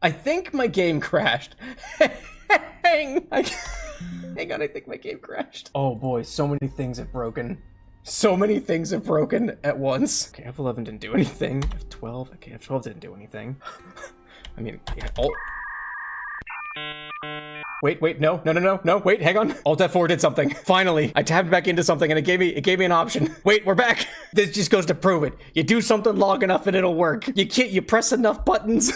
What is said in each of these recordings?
I think my game crashed. Hang on, I think my game crashed. Oh boy, so many things have broken. So many things have broken at once. Okay, F11 didn't do anything. F12, okay, F12 didn't do anything. I mean, yeah, Wait, no, wait, hang on. Alt F4 did something. Finally, I tapped back into something and it gave me an option. Wait, we're back. This just goes to prove it. You do something long enough and it'll work. You press enough buttons.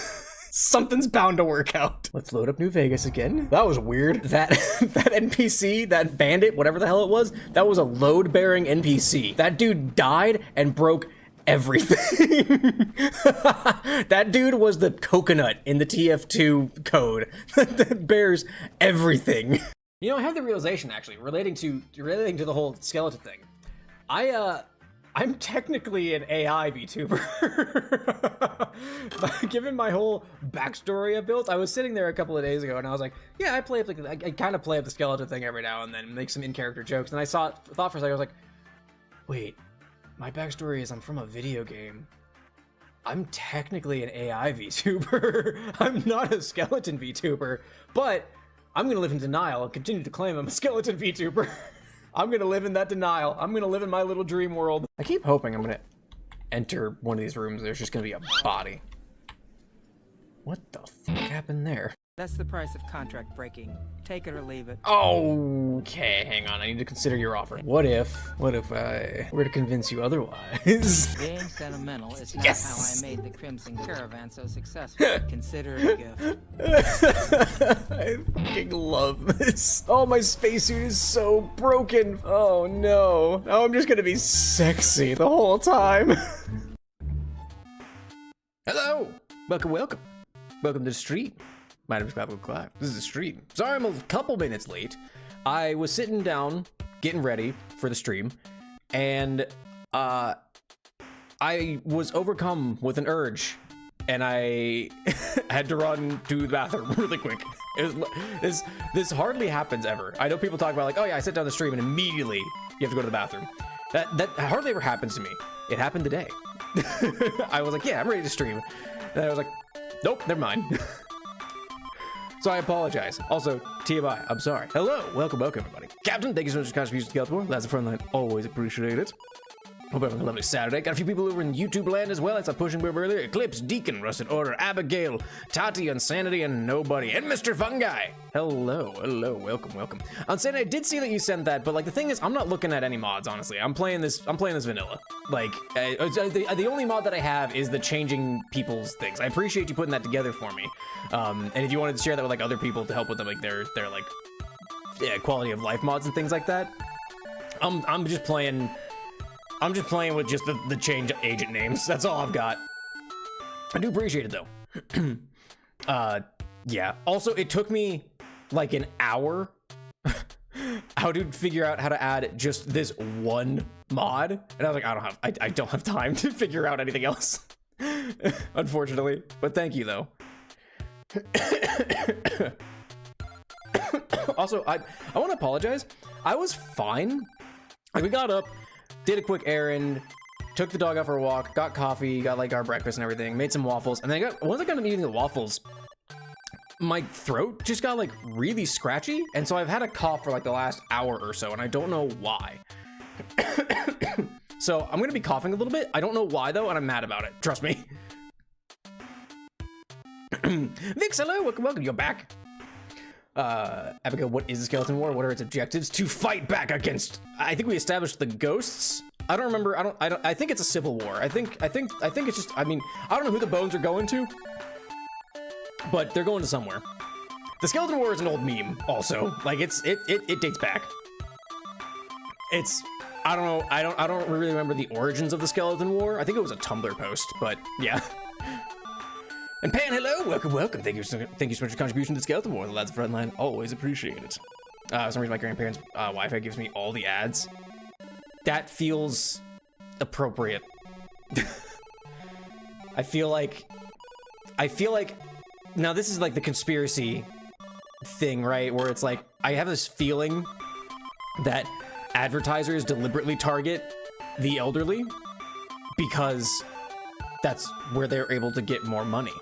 Something's bound to work out. Let's load up New Vegas again. That was weird. That NPC, that bandit, whatever the hell it was, that was a load-bearing NPC. That dude died and broke everything. That dude was the coconut in the TF2 code that bears everything. You know, I had the realization actually relating to the whole skeleton thing. I'm technically an AI VTuber. Given my whole backstory I built, I was sitting there a couple of days ago and I was like, yeah, I kind of play up the skeleton thing every now and then, make some in-character jokes. And I thought for a second, I was like, wait, my backstory is I'm from a video game. I'm technically an AI VTuber. I'm not a skeleton VTuber, but I'm gonna live in denial and continue to claim I'm a skeleton VTuber. I'm gonna live in that denial. I'm gonna live in my little dream world. I keep hoping I'm gonna enter one of these rooms. There's just gonna be a body. What the fuck happened there? That's the price of contract breaking. Take it or leave it. Okay, hang on. I need to consider your offer. What if I were to convince you otherwise? Being sentimental is not Yes! how I made the Crimson Caravan so successful. Consider it a gift. I fucking love this. Oh, my spacesuit is so broken. Oh no. Now I'm just gonna be sexy the whole time. Hello. Welcome. Welcome to the stream. My name is MacLeod. This is the stream. Sorry I'm a couple minutes late. I was sitting down, getting ready for the stream, and I was overcome with an urge, and I had to run to the bathroom really quick. This hardly happens ever. I know people talk about like, oh yeah, I sit down the stream and immediately you have to go to the bathroom. That hardly ever happens to me. It happened today. I was like, yeah, I'm ready to stream. And I was like, nope, never mind. So I apologize. Also, TMI, I'm sorry. Hello, welcome, everybody. Captain, thank you so much for your contribution to Skeleton War. That's a friend line, always appreciate it. Hope everyone had a lovely Saturday. Got a few people over in YouTube land as well. It's a pushing web earlier. Eclipse, Deacon, Rusted Order, Abigail, Tati, Insanity, and Nobody, and Mr. Fungi. Hello, welcome. Insanity, I did see that you sent that, but like the thing is, I'm not looking at any mods, honestly. I'm playing this vanilla. Like, the only mod that I have is the changing people's things. I appreciate you putting that together for me. And if you wanted to share that with like other people to help with them, like their like, yeah, quality of life mods and things like that. I'm just playing with just the change agent names. That's all I've got. I do appreciate it though. Yeah. Also, it took me like an hour how to figure out how to add just this one mod, and I was like, I don't have time to figure out anything else, unfortunately. But thank you though. Also, I want to apologize. I was fine. Like, we got up, did a quick errand, took the dog out for a walk, got coffee, got like our breakfast and everything, made some waffles, and then once I got to eating the waffles, my throat just got like really scratchy, and so I've had a cough for like the last hour or so, and I don't know why. So I'm gonna be coughing a little bit. I don't know why though, and I'm mad about it. Trust me. Vix, hello, welcome. You're back. Abigail, what is the Skeleton War? What are its objectives? To fight back against, I think we established the ghosts. I don't remember. I think it's a civil war. I think it's just, I mean, I don't know who the bones are going to, but they're going to somewhere. The Skeleton War is an old meme also. Like it dates back. I don't know. I don't really remember the origins of the Skeleton War. I think it was a Tumblr post, but yeah. And Pan, hello, welcome. Thank you so much for your contribution to the Skeleton War. The lads frontline, always appreciate it. For some reason, my grandparents' Wi-Fi gives me all the ads. That feels appropriate. I feel like now this is like the conspiracy thing, right? Where it's like I have this feeling that advertisers deliberately target the elderly because that's where they're able to get more money,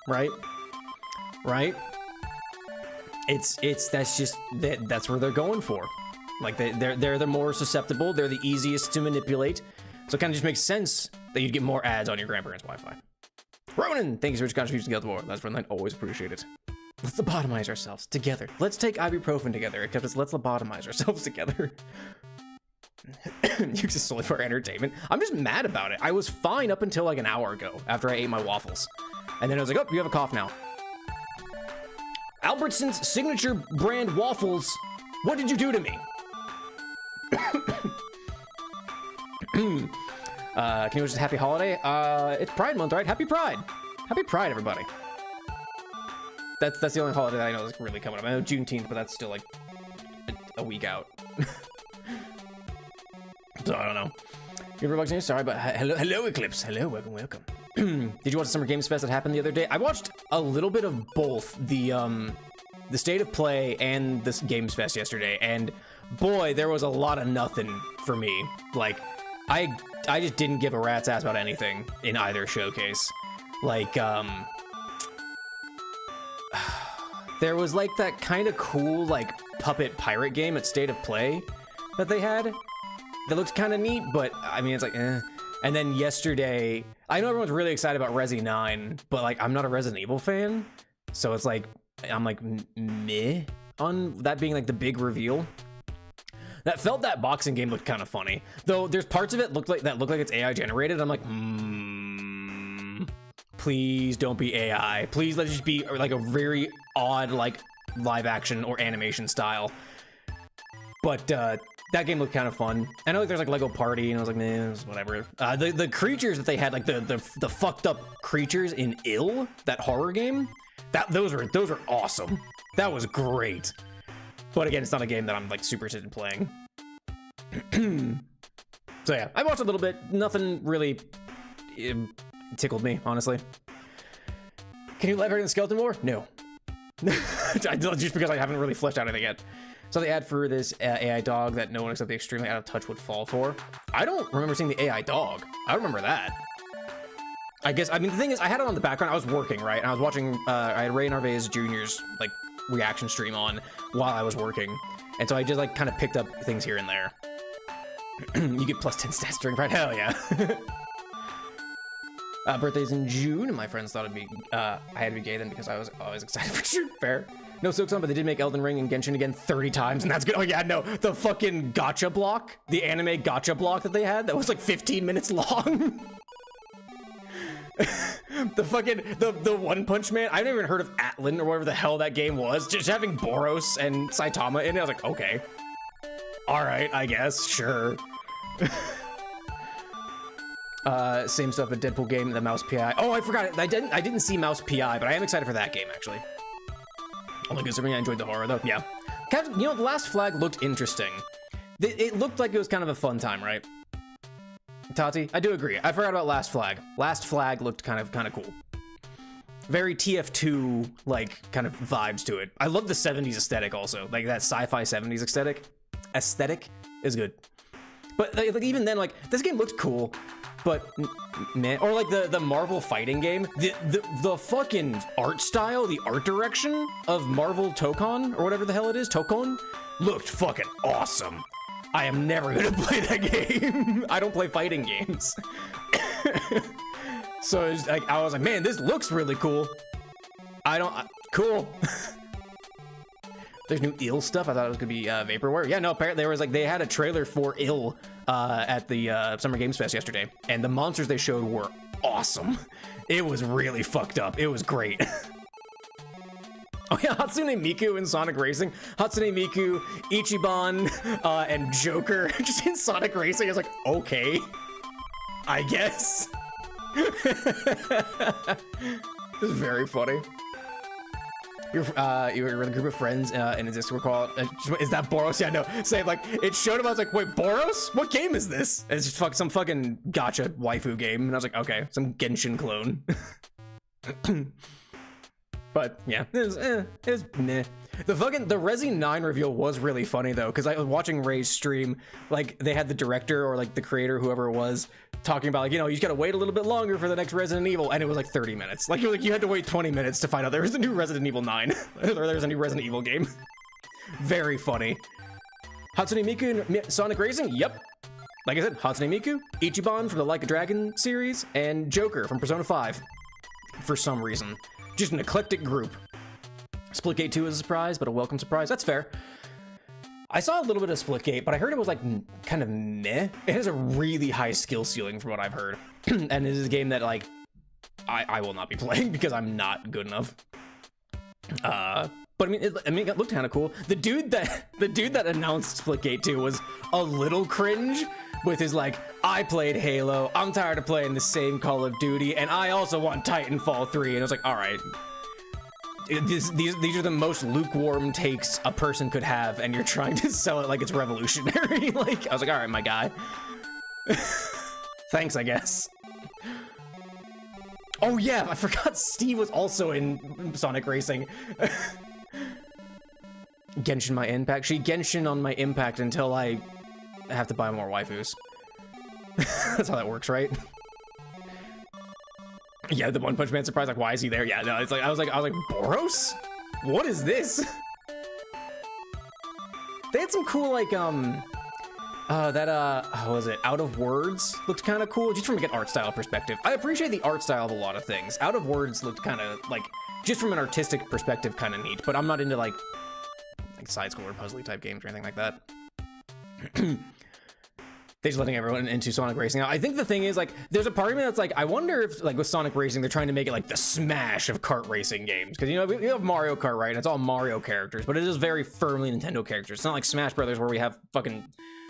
right? right? That's where they're going for. Like they're the more susceptible, they're the easiest to manipulate. So it kind of just makes sense that you'd get more ads on your grandparents' Wi-Fi. Ronan, thank you for your contribution to Guild War. That's friendline, always appreciate it. Let's lobotomize ourselves together. Let's take ibuprofen together, except it's let's lobotomize ourselves together. Use it solely for entertainment. I'm just mad about it. I was fine up until like an hour ago after I ate my waffles. And then I was like, oh, you have a cough now. Albertson's signature brand waffles. What did you do to me? Can you wish us a happy holiday? It's Pride Month, right? Happy Pride. Happy Pride, everybody. That's the only holiday that I know is really coming up. I know Juneteenth, but that's still like a week out. So I don't know. Sorry, but hello Eclipse. Hello, welcome. Did you watch the Summer Games Fest that happened the other day? I watched a little bit of both the State of Play and this Games Fest yesterday, and boy, there was a lot of nothing for me. Like, I just didn't give a rat's ass about anything in either showcase. Like, there was like that kind of cool like puppet pirate game at State of Play that they had that looked kind of neat, but I mean, it's like, eh. And then yesterday, I know everyone's really excited about Resi 9, but like, I'm not a Resident Evil fan. So it's like, I'm like, meh on that being like the big reveal. That boxing game looked kind of funny. Though there's parts of it look like it's AI generated. I'm like, please don't be AI. Please let it just be like a very odd, like live action or animation style. But, that game looked kind of fun. I know like there's like Lego Party, and I was like, man, whatever. The creatures that they had, like the fucked up creatures in Ill, that horror game, those were awesome. That was great. But again, it's not a game that I'm like super interested in playing. So yeah, I watched a little bit. Nothing really tickled me, honestly. Can you elaborate on the Skeleton War? No. Just because I haven't really fleshed out anything yet. So the ad for this AI dog that no one except the extremely out of touch would fall for. I don't remember seeing the AI dog. I remember that. I mean, the thing is, I had it on the background. I was working, right? And I was watching, I had Ray Narvaez Jr.'s, like, reaction stream on while I was working. And so I just, like, kind of picked up things here and there. You get plus 10 stats during Pride. Hell yeah. Birthday's in June, and my friends thought it'd be, I had to be gay then because I was always excited for Shoot Fair. No Silksong, but they did make Elden Ring and Genshin again 30 times, and that's good. Oh yeah, no, the fucking gacha block, the anime gacha block that they had, that was like 15 minutes long. The fucking, the One Punch Man, I've never even heard of Atlan or whatever the hell that game was. Just having Boros and Saitama in it, I was like, okay. All right, I guess, sure. Same stuff, a Deadpool game, the Mouse PI. Oh, I forgot it. I didn't see Mouse PI, but I am excited for that game, actually. Only considering I enjoyed the horror, though. Yeah. Captain, you know, the Last Flag looked interesting. It looked like it was kind of a fun time, right? Tati, I do agree. I forgot about Last Flag. Last Flag looked kind of cool. Very TF2, like, kind of vibes to it. I love the 70s aesthetic also. Like, that sci-fi 70s aesthetic is good. But, like, even then, like, this game looked cool. But, man, or like the Marvel fighting game, the fucking art style, the art direction of Marvel Tokon, or whatever the hell it is, Tokon, looked fucking awesome. I am never gonna play that game. I don't play fighting games. So it's like, I was like, man, this looks really cool. Cool. There's new Ill stuff. I thought it was gonna be Vaporware. Yeah, no, apparently they had a trailer for Ill at the Summer Games Fest yesterday, and the monsters they showed were awesome. It was really fucked up. It was great. Oh yeah, Hatsune Miku in Sonic Racing. Hatsune Miku, Ichiban, and Joker just in Sonic Racing. I was like, okay, I guess. This is very funny. You're with a group of friends in a Discord call. Is that Boros? Yeah, no. Say like it showed him. I was like, wait, Boros? What game is this? And it's just some fucking gacha waifu game. And I was like, okay, some Genshin clone. But yeah, it was meh. The Resi 9 reveal was really funny though, because I was watching Ray's stream. Like they had the director or like the creator, whoever it was, talking about, like, you know, you just gotta wait a little bit longer for the next Resident Evil, and it was like 30 minutes. Like, you had to wait 20 minutes to find out there was a new Resident Evil 9, or there's a new Resident Evil game. Very funny. Hatsune Miku and Sonic Racing? Yep. Like I said, Hatsune Miku, Ichiban from the Like a Dragon series, and Joker from Persona 5. For some reason. Just an eclectic group. Splitgate 2 is a surprise, but a welcome surprise. That's fair. I saw a little bit of Splitgate, but I heard it was like kind of meh. It has a really high skill ceiling from what I've heard. And it is a game that like I will not be playing because I'm not good enough. But I mean, it looked kind of cool. The dude that announced Splitgate 2 was a little cringe with his like, I played Halo, I'm tired of playing the same Call of Duty, and I also want Titanfall 3. And I was like, all right. These are the most lukewarm takes a person could have, and you're trying to sell it like it's revolutionary. Like, I was like, all right, my guy. Thanks, I guess. Oh yeah, I forgot Steve was also in Sonic Racing. Genshin my impact. She Genshin on my impact until I have to buy more waifus. That's how that works, right? Yeah, the One Punch Man surprise, like, why is he there? Yeah, no, it's like, I was like, Boros? What is this? They had some cool, like, how was it? Out of Words looked kind of cool, just from like an art style perspective. I appreciate the art style of a lot of things. Out of Words looked kind of, like, just from an artistic perspective, kind of neat, but I'm not into, like side-scroller puzzly type games or anything like that. They're just letting everyone into Sonic Racing. Now, I think the thing is, like, there's a part of me that's like, I wonder if, like, with Sonic Racing, they're trying to make it, like, the Smash of kart racing games. Because, you know, we have Mario Kart, right? And it's all Mario characters, but it is very firmly Nintendo characters. It's not like Smash Brothers where we have fucking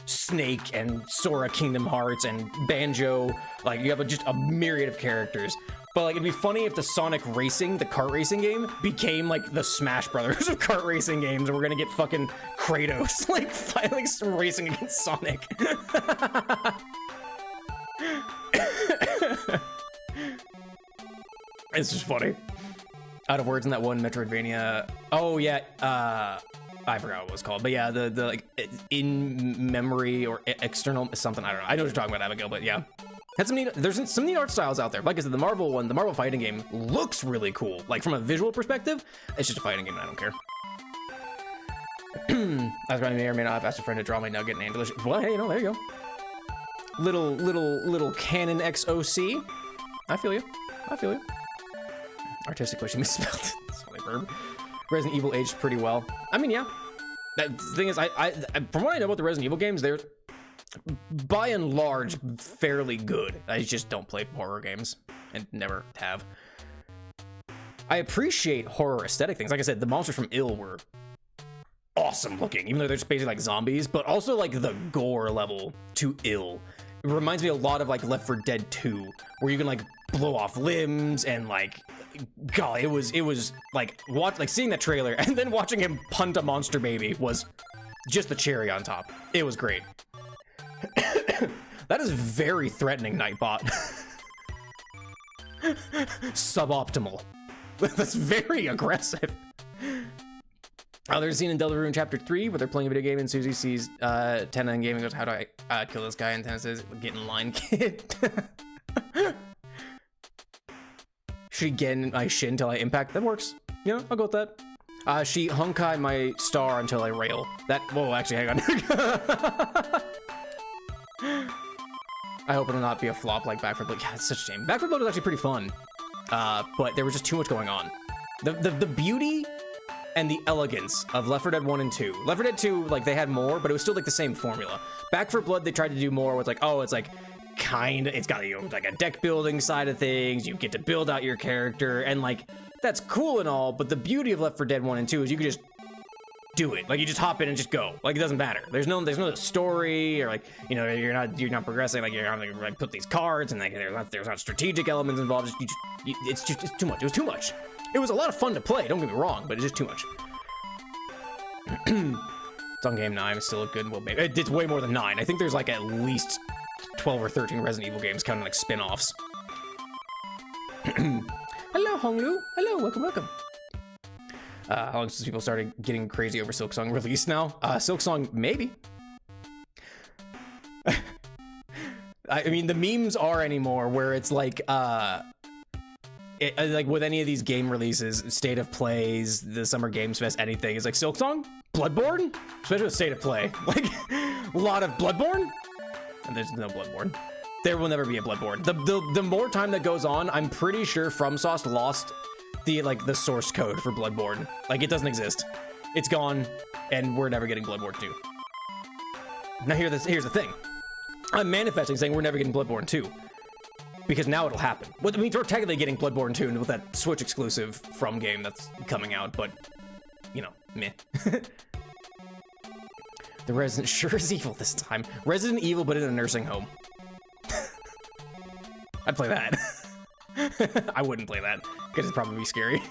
Snake and Sora Kingdom Hearts and Banjo. Like, you have just a myriad of characters. But, like, it'd be funny if the Sonic Racing, the kart racing game, became, like, the Smash Brothers of kart racing games, and we're gonna get fucking Kratos, like, fighting some racing against Sonic. It's just funny. Out of Words in that one Metroidvania. Oh, yeah, I forgot what it was called, but yeah, the like, in memory or external something, I don't know. I know what you're talking about, Abigail, but yeah. Had some neat, there's some neat art styles out there. Like I said, the Marvel fighting game looks really cool. Like, from a visual perspective, it's just a fighting game and I don't care. I may or may not have asked a friend to draw my nugget and English. Well, hey, you know, there you go. Little canon XOC. I feel you. Artistically, she misspelled it. That's a funny verb. Resident Evil aged pretty well. I mean, yeah. The thing is, I from what I know about the Resident Evil games, they're by and large fairly good. I just don't play horror games and never have. I appreciate horror aesthetic things. Like I said, the monsters from Ill were awesome looking, even though they're just basically like zombies, but also like the gore level to Ill. It reminds me a lot of like Left 4 Dead 2, where you can like blow off limbs and like, God, it was like seeing that trailer and then watching him punt a monster baby was just the cherry on top. It was great. That is very threatening, Nightbot. Suboptimal. That's very aggressive. Oh, there's a scene in Deltarune Chapter 3 where they're playing a video game and Susie sees Tenna in game and goes, how do I kill this guy? And Tenna says, get in line, kid. She get in my shin until I impact. That works. You know, I'll go with that. She honkai my star until I rail. That, whoa, actually, hang on. I hope it'll not be a flop like Back 4 Blood. Yeah, it's such a shame. Back 4 Blood was actually pretty fun. But there was just too much going on. The beauty and the elegance of Left 4 Dead 1 and 2. Left 4 Dead 2, like, they had more, but it was still like the same formula. Back 4 Blood, they tried to do more with like, oh, it's like it's got, you know, like a deck building side of things. You get to build out your character, and like, that's cool and all, but the beauty of Left 4 Dead 1 and 2 is you can just do it. Like, you just hop in and just go. Like, it doesn't matter. There's no story, or like, you know, you're not progressing. Like, you're not like put these cards, and like there's not strategic elements involved. It's too much. It was too much. It was a lot of fun to play. Don't get me wrong, but it's just too much. It's on game 9. It's still a good. Well, maybe it's way more than 9. I think there's like at least 12 or 13 Resident Evil games, counting like spin-offs. Hello, Honglu. Hello, welcome. How long since people started getting crazy over Silksong release now? Silksong, maybe. I mean, the memes are anymore where it's like, like with any of these game releases, State of Plays, the Summer Games Fest, anything, it's like Silksong, Bloodborne, especially with State of Play, like a lot of Bloodborne, and there's no Bloodborne. There will never be a Bloodborne. The more time that goes on, I'm pretty sure FromSoft lost the source code for Bloodborne. Like, it doesn't exist. It's gone, and we're never getting Bloodborne 2. Now here's the thing. I'm manifesting saying we're never getting Bloodborne 2. Because now it'll happen. Well, I mean, we're technically getting Bloodborne 2 with that Switch exclusive From game that's coming out, but, you know, meh. The Resident sure is evil this time. Resident Evil, but in a nursing home. I'd play that. I wouldn't play that, because it'd probably be scary.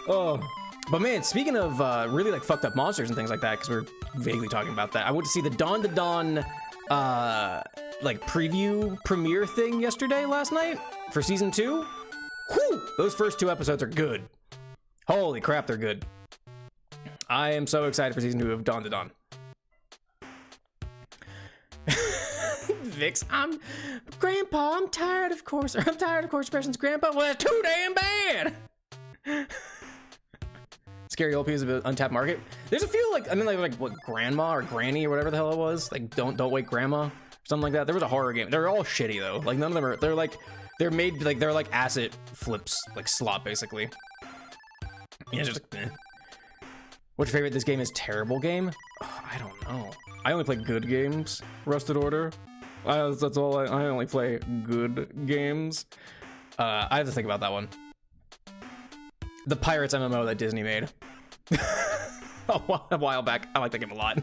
Oh. But man, speaking of really like fucked up monsters and things like that, because we're vaguely talking about that, I went to see the Dawn to Dawn like preview premiere thing last night for season 2. Whew, those first 2 episodes are good. Holy crap, they're good. I am so excited for season 2 of Dawn to Dawn. Vix, Grandpa, I'm tired of Core Suppressions, Grandpa. Well, that's too damn bad. Scary old piece of an untapped market. There's a few like what Grandma or Granny or whatever the hell it was, like don't wake Grandma or something like that. There was a horror game. They're all shitty though. Like none of them are. They're made like they're like asset flips, like slot basically. Yeah, just like, eh. What's your favorite? This game is terrible game. Oh, I don't know. I only play good games. Rusted Order. That's all. I only play good games. I have to think about that one. The Pirates MMO that Disney made a while back. I like that game a lot.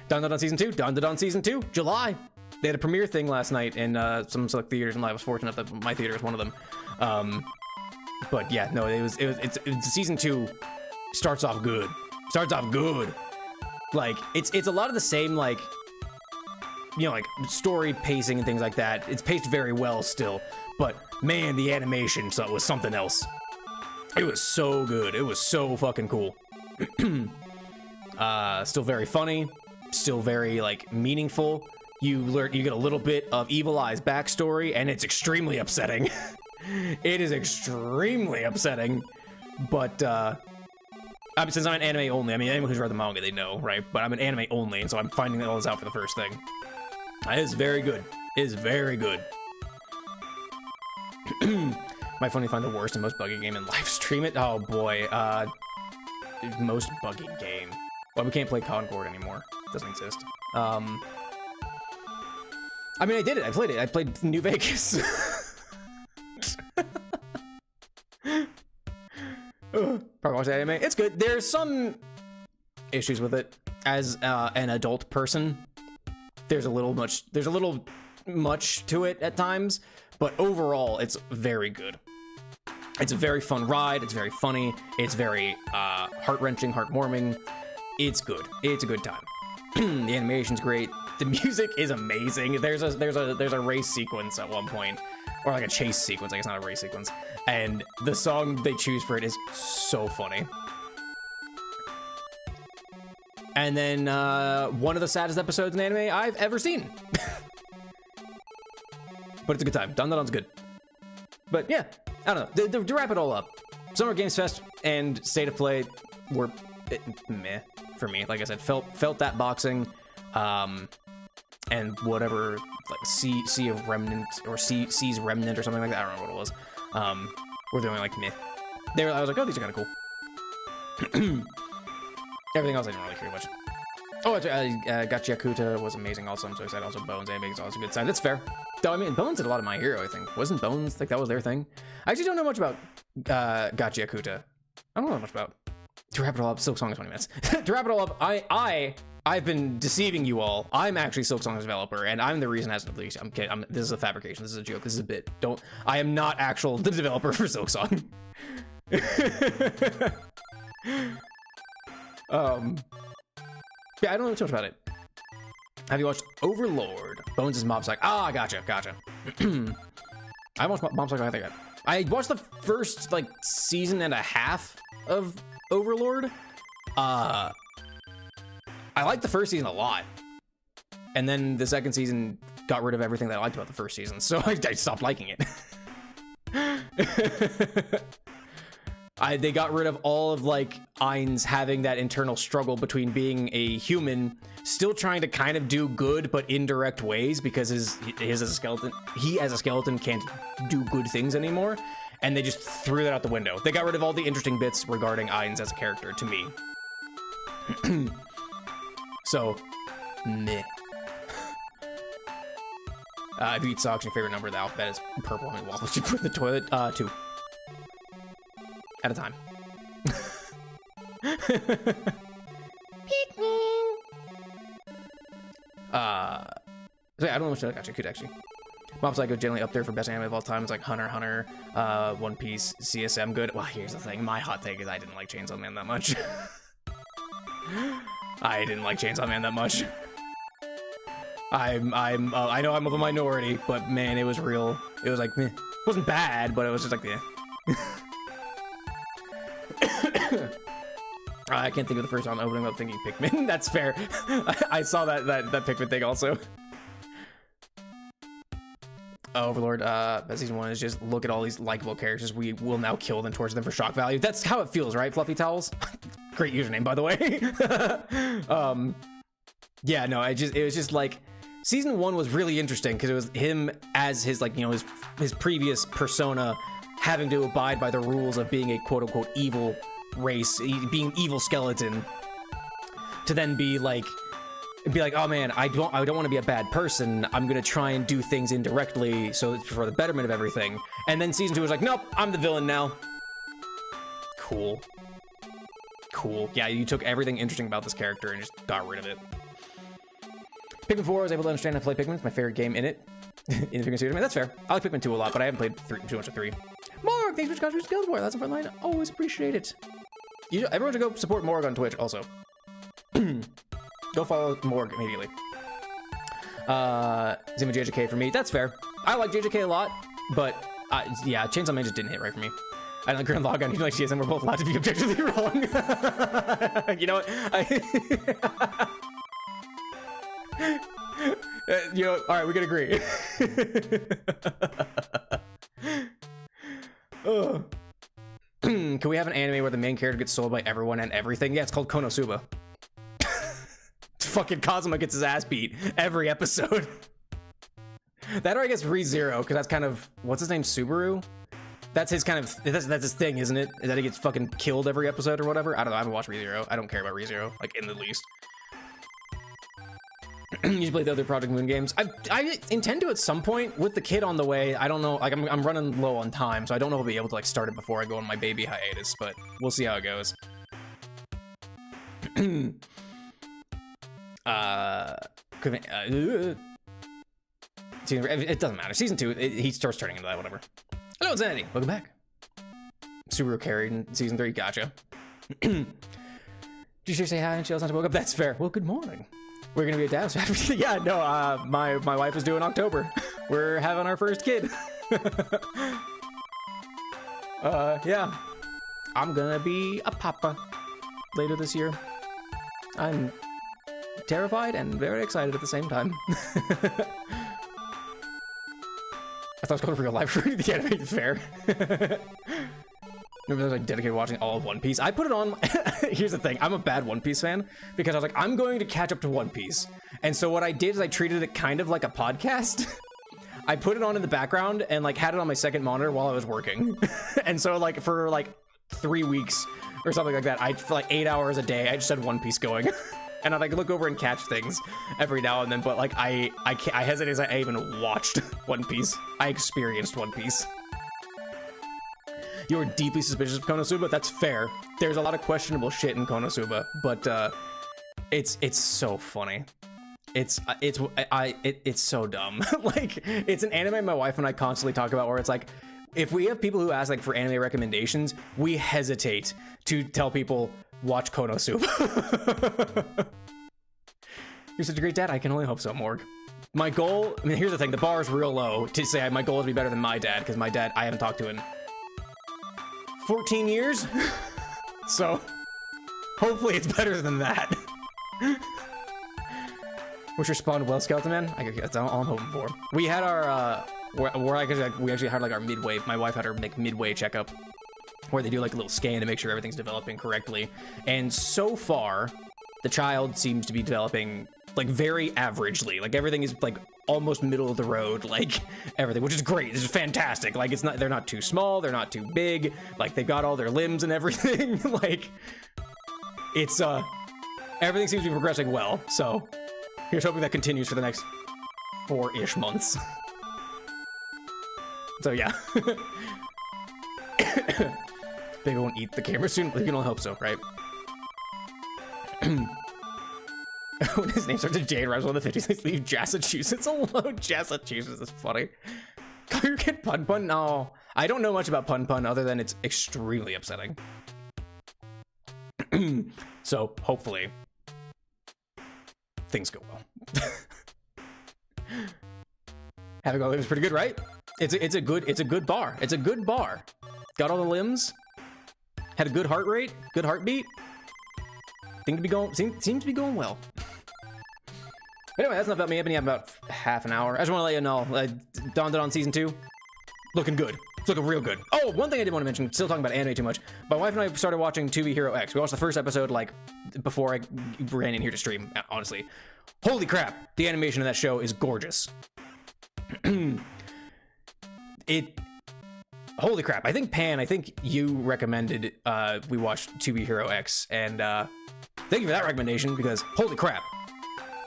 Dawn to Dawn Season 2. Dawn to Dawn Season 2. July. They had a premiere thing last night in some select theaters, and I was fortunate that my theater is one of them. But yeah, no, it's Season 2 starts off good. Like it's a lot of the same, like, you know, like story pacing and things like that. It's paced very well still, but man, the animation was something else. It was so good. It was so fucking cool. Still very funny. Still very like meaningful. You get a little bit of Evil Eye's backstory, and it's extremely upsetting. It is extremely upsetting. But I mean, since I'm an anime only, I mean, anyone who's read the manga, they know, right? But I'm an anime only, and so I'm finding all this out for the first thing. It is very good. It is very good. Might finally find the worst and most buggy game and live stream it. Oh boy, most buggy game. Well, we can't play Concord anymore. It doesn't exist. I mean, I did it. I played it. I played New Vegas. Probably watch that anime. It's good. There's some issues with it as an adult person. There's a little much to it at times, but overall, it's very good. It's a very fun ride. It's very funny. It's very heart-wrenching, heartwarming. It's good. It's a good time. The animation's great. The music is amazing. There's a race sequence at one point, or like a chase sequence. I guess not a race sequence. And the song they choose for it is so funny. And then one of the saddest episodes in anime I've ever seen. But it's a good time. Dawn to Dawn's good. But yeah, I don't know. To wrap it all up, Summer Games Fest and State of Play were meh for me. Like I said, felt that boxing, and whatever, like Sea of Remnant or Sea's Remnant or something like that. I don't know what it was. Were the only like meh. I was like, oh, these are kind of cool. Everything else I didn't really care much. Oh, Gacha Yakuta was amazing also. I'm so excited. Also, Bones anime is always a good sign. That's fair. Though, I mean, Bones did a lot of My Hero, I think. Wasn't Bones, like, that was their thing? I actually don't know much about Gacha Yakuta. I don't know much about. To wrap it all up, Silk Song is 20 minutes. To wrap it all up, I've been deceiving you all. I'm actually Silk Song's developer, and I'm the reason as of least. I'm kidding. This is a fabrication. This is a joke. This is a bit. I am not the developer for Silk Song. Yeah, I don't know too much about it. Have you watched Overlord? Bones' Mob Psycho. Ah, gotcha. I watched Mob Psycho. I think I watched the first like season and a half of Overlord. I liked the first season a lot. And then the second season got rid of everything that I liked about the first season, so I stopped liking it. They got rid of all of like Ain's having that internal struggle between being a human, still trying to kind of do good but indirect ways because he as a skeleton can't do good things anymore, and they just threw that out the window. They got rid of all the interesting bits regarding Ain's as a character to me. So, meh. If you eat socks, your favorite number of the alphabet is purple. How many waffles you put in the toilet? 2. At a time. So yeah, I don't know what to actually could actually. Mob Psycho generally up there for best anime of all time. It's like Hunter x Hunter, One Piece, CSM good. Well, here's the thing. My hot take is I didn't like Chainsaw Man that much. I didn't like Chainsaw Man that much. I know I'm of a minority, but man, it was real. It was like, meh. It wasn't bad, but it was just like, yeah. I can't think of the first time opening without thinking Pikmin. That's fair. I saw that Pikmin thing also. Overlord, season 1 is just look at all these likable characters. We will now kill them, torture them for shock value. That's how it feels, right? Fluffy Towels. Great username, by the way. Yeah, no, it was just like season 1 was really interesting because it was him as his like, you know, his previous persona having to abide by the rules of being a quote unquote evil race, being evil skeleton, to then be like, oh man, I don't want to be a bad person. I'm gonna try and do things indirectly so it's for the betterment of everything. And then season 2 was like, nope, I'm the villain now. Cool. Yeah, you took everything interesting about this character and just got rid of it. Pikmin 4, I was able to understand how to play Pikmin. It's my favorite game in it. In the Pikmin series. I mean, that's fair. I like Pikmin 2 a lot, but I haven't played too much of 3. Morg, thanks for contributing to Guild War. That's a front line. Always appreciate it. Everyone should go support Morg on Twitch also. Go follow Morg immediately. Zima JJK for me. That's fair. I like JJK a lot, but yeah, Chainsaw Man just didn't hit right for me. I don't like log on, even like CSM, we're both allowed to be objectively wrong. You know what? You know, all right, we can agree. Can we have an anime where the main character gets sold by everyone and everything? Yeah, it's called Konosuba. Fucking Kazuma gets his ass beat every episode. That, or I guess ReZero, because that's kind of, what's his name, Subaru? That's his kind of, that's his thing, isn't it? Is that he gets fucking killed every episode or whatever? I don't know, I haven't watched ReZero. I don't care about ReZero, like, in the least. You should play the other Project Moon games. I intend to at some point with the kid on the way. I don't know, like I'm running low on time, so I don't know if I'll be able to like start it before I go on my baby hiatus, but we'll see how it goes. It doesn't matter. Season 2, he starts turning into that, whatever. Hello, Zanity. Welcome back. Subaru carried in season 3. Gotcha. Did you say hi and she also woke up? That's fair. Well, good morning. We're gonna be a dad. So yeah, no, my wife is due in October. We're having our first kid. Yeah, I'm gonna be a papa later this year. I'm terrified and very excited at the same time. I thought it was called Real Life. The anime, fair. Remember, I was like dedicated to watching all of One Piece. I put it on. Here's the thing: I'm a bad One Piece fan because I was like, I'm going to catch up to One Piece, and so what I did is I treated it kind of like a podcast. I put it on in the background and like had it on my second monitor while I was working, and so like for like 3 weeks or something like that, for like 8 hours a day, I just had One Piece going. And I'd like look over and catch things every now and then, but like I hesitate as I even watched One Piece. I experienced One Piece. You're deeply suspicious of Konosuba. That's fair. There's a lot of questionable shit in Konosuba, but it's so funny. It's so dumb. Like it's an anime my wife and I constantly talk about where it's like, if we have people who ask like for anime recommendations, we hesitate to tell people watch Konosuba. You're such a great dad. I can only hope so, Morg. My goal, I mean, here's the thing. The bar is real low to say my goal is to be better than my dad, because my dad, I haven't talked to in 14 years. So hopefully it's better than that. What's your spawn well, Skeleton Man? That's all I'm hoping for. We had our, we actually had like our midway, my wife had her midway checkup where they do like a little scan to make sure everything's developing correctly. And so far, the child seems to be developing like very averagely. Like everything is like almost middle of the road, like everything, which is great. This is fantastic. Like it's not, they're not too small, they're not too big. Like they've got all their limbs and everything. Like it's, everything seems to be progressing well. So here's hoping that continues for the next 4-ish months. So yeah. Baby won't eat the camera soon. We can all hope so, right? When his name starts to J and rhymes on the 50s, let's leave Massachusetts alone. Massachusetts is funny. You get Pun Pun? No. I don't know much about Pun Pun other than it's extremely upsetting. So hopefully things go well. Having all limbs is pretty good, right? It's a good bar. It's a good bar. Got all the limbs. Had a good heart rate, good heartbeat. Seems to be going well. Anyway, that's not about me. I've been here about half an hour. I just want to let you know, dawned on season 2. Looking good. It's looking real good. Oh, one thing I did want to mention, still talking about anime too much. My wife and I started watching 2B Hero X. We watched the first episode like before I ran in here to stream, honestly. Holy crap, the animation of that show is gorgeous. Holy crap, I think Pan, you recommended we watched 2B Hero X, and thank you for that recommendation, because holy crap.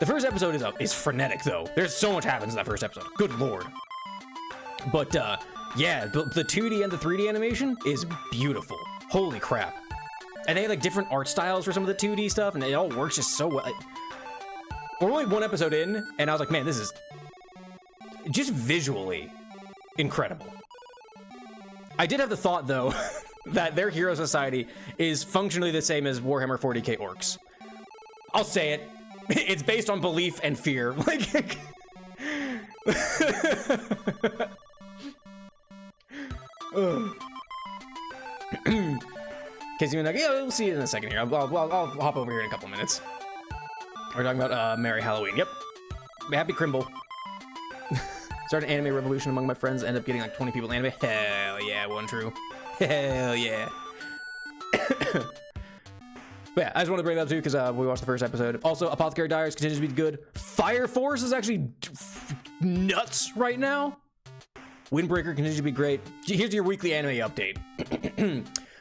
The first episode is frenetic, though. There's so much happens in that first episode. Good lord. But, yeah, the 2D and the 3D animation is beautiful. Holy crap. And they have, like, different art styles for some of the 2D stuff, and it all works just so well. We're only one episode in, and I was like, man, this is just visually incredible. I did have the thought, though, that their hero society is functionally the same as Warhammer 40k orcs. I'll say it. It's based on belief and fear. Like, Casey and like, yeah, we'll see you in a second here. I'll hop over here in a couple minutes. We're talking about Merry Halloween. Yep. Happy Crimble. Started an anime revolution among my friends. End up getting like 20 people in anime. Hell yeah, one true. Hell yeah. But yeah, I just wanted to bring that up too because we watched the first episode. Also, Apothecary Diaries continues to be good. Fire Force is actually nuts right now. Windbreaker continues to be great. Here's your weekly anime update.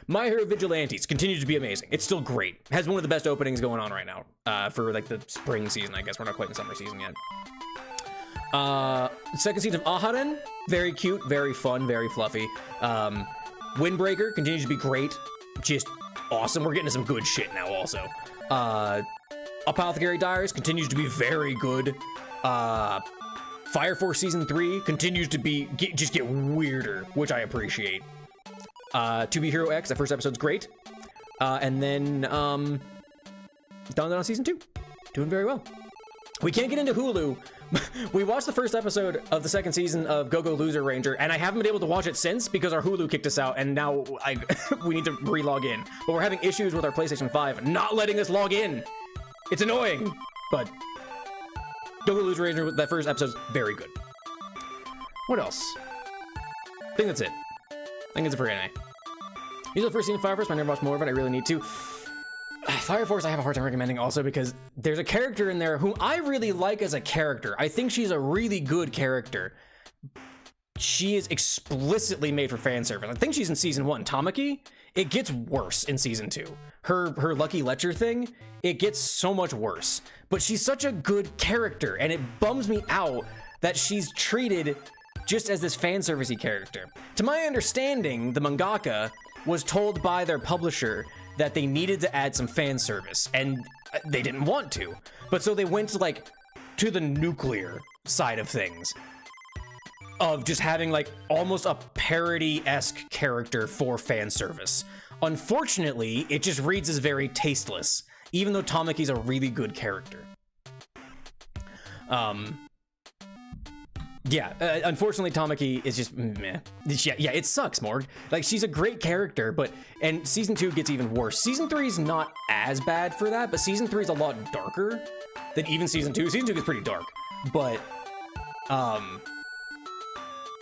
My Hero Vigilantes continues to be amazing. It's still great. Has one of the best openings going on right now for like the spring season. I guess we're not quite in summer season yet. Second season of Aharen, very cute, very fun, very fluffy. Windbreaker continues to be great, just awesome. We're getting to some good shit now also. Apothecary Diaries continues to be very good. Fire Force Season 3 continues to be, just get weirder, which I appreciate. 2B Hero X, the first episode's great. And then, Dawn on Season 2, doing very well. We can't get into Hulu. We watched the first episode of the second season of Go-Go Loser Ranger, and I haven't been able to watch it since because our Hulu kicked us out, and now we need to re-log in. But we're having issues with our PlayStation 5 not letting us log in. It's annoying, but Go-Go Loser Ranger, that first episode's very good. What else? I think that's it. I think it's it for anime. These are the first season of Fire Force, but I never watched more of it. I really need to. Fire Force I have a hard time recommending also because there's a character in there whom I really like as a character. I think she's a really good character. She is explicitly made for fan service. I think she's in season 1. Tamaki, it gets worse in season 2. Her Lucky Ledger thing, it gets so much worse. But she's such a good character, and it bums me out that she's treated just as this fan servicey character. To my understanding, the mangaka was told by their publisher that they needed to add some fan service, and they didn't want to. But so they went like to the nuclear side of things, of just having like almost a parody-esque character for fan service. Unfortunately, it just reads as very tasteless, even though Tamaki's a really good character. Yeah, unfortunately, Tamaki is just meh. Yeah, it sucks, Morg. Like, she's a great character, and season 2 gets even worse. Season 3 is not as bad for that, but season 3 is a lot darker than even season 2. Season 2 gets pretty dark, but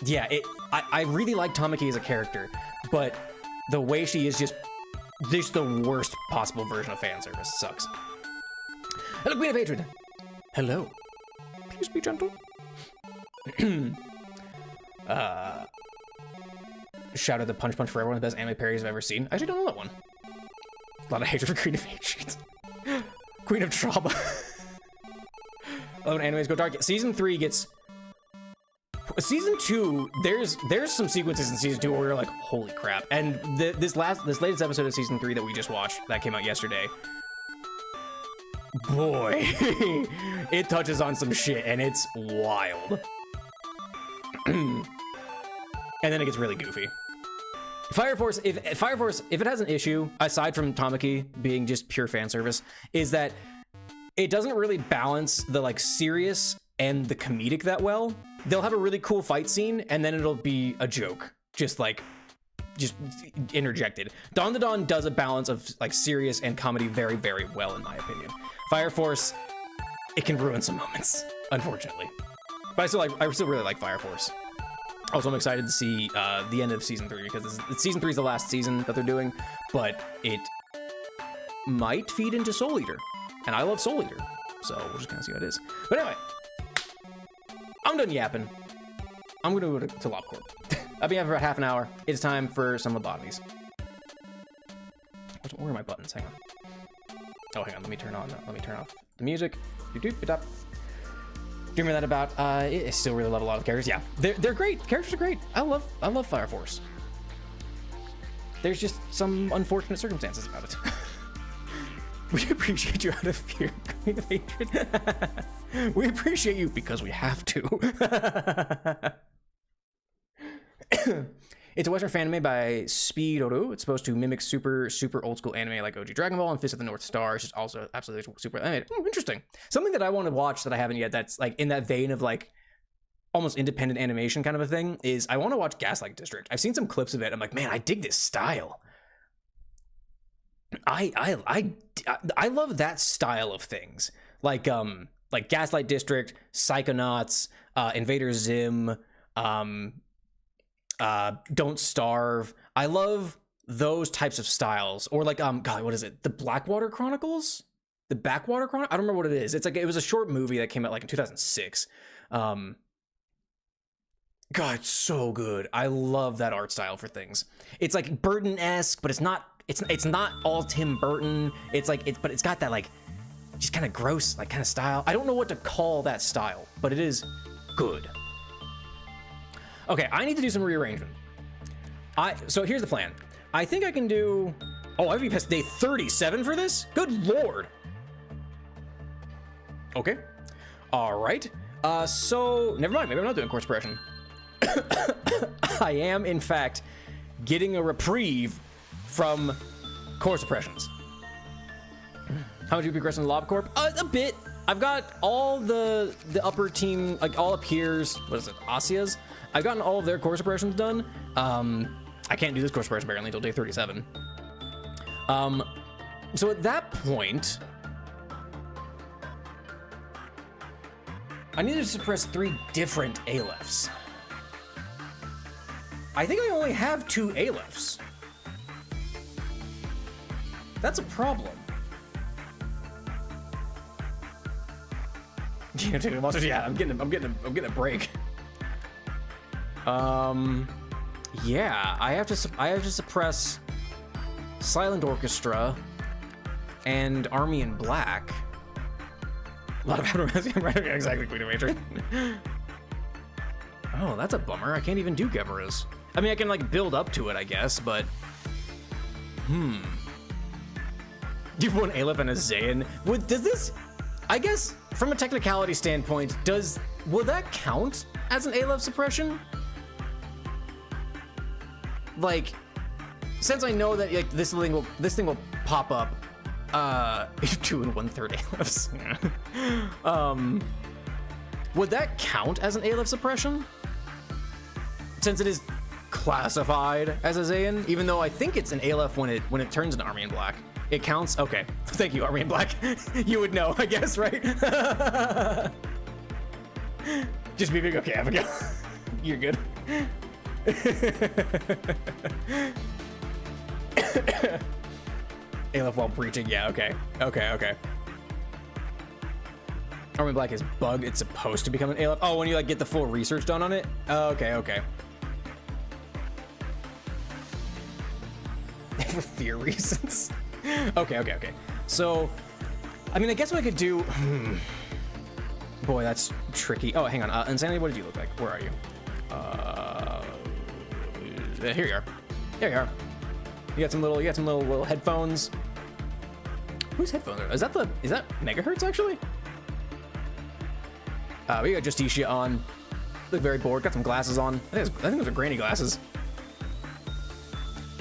yeah, I really like Tamaki as a character, but the way she is just the worst possible version of fan service. Sucks. Hello, Queen of Hatred. Hello. Please be gentle. Shout out the Punch Punch for everyone, the best anime parodies I've ever seen. I actually don't know that one. A lot of hatred for Queen of Hatred. Queen of Trauma. Oh, when animes go dark. Season 3 gets... Season 2, there's some sequences in season 2 where we're like, holy crap. And this latest episode of season 3 that we just watched, that came out yesterday, boy, it touches on some shit and it's wild. And then it gets really goofy. Fire Force, if it has an issue, aside from Tamaki being just pure fan service, is that it doesn't really balance the like serious and the comedic that well. They'll have a really cool fight scene and then it'll be a joke, just interjected. Dawn to Dawn does a balance of like serious and comedy very, very well, in my opinion. Fire Force, it can ruin some moments, unfortunately. But I still really like Fire Force. Also, I'm excited to see the end of season 3 because season 3 is the last season that they're doing, but it might feed into Soul Eater, and I love Soul Eater, so we'll just kind of see how it is. But anyway, I'm done yapping. I'm gonna go to LobCorp. I've been here for about half an hour. It's time for some lobotomies. Where are my buttons? Hang on. Oh, hang on. Let me turn off the music. Do you remember that about? I still really love a lot of characters. Yeah, they're great. Characters are great. I love Fire Force. There's just some unfortunate circumstances about it. We appreciate you out of fear, Queen of Hatred. We appreciate you because we have to. It's a Western fan anime by Speed Oru. It's supposed to mimic super old school anime like OG Dragon Ball and Fist of the North Star. It's just also absolutely super animated. Interesting. Something that I want to watch that I haven't yet that's like in that vein of like almost independent animation kind of a thing is I want to watch Gaslight District. I've seen some clips of it. I'm like, man, I dig this style. I love that style of things. Like Gaslight District, Psychonauts, Invader Zim, Don't Starve. I love those types of styles. Or like God, what is it? The Blackwater Chronicles? The Backwater Chronicles? I don't remember what it is. It's like it was a short movie that came out like in 2006. God, it's so good. I love that art style for things. It's like Burton-esque, but it's not all Tim Burton. But it's got that like just kind of gross like kind of style. I don't know what to call that style, but it is good. Okay, I need to do some rearrangement. So here's the plan. I think I can do... Oh, I've been past day 37 for this? Good lord. Okay. All right. So never mind. Maybe I'm not doing Core Suppression. I am, in fact, getting a reprieve from Core Suppressions. How much do you progress in LobCorp? A bit. I've got all the upper team, like all up here's, what is it, Asia's? I've gotten all of their Core Suppressions done. I can't do this Core Suppression apparently until day 37. So at that point, I need to suppress 3 different Alephs. I think I only have 2 Alephs. That's a problem. Yeah, I'm getting a break. Yeah, I have to suppress Silent Orchestra and Army in Black. A lot of right? Exactly, Queen of Hatred. Oh, that's a bummer. I can't even do Geberas. I mean, I can like build up to it, I guess, but you have one Aleph and a Zayn. Does this? I guess from a technicality standpoint, will that count as an Aleph suppression? Like, since I know that like this thing will pop up 2 1/3 Alephs. Would that count as an ALF suppression? Since it is classified as a Zayn, even though I think it's an ALF when it turns into Army in Black. It counts? Okay. Thank you, Army in Black. You would know, I guess, right? Just be big. Okay, Abigail. You're good. ALF while breaching. Yeah, okay. Okay. Army in Black is bug. It's supposed to become an ALF. Oh, when you like get the full research done on it? Okay. For fear reasons. Okay. So, I mean, I guess what I could do. Boy, that's tricky. Oh, hang on. Insanity, what did you look like? Where are you? Here you are. There you are. You got some little headphones. Whose headphones are? Is that megahertz actually? We got Justicia on. Look very bored. Got some glasses on. I think those are granny glasses.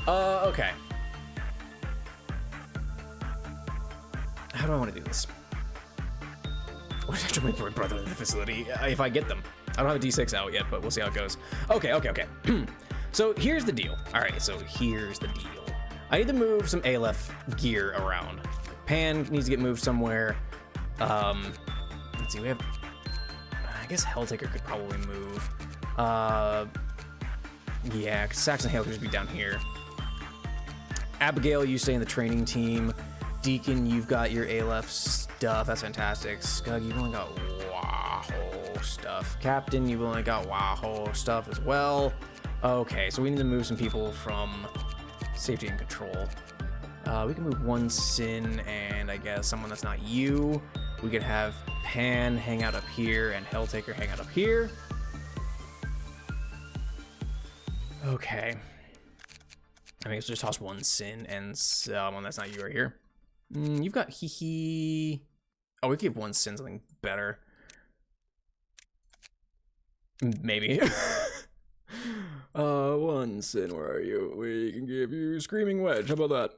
Okay. How do I want to do this? What should I wait for my brother in the facility? If I get them. I don't have a D6 out yet, but we'll see how it goes. Okay. So here's the deal. All right, so here's the deal. I need to move some ALF gear around. Pan needs to get moved somewhere. Let's see, we have... I guess Helltaker could probably move. Yeah, because Saxon Hale could just be down here. Abigail, you stay in the training team. Deacon, you've got your ALF stuff. That's fantastic. Scug, you've only got Waho stuff. Captain, you've only got Waho stuff as well. Okay, so we need to move some people from safety and control. We can move one Sin and I guess someone that's not you. We could have Pan hang out up here and Helltaker hang out up here. Okay. I mean, let's just toss one Sin and someone that's not you right here. You've got Hee. Oh, we could give one Sin something better. Maybe. One Sin, where are you? We can give you Screaming Wedge. How about that?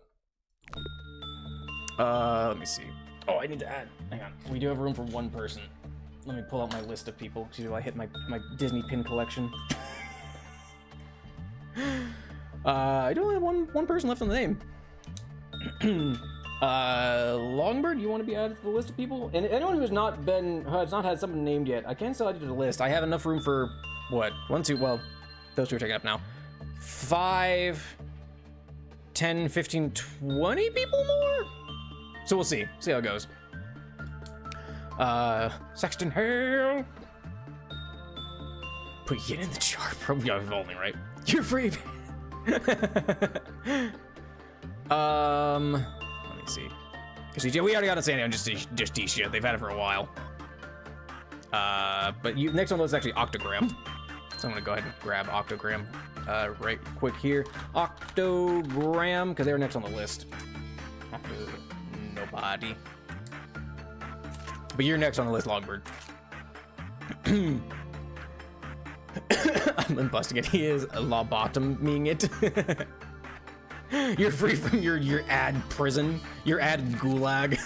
Let me see. Oh, I need to add. Hang on. We do have room for one person. Let me pull out my list of people. Do I hit my Disney pin collection? I don't have one person left on the name. Longbird, you want to be added to the list of people? And anyone who has not had someone named yet, I can still add you to the list. I have enough room for what? 1, 2, well, those two are taken up now. 5, 10, 15, 20 people more? So we'll see. See how it goes. Sexton Hale. Put Yin in the jar. Probably evolving, right? You're free. Let me see. Because we already got Insanity on Justicia. They've had it for a while. But next on the list is actually Octogram. So I'm gonna go ahead and grab Octogram right quick here. Octogram, because they're next on the list. After nobody. But you're next on the list, Longbird. I'm busting it. He is lobotoming it. You're free from your ad prison, your ad gulag.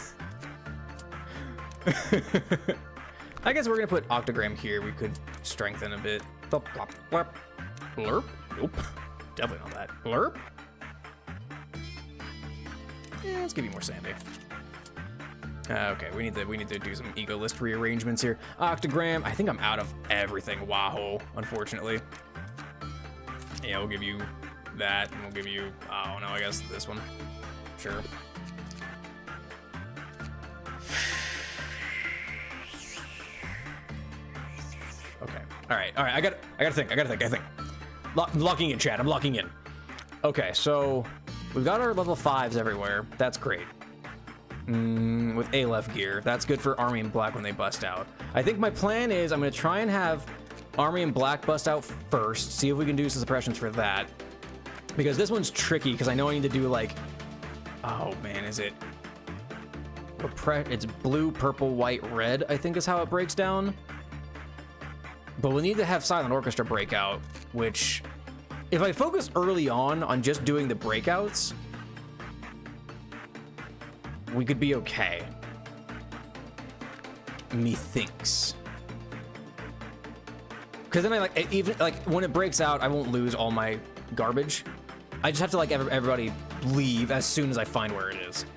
I guess we're gonna put Octogram here. We could strengthen a bit. Blurp. Nope. Definitely not that. Blurp. Yeah, let's give you more sanity. Okay, we need to do some ego list rearrangements here. Octogram. I think I'm out of everything. Waho, unfortunately. Yeah, we'll give you that, and we'll give you, oh no, I guess this one. Sure. Okay. All right. I gotta think. I'm locking in, chat. I'm locking in. Okay, so we've got our level 5s everywhere. That's great. With ALF gear. That's good for Army in Black when they bust out. I think my plan is I'm gonna try and have Army in Black bust out first, see if we can do some suppressions for that. Because this one's tricky, because I know I need to do like, oh man, is it? It's blue, purple, white, red, I think is how it breaks down. But we need to have Silent Orchestra breakout, which, if I focus early on just doing the breakouts, we could be okay. Methinks. Because then I like, even like when it breaks out, I won't lose all my garbage. I just have to like everybody leave as soon as I find where it is.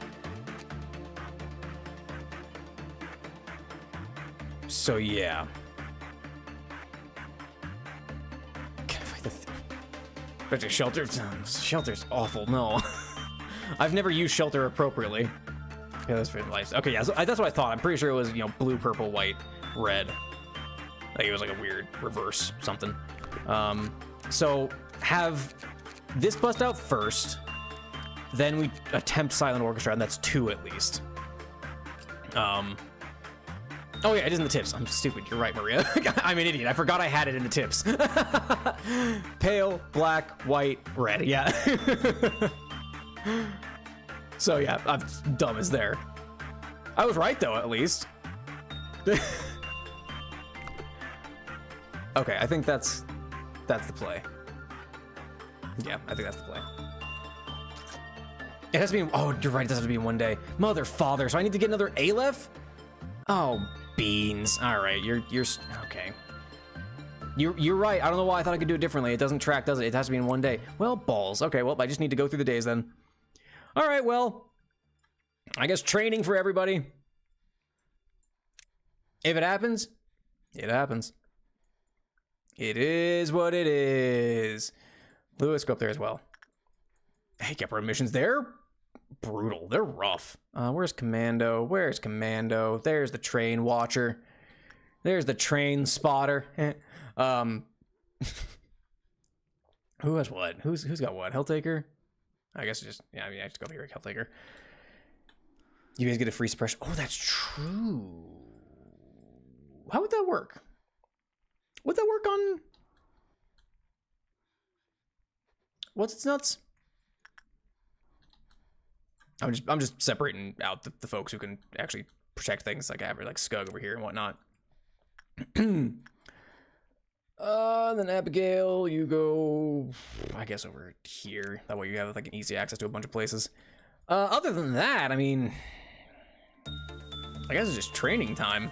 So yeah. Can't fight the but the shelter. Shelter's awful. No, I've never used shelter appropriately. Yeah, that's for life. Okay, yeah, so that's what I thought. I'm pretty sure it was, you know, blue, purple, white, red. Like it was like a weird reverse something. So have this bust out first, then we attempt silent orchestra, and that's 2 at least. Oh yeah, it is in the tips. I'm stupid. You're right, Maria. I'm an idiot. I forgot I had it in the tips. Pale, black, white, red. Yeah. So yeah, I'm dumb as there. I was right though, at least. Okay, I think that's the play. Yeah, I think that's the play. It has to be. Oh, you're right. It does have to be in 1 day. Mother, father. So I need to get another Aleph. Oh, beans. All right, you're okay. You're right. I don't know why I thought I could do it differently. It doesn't track, does it? It has to be in 1 day. Well, balls. Okay, well, I just need to go through the days then. All right, well, I guess training for everybody. If it happens, it happens. It is what it is. Lewis, go up there as well. Hey, Kepler missions. They're brutal. They're rough. Where's Commando? Where's Commando? There's the train watcher. There's the train spotter. Who has what? Who's got what? Helltaker? I guess just, yeah, I mean, I just go over here, Helltaker. You guys get a free suppression. Oh, that's true. How would that work? Would that work on... What's its nuts? I'm just separating out the folks who can actually protect things like like Scug over here and whatnot. Then Abigail, you go, I guess, over here. That way you have like an easy access to a bunch of places. Other than that, I mean, I guess it's just training time.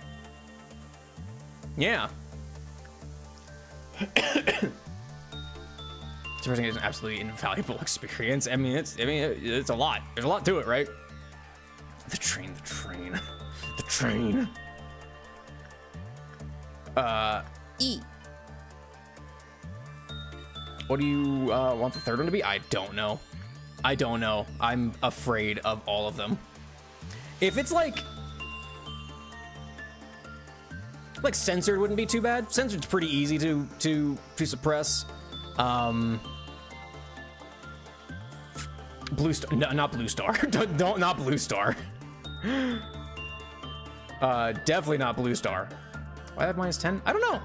Yeah. Suppressing is an absolutely invaluable experience. I mean, it's a lot. There's a lot to it, right? The train. E. What do you want the third one to be? I don't know. I'm afraid of all of them. If it's like censored wouldn't be too bad. Censored's pretty easy to suppress. Blue Star, no, not Blue Star. don't not Blue Star. Definitely not Blue Star. Why have -10? I don't know.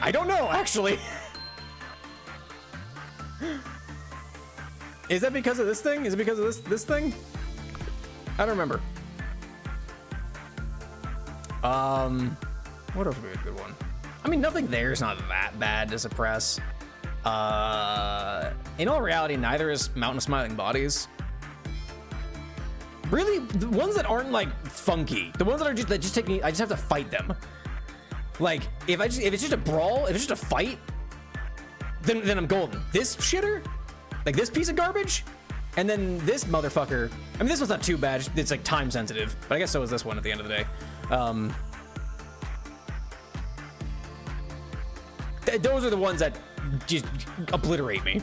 I don't know, actually. Is that because of this thing? Is it because of this thing? I don't remember. What else would be a good one? I mean, nothing there is not that bad to suppress. In all reality, neither is Mountain of Smiling Bodies. Really, the ones that aren't like funky, the ones that just take me, I just have to fight them. Like, if it's just a brawl, if it's just a fight, then I'm golden. This shitter, like this piece of garbage, and then this motherfucker. I mean, this one's not too bad. It's like time sensitive, but I guess so is this one at the end of the day. Those are the ones that just obliterate me.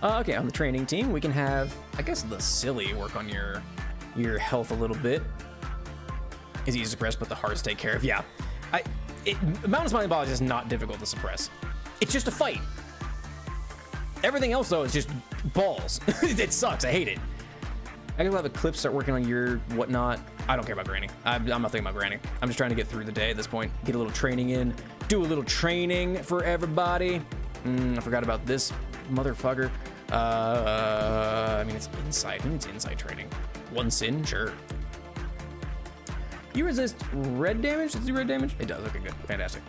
Okay, on the training team, we can have, I guess, the silly work on your health a little bit. Is easy to suppress, but the hearts take care of. Yeah, Mountain Smiling Ball is just not difficult to suppress. It's just a fight. Everything else though is just balls. It sucks. I hate it. I guess I'll have Eclipse start working on your whatnot. I don't care about Granny. I'm not thinking about Granny. I'm just trying to get through the day at this point. Get a little training in. Do a little training for everybody. I forgot about this motherfucker. I mean, it's inside. Who needs inside training? One sin? Sure. You resist red damage? Does it do red damage? It does. Okay, good. Fantastic.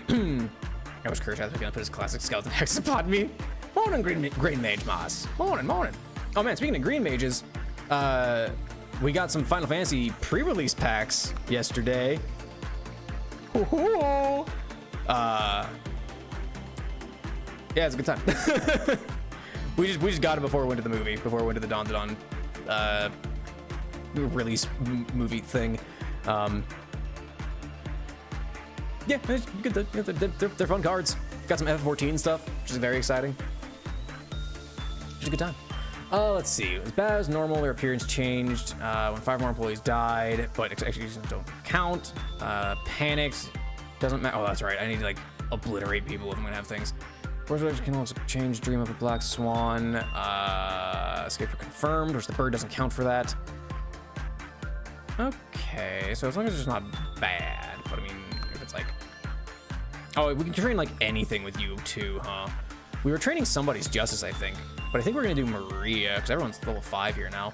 I wish Kirsch was gonna put his classic skeleton hex upon me. Morning, green mage moss. Morning. Oh man, speaking of green mages, we got some Final Fantasy pre-release packs yesterday. Yeah, it's a good time. we just got it before we went to the movie, before we went to the Dawn release movie thing. Yeah, it's good. They're fun cards. Got some F14 stuff, which is very exciting. It's a good time. Let's see. As bad as normal, their appearance changed when 5 more employees died, but executions don't count. Panics doesn't matter. Oh, that's right. I need to like obliterate people if I'm gonna have things. Force can also change. Dream of a black swan. Escape for confirmed, which the bird doesn't count for that. Okay, so as long as it's not bad, but I mean, if it's like, oh, we can train like anything with you too, huh? We were training somebody's justice, I think, but I think we're gonna do Maria because everyone's level 5 here now.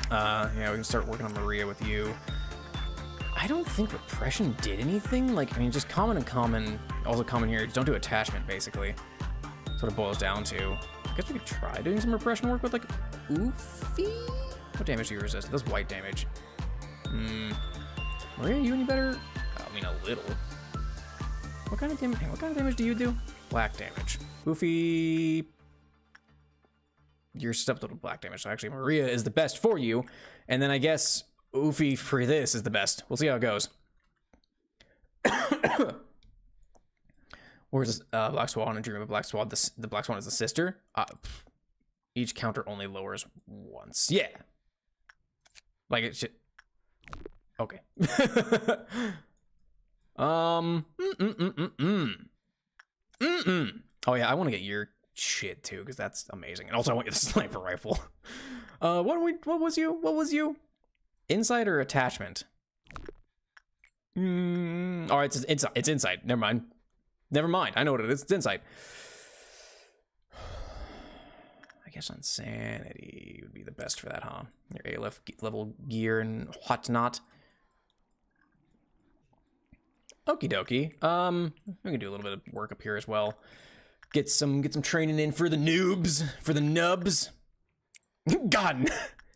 Yeah, we can start working on Maria with you. I don't think repression did anything. Like, I mean, just common and common, also common here. Just don't do attachment, basically. That's what it boils down to. I guess we could try doing some repression work with like Oofy. What damage do you resist? That's white damage. Maria, you any better? I mean, a little. What kind of damage? What kind of damage do you do? Black damage. Oofy, you're stepped to black damage. So actually, Maria is the best for you, and then I guess Oofy for this is the best. We'll see how it goes. Where's this? Black Swan and Dream of a Black Swan? The Black Swan is the sister. Each counter only lowers once. Yeah. Like it should. Okay. Oh yeah, I want to get your shit too because that's amazing, and also I want you the sniper rifle. What was you? Insight or attachment? All right, it's insight. Never mind. I know what it is. It's insight. I guess insanity would be the best for that, huh? Your ALF level gear and whatnot. Okie dokie. We can do a little bit of work up here as well. Get some training in for the noobs, for the nubs. Gun,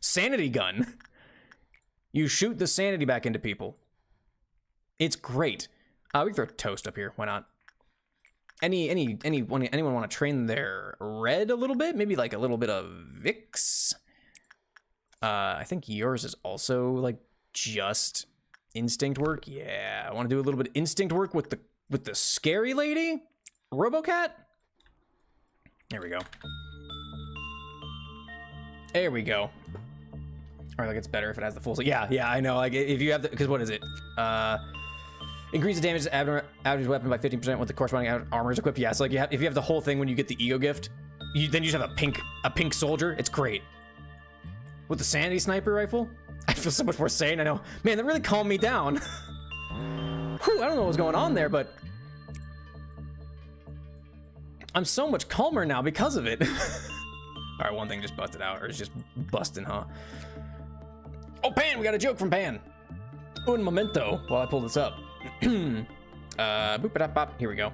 sanity gun. You shoot the sanity back into people. It's great. We can throw toast up here. Why not? Anyone want to train their red a little bit? Maybe like a little bit of Vix. I think yours is also like just instinct work. Yeah, I want to do a little bit of instinct work with the scary lady, Robocat. There we go. There we go. Or like it's better if it has the full. Yeah, I know. Like if you have the, because what is it? Increase the damage of average weapon by 15% with the corresponding armor is equipped. Yeah, so like if you have the whole thing when you get the ego gift, then you just have a pink soldier. It's great. With the sanity sniper rifle, I feel so much more sane. I know, man, that really calmed me down. Whew, I don't know what's going on there, but I'm so much calmer now because of it. All right, one thing just busted out, or it's just busting, huh? Oh, Pan, we got a joke from Pan. Un momento, while I pull this up. Boop-a-dop-bop. Here we go.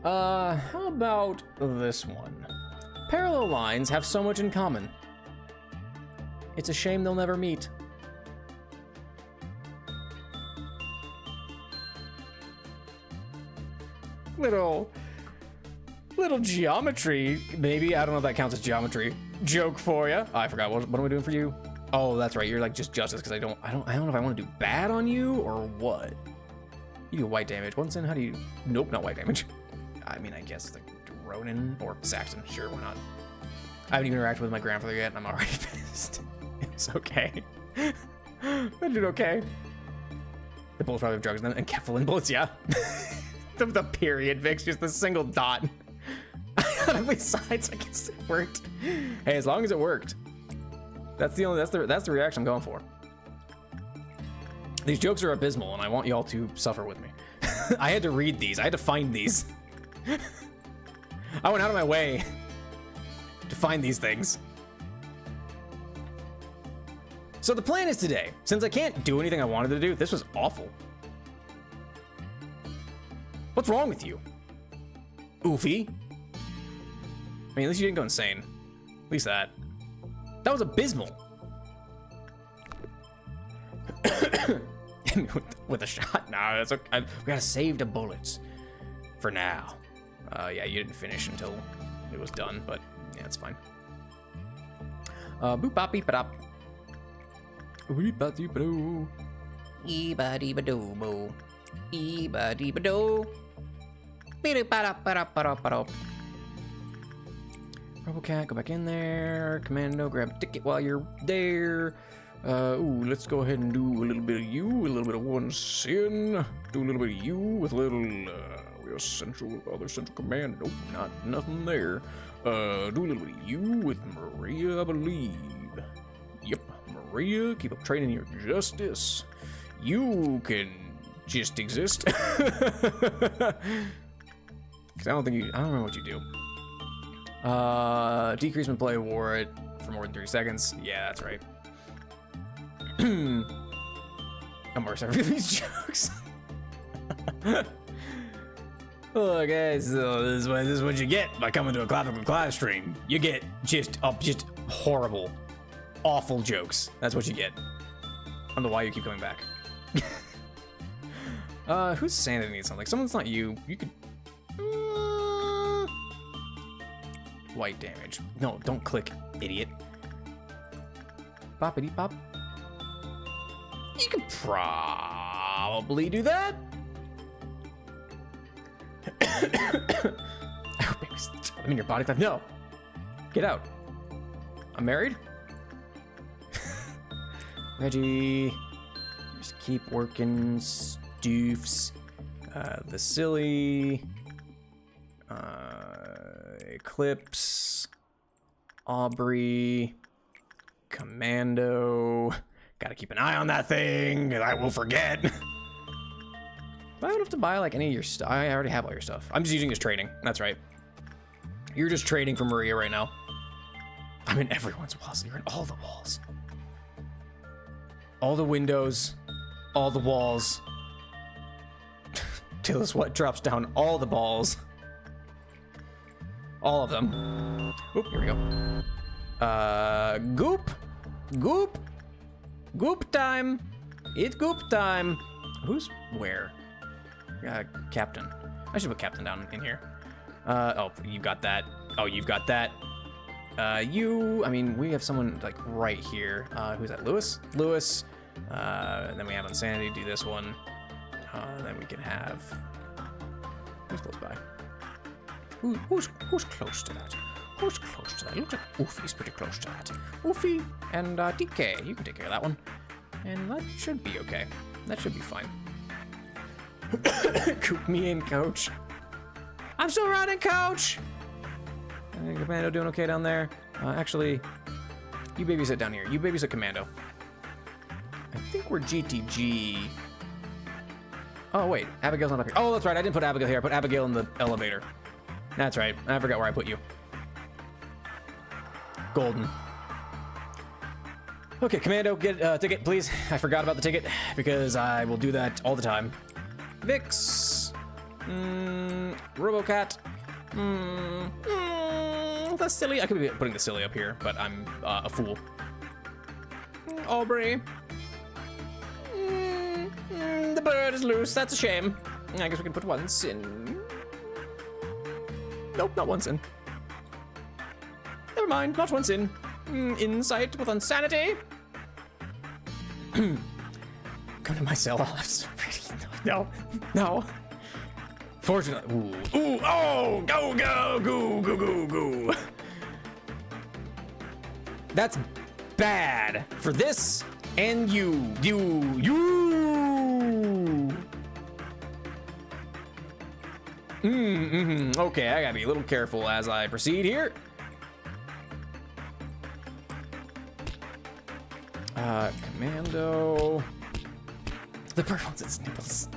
How about this one? Parallel lines have so much in common. It's a shame they'll never meet. Little geometry, maybe. I don't know if that counts as geometry. Joke for you. Oh, I forgot. What am I doing for you? Oh, that's right. You're like just justice because I don't know if I want to do bad on you or what. You do white damage. Once in, how do you? Nope, not white damage. I mean, I guess like Ronin or Saxon. Sure, why not? I haven't even interacted with my grandfather yet, and I'm already pissed. It's okay. I did okay. The bullets probably have drugs in them and Kefalin bullets. Yeah. the period, Vix, just the single dot. Besides, I guess it worked. Hey, as long as it worked. That's the reaction I'm going for. These jokes are abysmal, and I want y'all to suffer with me. I had to read these. I had to find these. I went out of my way to find these things. So the plan is today, since I can't do anything I wanted to do, this was awful. What's wrong with you? Oofy? I mean, at least you didn't go insane. At least that. That was abysmal. hit me with a shot. Nah, that's okay. We gotta save the bullets for now. Yeah, you didn't finish until it was done, but yeah, it's fine. Boop bop beep bop. Beep bop beep boo. Eba dee ba doo boo. Eba dee ba doo. Beep ba da ba da ba da ba da. Robocat, go back in there. Commando, grab a ticket while you're there. Ooh, let's go ahead and do a little bit of you, a little bit of one sin. Do a little bit of you with a little, we are central, other central command. Nope, nothing there. Do a little bit of you with Maria, I believe. Yep, Maria, keep up training your justice. You can just exist. Cause I don't remember what you do. Decrease when play war it for more than 3 seconds. Yeah, that's right. I'm worse at these jokes. Oh, guys, so this is what you get by coming to a Clavicle Clive stream. You get just horrible, awful jokes. That's what you get. I don't know why you keep coming back. Who's saying they need something? Someone's not you. You could. White damage. No, don't click, idiot. Boppity bop. You could probably do that. I hope baby's I'm in your body type. No. Get out. I'm married. Reggie. Just keep working. Stoofs. The silly. Eclipse. Aubrey. Commando. Gotta keep an eye on that thing, because I will forget. But I don't have to buy like any of your stuff. I already have all your stuff. I'm just using as trading. That's right. You're just trading for Maria right now. I'm in everyone's walls. You're in all the walls. All the windows. All the walls. Till the sweat drops down all the balls. All of them. Oop, here we go. Goop. Goop. Goop time. It's goop time. Who's where? Captain. I should put Captain down in here. Oh, you got that. Oh, you've got that. I mean, we have someone like right here. Who's that? Lewis? Lewis. And then we have Insanity do this one. Then we can have. Who's close by? Who's close to that? Who's close to that? Looks like Oofy's pretty close to that. Oofy and DK, you can take care of that one. And that should be okay. That should be fine. Coop me in, coach. I'm still running, coach! Commando doing okay down there. Actually, you babysit down here. You babysit Commando. I think we're GTG. Oh, wait. Abigail's not up here. Oh, that's right. I didn't put Abigail here. I put Abigail in the elevator. That's right. I forgot where I put you. Golden. Okay, Commando, get a ticket, please. I forgot about the ticket because I will do that all the time. Vix. Robocat. The silly. I could be putting the silly up here, but I'm a fool. Aubrey. The bird is loose. That's a shame. I guess we can put once in. Nope, not once in. Never mind, not once in. Insight with insanity. Come to my cell. No. Fortunately. Ooh, oh, go. That's bad for this and you. Okay, I gotta be a little careful as I proceed here. Commando. The bird wants its nipples.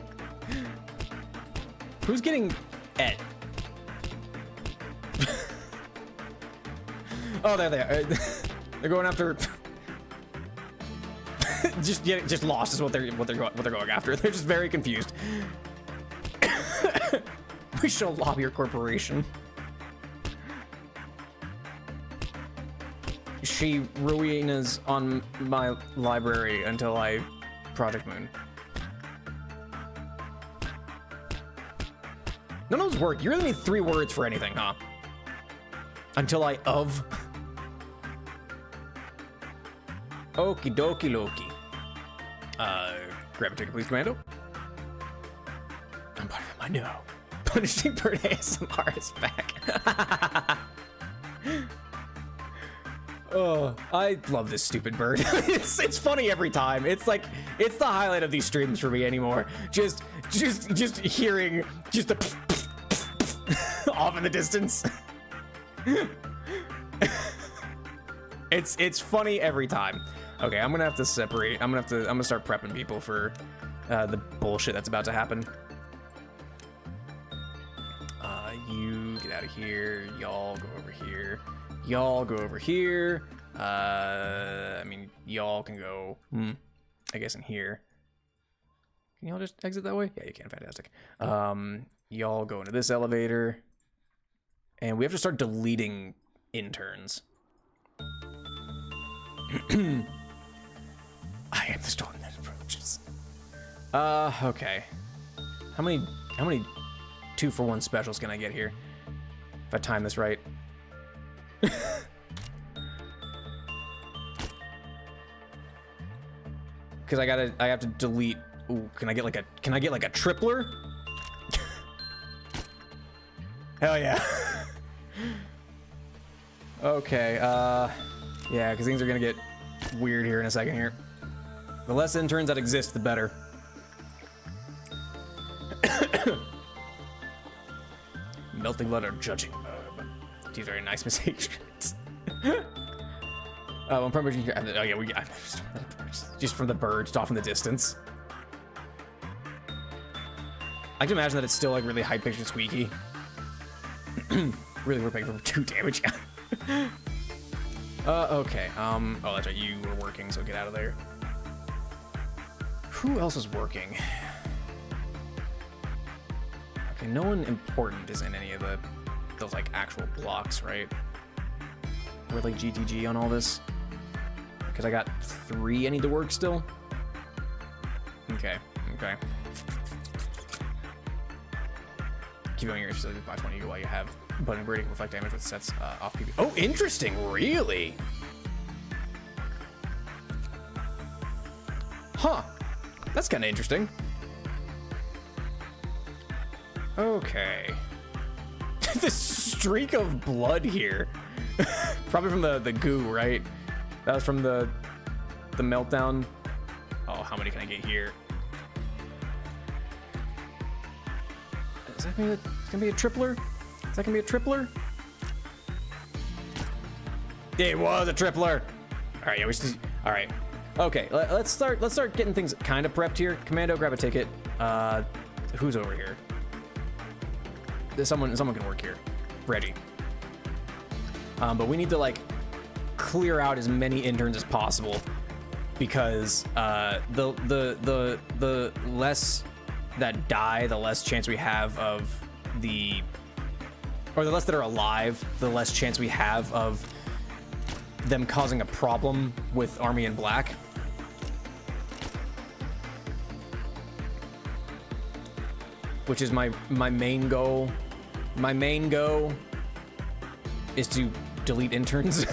Who's getting Ed? Oh, there they are. They're going after. just lost is what they're going after. They're just very confused. We shall lobby your corporation. She ruinas on my library until I Project Moon. None of those work. You really need 3 words for anything, huh? Until I of. Okie dokie Loki. Grab a ticket, please, Commando. I'm part of it, I know. Punishing Bird ASMR is back. Oh, I love this stupid bird. It's funny every time. It's like, it's the highlight of these streams for me anymore. Just hearing just a off in the distance. It's funny every time. Okay, I'm gonna have to separate. I'm gonna start prepping people for the bullshit that's about to happen. You get out of here. Y'all go over here. Y'all go over here. I mean, y'all can go, I guess in here. Can y'all just exit that way? Yeah, you can. Fantastic. Y'all go into this elevator. And we have to start deleting interns. I am the storm that approaches. Okay. How many 2-for-1 specials can I get here? If I time this right. Because I have to delete. Ooh, can I get like a tripler? Hell yeah. Okay, yeah, because things are gonna get weird here in a second here. The less interns that exist, the better. Melting letter, judging verb. These are very nice mistakes. One primary here. Oh yeah, we got just from the birds off in the distance. I can imagine that it's still like really high pitched and squeaky. Really, we're paying for 2 damage. Okay. Oh, that's right. You were working, so get out of there. Who else is working? Okay, no one important is in any of those like actual blocks, right? We're like GTG on all this. Because I got 3 I need to work still. Okay. Keep on your facility by 20 while you have button braiding reflect damage with sets off PB. Oh, interesting. Really? Huh. That's kind of interesting. Okay. The streak of blood here. Probably from the goo, right? That was from the meltdown. Oh, how many can I get here? Is that gonna be a tripler? Is that gonna be a tripler? It was a tripler. All right, yeah, we should. All right. Okay, let's start getting things kind of prepped here. Commando, grab a ticket. Who's over here? Someone can work here. Reggie. But we need to like clear out as many interns as possible because the less that die, the less chance we have of the less that are alive, the less chance we have of them causing a problem with Army in Black. Which is my main goal. My main goal is to delete interns.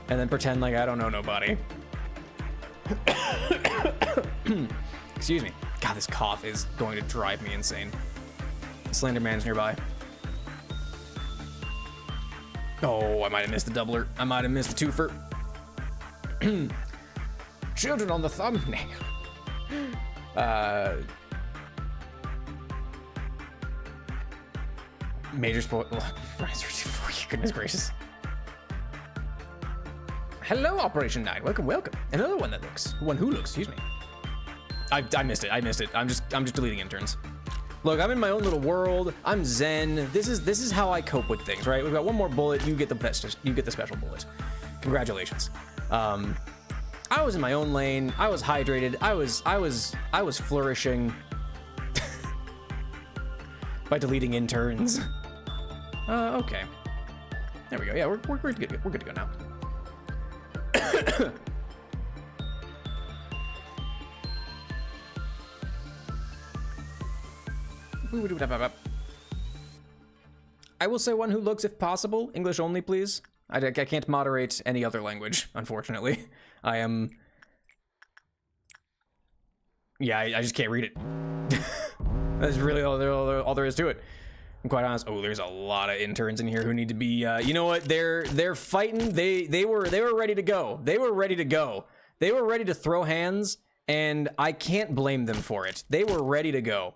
And then pretend like I don't know nobody. Excuse me. God, this cough is going to drive me insane. Slender Man's nearby. Oh, I might have missed the doubler. I might have missed the twofer. Children on the thumbnail. Major spoil. Goodness gracious. Hello, Operation 9. Welcome. Another one who looks, excuse me. I missed it. I'm just deleting interns. Look, I'm in my own little world. I'm zen. This is how I cope with things, right? We've got one more bullet. You get the best. You get the special bullet. Congratulations. I was in my own lane. I was hydrated. I was flourishing by deleting interns. Okay. There we go. Yeah, we're good. We're good to go now. I will say one who looks, if possible, English only, please. I can't moderate any other language, unfortunately. I am... Yeah, I just can't read it. That's really all there is to it. I'm quite honest. Oh, there's a lot of interns in here who need to be, you know what? They're fighting. They were ready to go. They were ready to go. They were ready to throw hands, and I can't blame them for it. They were ready to go.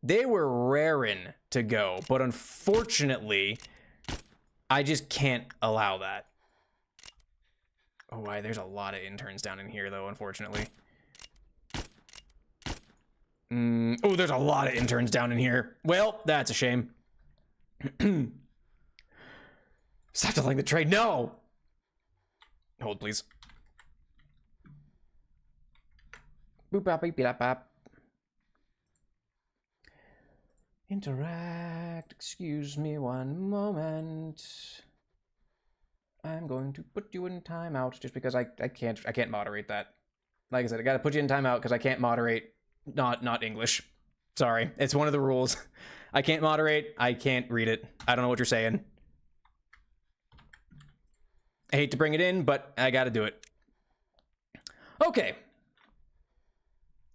They were raring to go, but unfortunately, I just can't allow that. Oh, why? There's a lot of interns down in here, though, unfortunately. Oh, there's a lot of interns down in here. Well, that's a shame. Stop delaying the trade. No! Hold, please. Boop, bop, beep, bop, bop. Interact. Excuse me one moment. I'm going to put you in timeout just because I can't moderate that. Like I said, I gotta put you in timeout because I can't moderate not English. Sorry, it's one of the rules. I can't moderate. I can't read it. I don't know what you're saying. I hate to bring it in, but I gotta do it. Okay.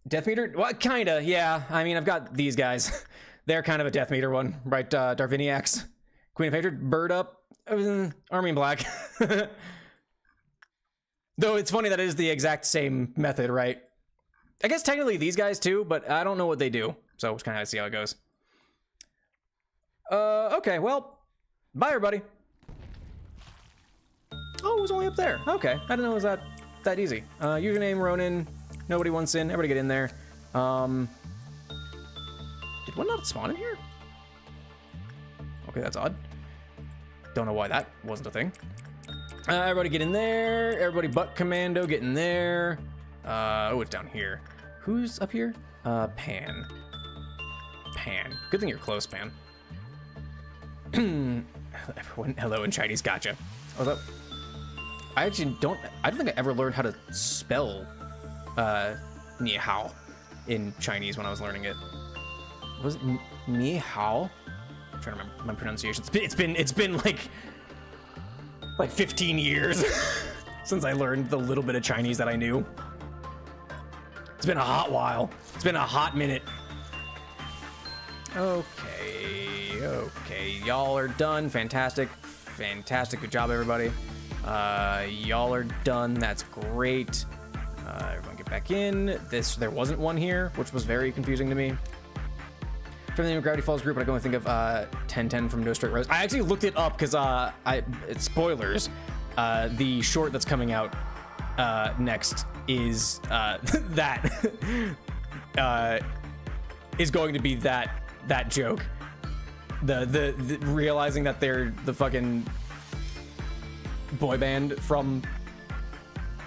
Death meter? Well, kinda, yeah. I mean, I've got these guys. They're kind of a death meter one, right? Darviniacs. Queen of Hatred, Bird Up, Army in Black. Though it's funny that it is the exact same method, right? I guess technically these guys too, but I don't know what they do. So we'll just kind of see how it goes. Okay, well, bye everybody. Oh, it was only up there. Okay, I didn't know it was that easy. Username, Ronin. Nobody wants in. Everybody get in there. Did one not spawn in here? Okay, that's odd. Don't know why that wasn't a thing. Everybody get in there. Everybody but Commando get in there. Oh, it's down here. Who's up here? Pan. Pan. Good thing you're close, Pan. Everyone, hello in Chinese, gotcha. Although, I don't think I ever learned how to spell ni hao in Chinese when I was learning it. Was it ni hao? I'm trying to remember my pronunciation. It's been like 15 years since I learned the little bit of Chinese that I knew. It's been a hot while. It's been a hot minute. Okay, y'all are done. Fantastic. Good job, everybody. Y'all are done. That's great. Everyone get back in. There wasn't one here, which was very confusing to me. From the name of Gravity Falls group, but I can only think of 1010 from No Straight Roads. I actually looked it up because it's spoilers. The short that's coming out next is that is going to be that joke. The realizing that they're the fucking boy band from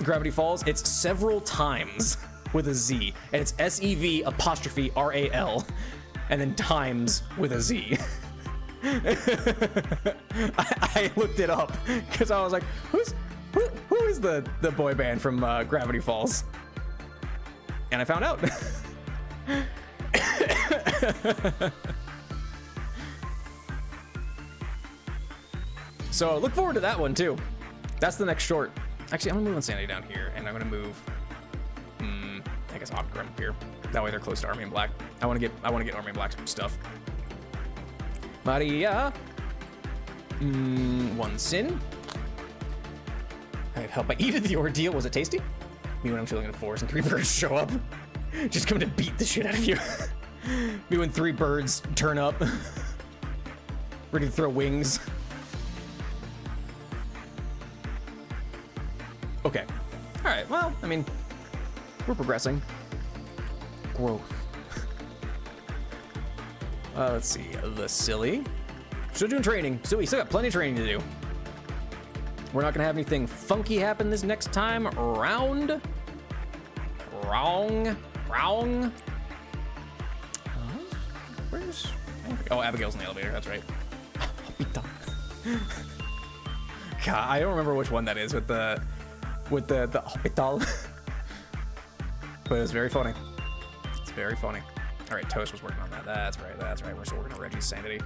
Gravity Falls. It's several times with a Z, and it's SEV''RAL, and then times with a Z. I looked it up because I was like, who is the boy band from Gravity Falls? And I found out. So look forward to that one too. That's the next short. Actually, I'm gonna move Insanity down here, and I'm gonna move. I guess Opera up here. That way they're close to Army in Black. I want to get Army in Black some stuff. Maria. One sin. I have helped by eating the ordeal. Was it tasty? Me when I'm chilling in a forest and 3 birds show up. Just coming to beat the shit out of you. Me when 3 birds turn up. Ready to throw wings. Okay. Alright, well, I mean, we're progressing. Growth. Let's see. The silly. Still doing training. We still got plenty of training to do. We're not gonna have anything funky happen this next time around. Wrong. Where's... Oh, Abigail's in the elevator. That's right. God, I don't remember which one that is with the hospital. But it's very funny. It's very funny. All right, Toast was working on that. That's right. We're still working on Reggie's sanity.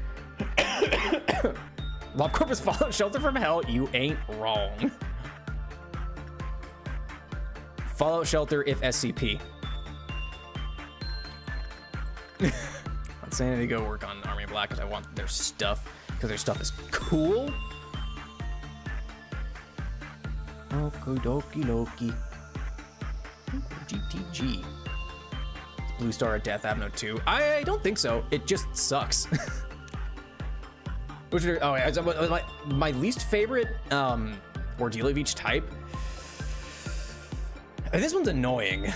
Lob Corpus Fallout Shelter from Hell. You ain't wrong. Fallout Shelter if SCP. On sanity, go work on Army of Black because I want their stuff. Because their stuff is cool. Okie dokie Loki. GTG. Blue Star at Death Abno 2. I don't think so. It just sucks. Which are, oh yeah, my least favorite ordeal of each type. This one's annoying.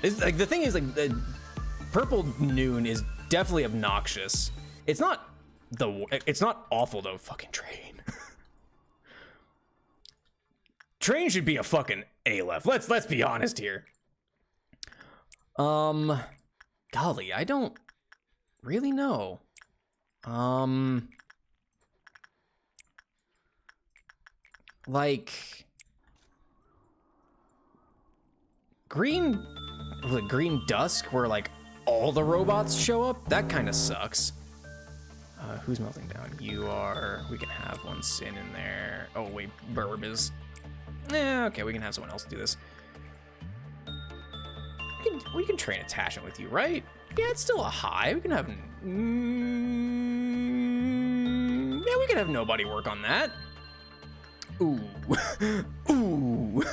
It's like the thing is like Purple Noon is definitely obnoxious. It's not awful though. Fucking Train. Train should be a fucking A-left. Let's be honest here. Golly, I don't really know. Like Green Dusk, where like all the robots show up. That kind of sucks. Who's melting down? You are. We can have one Sin in there. Oh wait, Burb is. Yeah, okay, we can have someone else do this. We can train attachment with you, right? Yeah, it's still a high. We can have. Yeah, we can have nobody work on that. Ooh. Ooh.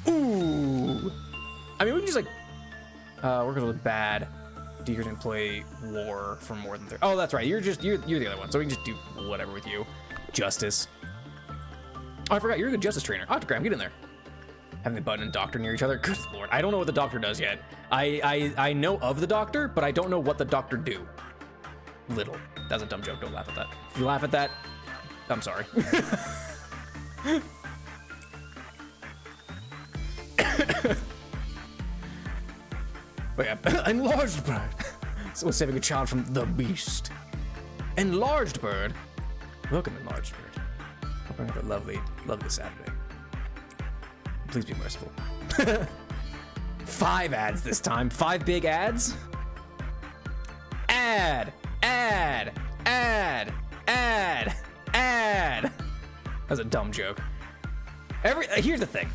Ooh. I mean, we can just like work a little bad. Deaker's gonna play War for more than 30. Oh, that's right. You're the other one, so we can just do whatever with you. Justice. Oh, I forgot. You're a good Justice trainer. Octogram, get in there. Having the button and Doctor near each other. Good lord. I don't know what the Doctor does yet. I know of the Doctor, but I don't know what the Doctor do. Little. That's a dumb joke. Don't laugh at that. If you laugh at that, I'm sorry. But yeah, Enlarged Bird. Someone's saving a child from the beast. Enlarged Bird. Welcome, Enlarged Bird. Hope you have a lovely, lovely Saturday. Please be merciful. 5 ads this time. 5 big ads. Ad. That's a dumb joke. Here's the thing.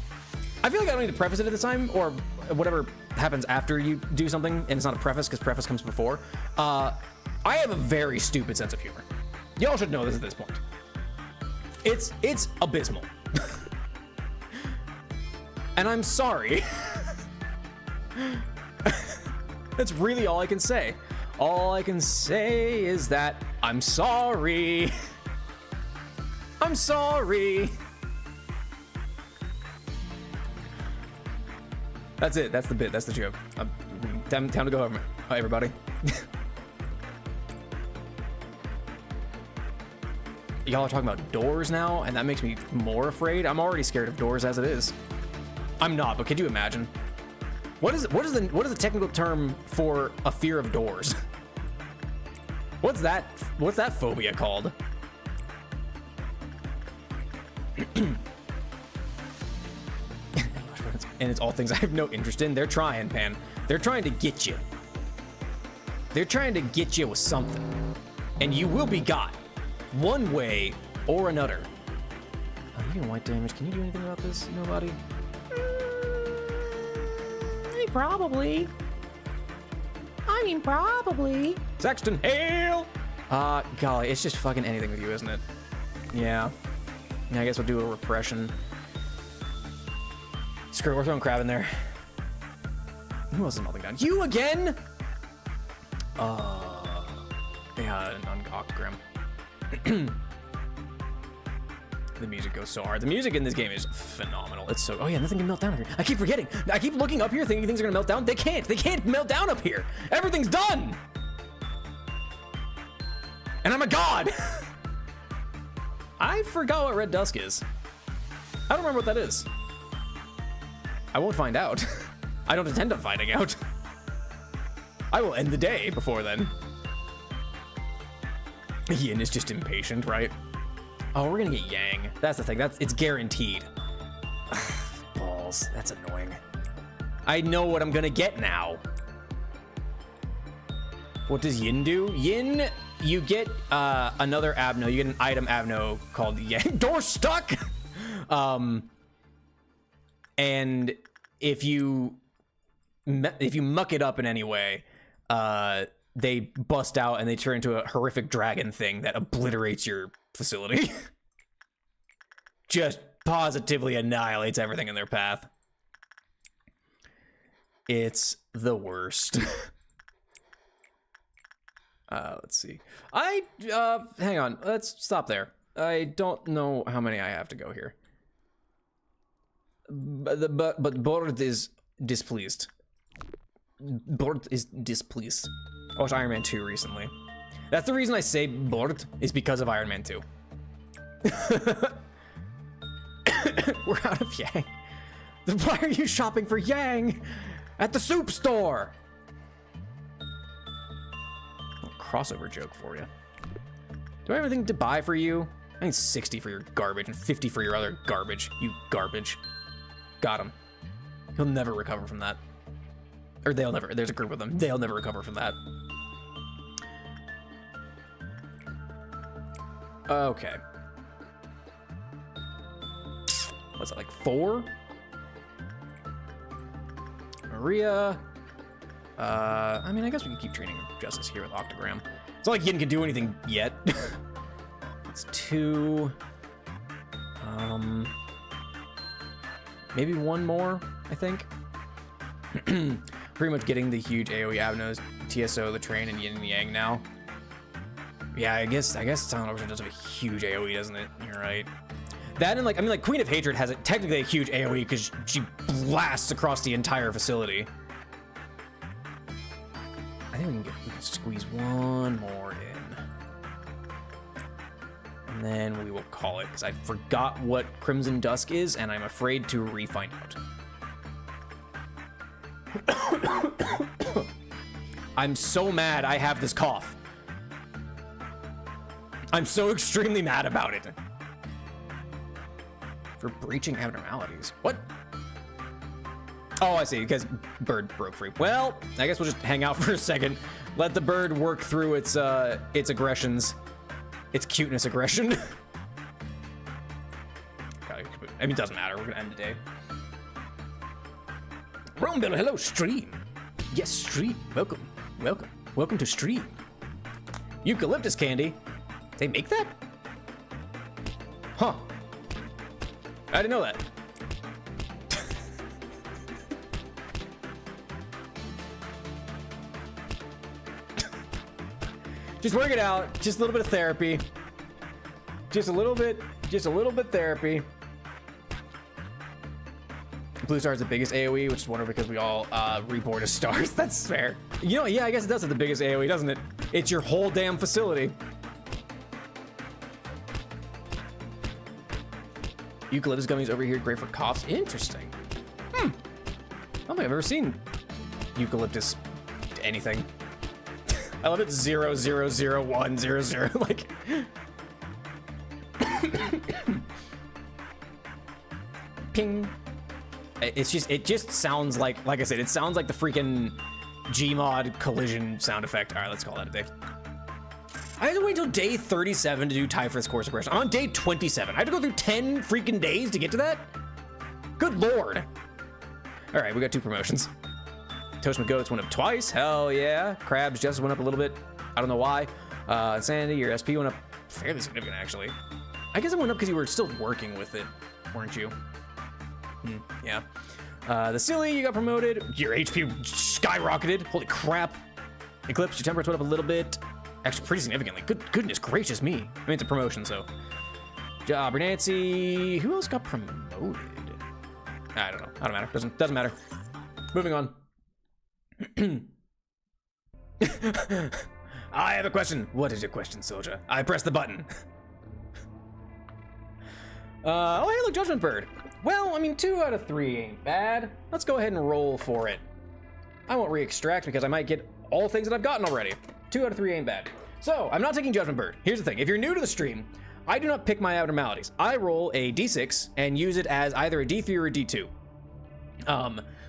I feel like I don't need to preface it at this time, or whatever happens after you do something, and it's not a preface because preface comes before. I have a very stupid sense of humor. Y'all should know this at this point. It's abysmal. And I'm sorry. That's really all I can say. All I can say is that I'm sorry. I'm sorry. That's it. That's the bit. That's the joke. Time to go home, everybody. Y'all are talking about doors now, and that makes me more afraid. I'm already scared of doors as it is. I'm not, but could you imagine? What is the technical term for a fear of doors? What's that phobia called? And it's all things I have no interest in. They're trying, Pan. They're trying to get you. They're trying to get you with something. And you will be got. One way or another. Oh, you doing white damage. Can you do anything about this? Nobody? Probably. I mean, probably. Sexton, hail! Golly, it's just fucking anything with you, isn't it? Yeah. I guess we'll do a repression. Screw it, we're throwing Crab in there. Who else is melting down? You again? Yeah, an Octogram. The music goes so hard. The music in this game is phenomenal. It's so... Oh yeah, nothing can melt down up here. I keep forgetting. I keep looking up here thinking things are gonna melt down. They can't. They can't melt down up here. Everything's done. And I'm a god. I forgot what Red Dusk is. I don't remember what that is. I won't find out. I don't intend on finding out. I will end the day before then. Yin is just impatient, right? Oh, we're gonna get Yang. That's the thing. It's guaranteed. Balls. That's annoying. I know what I'm gonna get now. What does Yin do? Yin, you get another Abno. You get an item Abno called Yang. Door stuck! And if you muck it up in any way, they bust out and they turn into a horrific dragon thing that obliterates your facility. Just positively annihilates everything in their path. It's the worst. Let's see. Hang on. Let's stop there. I don't know how many I have to go here. But Board is displeased. Board is displeased. I watched Iron Man 2 recently. That's the reason I say Board, is because of Iron Man 2. We're out of Yang. Why are you shopping for Yang at the soup store? Crossover joke for you. Do I have anything to buy for you? I need 60 for your garbage and 50 for your other garbage. You garbage. Got him. He'll never recover from that. Or they'll never. There's a group of them. They'll never recover from that. Okay. What's it, like 4? Maria. I mean, I guess we can keep training Justice here with Octogram. It's not like Yin can do anything yet. It's 2. Maybe 1 more, I think. Pretty much getting the huge AoE Abnos, TSO, the train, and Yin and Yang now. Yeah, I guess Silent Ocean does have a huge AoE, doesn't it? You're right. That and like Queen of Hatred has technically a huge AoE because she blasts across the entire facility. I think we can squeeze 1 more in. And then we will call it, because I forgot what Crimson Dusk is, and I'm afraid to re-find out. I'm so mad I have this cough. I'm so extremely mad about it. For breaching abnormalities. What? Oh, I see, because bird broke free. Well, I guess we'll just hang out for a second. Let the bird work through its aggressions. Its cuteness aggression. I mean, it doesn't matter. We're gonna end the day. Romeville, hello, stream. Yes, stream. Welcome. Welcome. Welcome to stream. Eucalyptus candy. They make that? Huh. I didn't know that. Just work it out. Just a little bit of therapy. Just a little bit therapy. Blue Star is the biggest AoE, which is wonderful because we all reboard as stars. That's fair. You know, yeah, I guess it does have the biggest AoE, doesn't it? It's your whole damn facility. Eucalyptus gummies over here, great for coughs. Interesting. I don't think I've ever seen eucalyptus anything. I love it 0000100 like. Ping. It just sounds like I said, it sounds like the freaking Gmod collision sound effect. All right, let's call that a day. I had to wait until day 37 to do Typhus Core Suppression. I'm on day 27. I had to go through 10 freaking days to get to that? Good lord. All right, we got 2 promotions. Toast McGoats went up twice. Hell yeah. Krabs just went up a little bit. I don't know why. Sandy, your SP went up fairly significant, actually. I guess it went up because you were still working with it, weren't you? Yeah. The Silly, you got promoted. Your HP skyrocketed. Holy crap. Eclipse, your temperature went up a little bit. Actually, pretty significantly. Goodness gracious me. I mean, it's a promotion, so. Jobber Nancy. Who else got promoted? I don't know. I don't matter. Doesn't matter. Moving on. I have a question. What is your question, soldier? I press the button. Oh, hey, look, Judgment Bird. Well, I mean, 2 out of 3 ain't bad. Let's go ahead and roll for it. I won't re-extract because I might get all things that I've gotten already. 2 out of 3 ain't bad. So, I'm not taking Judgment Bird. Here's the thing. If you're new to the stream, I do not pick my abnormalities. I roll a D6 and use it as either a D3 or a D2.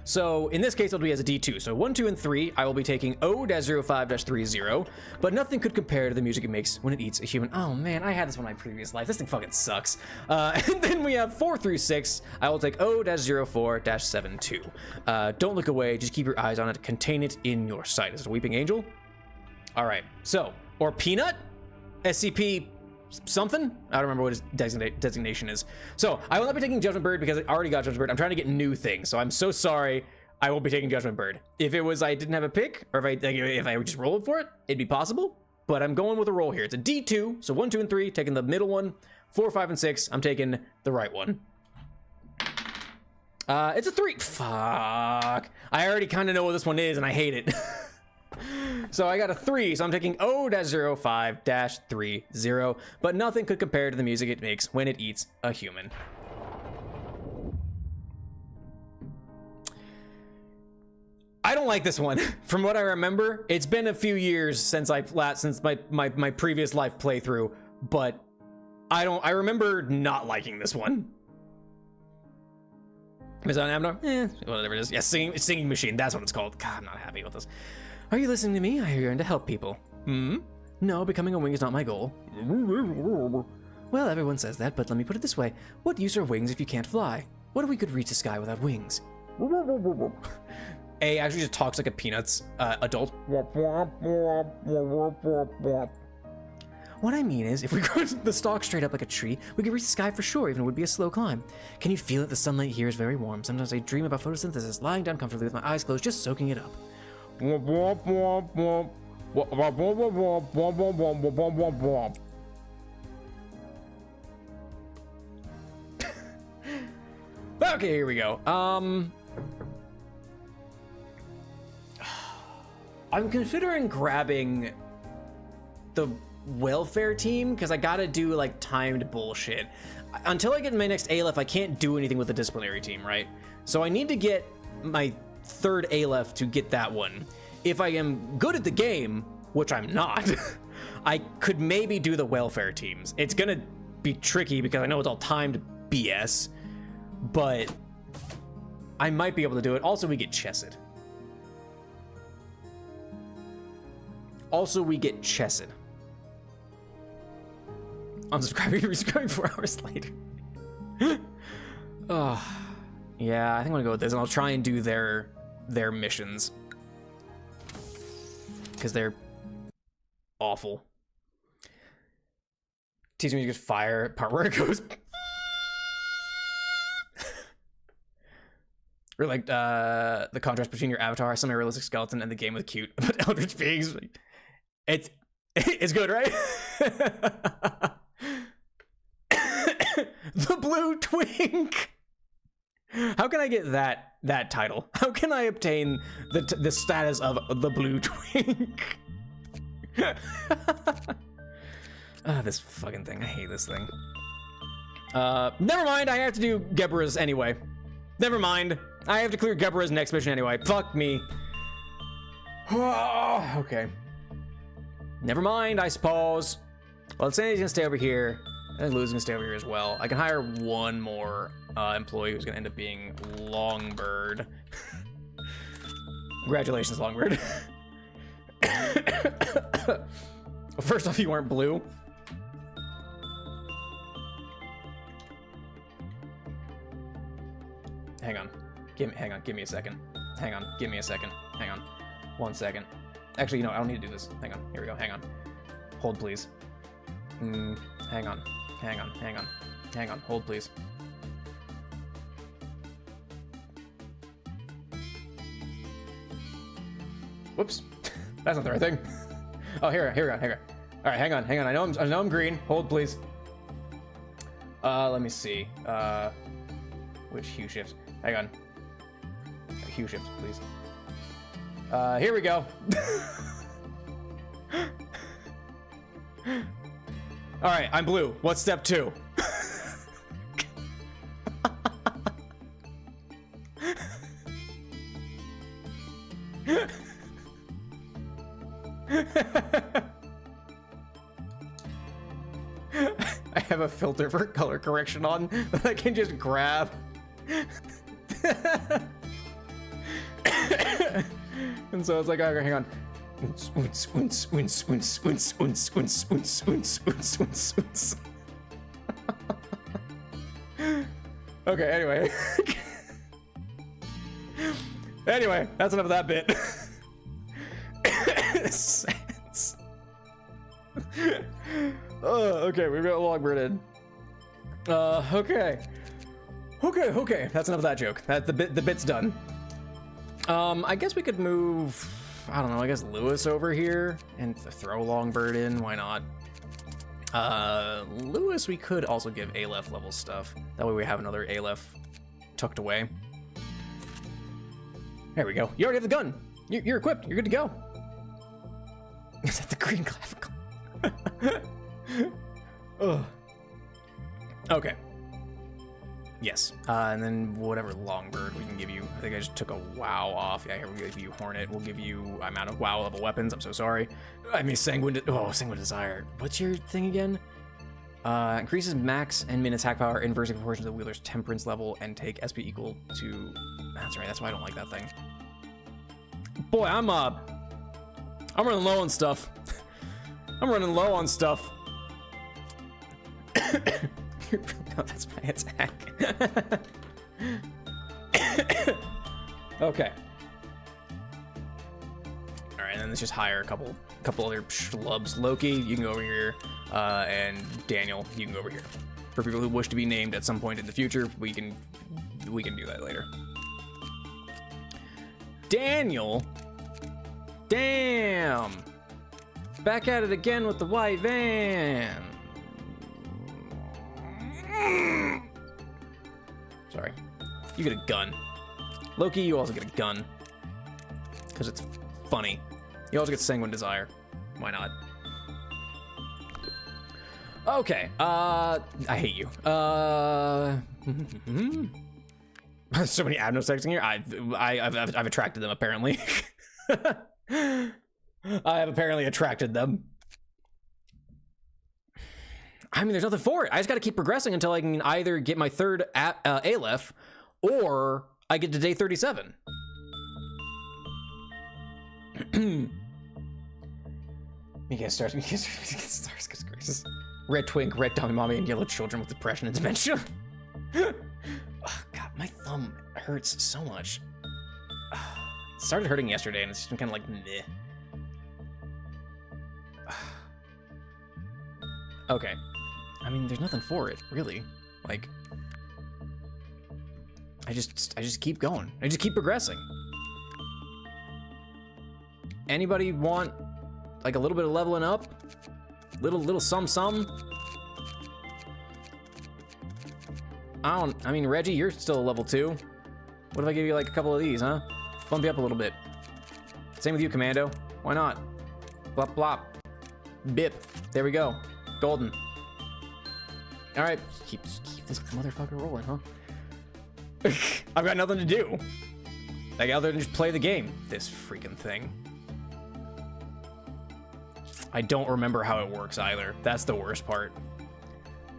So in this case, it'll be as a D2. So 1, 2, and 3, I will be taking O-05-30, but nothing could compare to the music it makes when it eats a human. Oh man, I had this one in my previous life. This thing fucking sucks. And then we have 4 through 6. I will take O-04-72. Don't look away, just keep your eyes on it. Contain it in your sight. Is it a weeping angel? All right, so, or Peanut? SCP something? I don't remember what his designation is. So I will not be taking Judgment Bird because I already got Judgment Bird. I'm trying to get new things, so I'm so sorry. I won't be taking Judgment Bird. If it was I didn't have a pick, or if I just rolled for it, it'd be possible. But I'm going with a roll here. It's a D2, so 1, 2, and 3, taking the middle one. 4, 5, and 6, I'm taking the right one. It's a 3. Fuck. I already kind of know what this one is, and I hate it. So I got a 3, so I'm taking O-05-30, but nothing could compare to the music it makes when it eats a human. I don't like this one. From what I remember, it's been a few years since my previous life playthrough, but I remember not liking this one. Is that an Abner? Whatever it is. Yeah, singing machine, that's what it's called. God, I'm not happy with this. Are you listening to me? I hear you're in to help people. No, becoming a wing is not my goal. Well, everyone says that, but let me put it this way. What use are wings if you can't fly? What if we could reach the sky without wings? A actually just talks like a Peanuts adult. What I mean is, if we grow the stalk straight up like a tree, we could reach the sky for sure, even if it would be a slow climb. Can you feel it? The sunlight here is very warm. Sometimes I dream about photosynthesis, lying down comfortably with my eyes closed, just soaking it up. Okay, here we go. I'm considering grabbing the welfare team because I gotta do like timed bullshit. Until I get my next ALF, I can't do anything with the disciplinary team, right? So I need to get my third ALF to get that one. If I am good at the game, which I'm not, I could maybe do the welfare teams. It's gonna be tricky because I know it's all timed BS, but I might be able to do it. Also, we get Chesed. Unsubscribing, resubscribing 4 hours later. Oh, yeah, I think I'm gonna go with this, and I'll try and do their missions because they're awful. Teach me to just fire part where it goes. Or like the contrast between your avatar, semi-realistic skeleton, and the game with cute but eldritch beings. It's good, right? The blue twink. How can I get that title? How can I obtain the status of the blue twink? This fucking thing. I hate this thing. Never mind. I have to do Gebra's anyway. Never mind. I have to clear Gebra's next mission anyway. Fuck me. Okay. Never mind, I suppose. Well, Insanity's gonna stay over here. I think Lou's gonna stay over here as well. I can hire one more employee who's gonna end up being Longbird. Congratulations, Longbird. First off, you aren't blue. Hang on, give me a second. Hang on, give me a second. Hang on, 1 second. Actually, I don't need to do this. Hang on, here we go, hang on. Hold, please. Hang on, hold, please. Whoops, that's not the right thing. Oh, here we go. All right, hang on. I know I'm green. Hold, please. Let me see. Which hue shift? Hang on. Hue shift, please. Here we go. All right, I'm blue. What's step 2? I have a filter for color correction on that I can just grab. And so it's like, okay, hang on. Okay, anyway. Anyway, that's enough of that bit. Okay, we've got Longbird in. Okay. Okay, that's enough of that joke. The bit's done. I guess we could move, I don't know, I guess Lewis over here and throw Longbird in, why not? Lewis, we could also give Aleph level stuff. That way we have another Aleph tucked away. There we go. You already have the gun. You're equipped. You're good to go. Is that the green clavicle? Ugh. Okay. Yes. And then whatever Longbird we can give you. I think I just took a WoW off. Yeah, here we'll give you Hornet. We'll give you, I'm out of WoW level weapons. I'm so sorry. I mean, Sanguine Desire. What's your thing again? Increases max and min attack power inversely proportional to the wielders temperance level and take SP equal to, that's right, that's why I don't like that thing. Boy, I'm running low on stuff. I'm running low on stuff. No, that's my attack. Okay. All right, and then let's just hire a couple other schlubs. Loki, you can go over here, and Daniel, you can go over here. For people who wish to be named at some point in the future, we can do that later. Daniel, damn, back at it again with the white van. Sorry. You get a gun. Loki, you also get a gun. Because it's funny. You also get Sanguine Desire. Why not? Okay. I hate you. There's so many admins texting here. I've attracted them, apparently. I have apparently attracted them. I mean, there's nothing for it. I just got to keep progressing until I can either get my third Aleph or I get to day 37. Mika stars, graces. Red twink, red dummy mommy, and yellow children with depression and dementia. Oh, God, my thumb hurts so much. It started hurting yesterday, and it's just been kind of like, meh. Okay. I mean, there's nothing for it, really. Like, I just keep going. I just keep progressing. Anybody want like a little bit of leveling up? Little some? I mean, Reggie, you're still a level 2. What if I give you like a couple of these, huh? Bump you up a little bit. Same with you, Commando. Why not? Blop, blop. Bip. There we go. Golden. All right, keep this motherfucker rolling, huh? I've got nothing to do. Like, other than just play the game. This freaking thing. I don't remember how it works either. That's the worst part.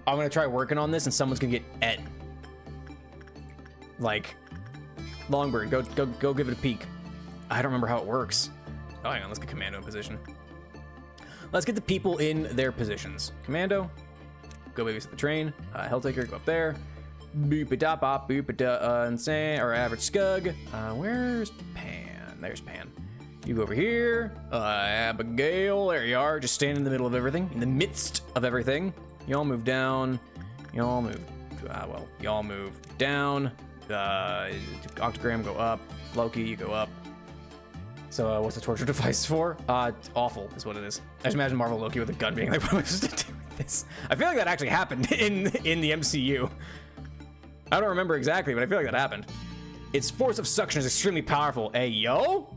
I'm gonna try working on this and someone's gonna get et. Like, Longbird, go give it a peek. I don't remember how it works. Oh, hang on, let's get Commando in position. Let's get the people in their positions. Commando, go babysit the train. Helltaker, go up there. Boop-a-da-bop, boop-a-da, insane, or average scug. Where's Pan? There's Pan. You go over here. Abigail, there you are. Just stand in the middle of everything, in the midst of everything. Y'all move down. Y'all move, y'all move down. Octogram, go up. Loki, you go up. So what's the torture device for? Awful is what it is. I just imagine Marvel Loki with a gun being like, what am I supposed to do with this? I feel like that actually happened in the MCU. I don't remember exactly, but I feel like that happened. Its force of suction is extremely powerful. Hey, yo?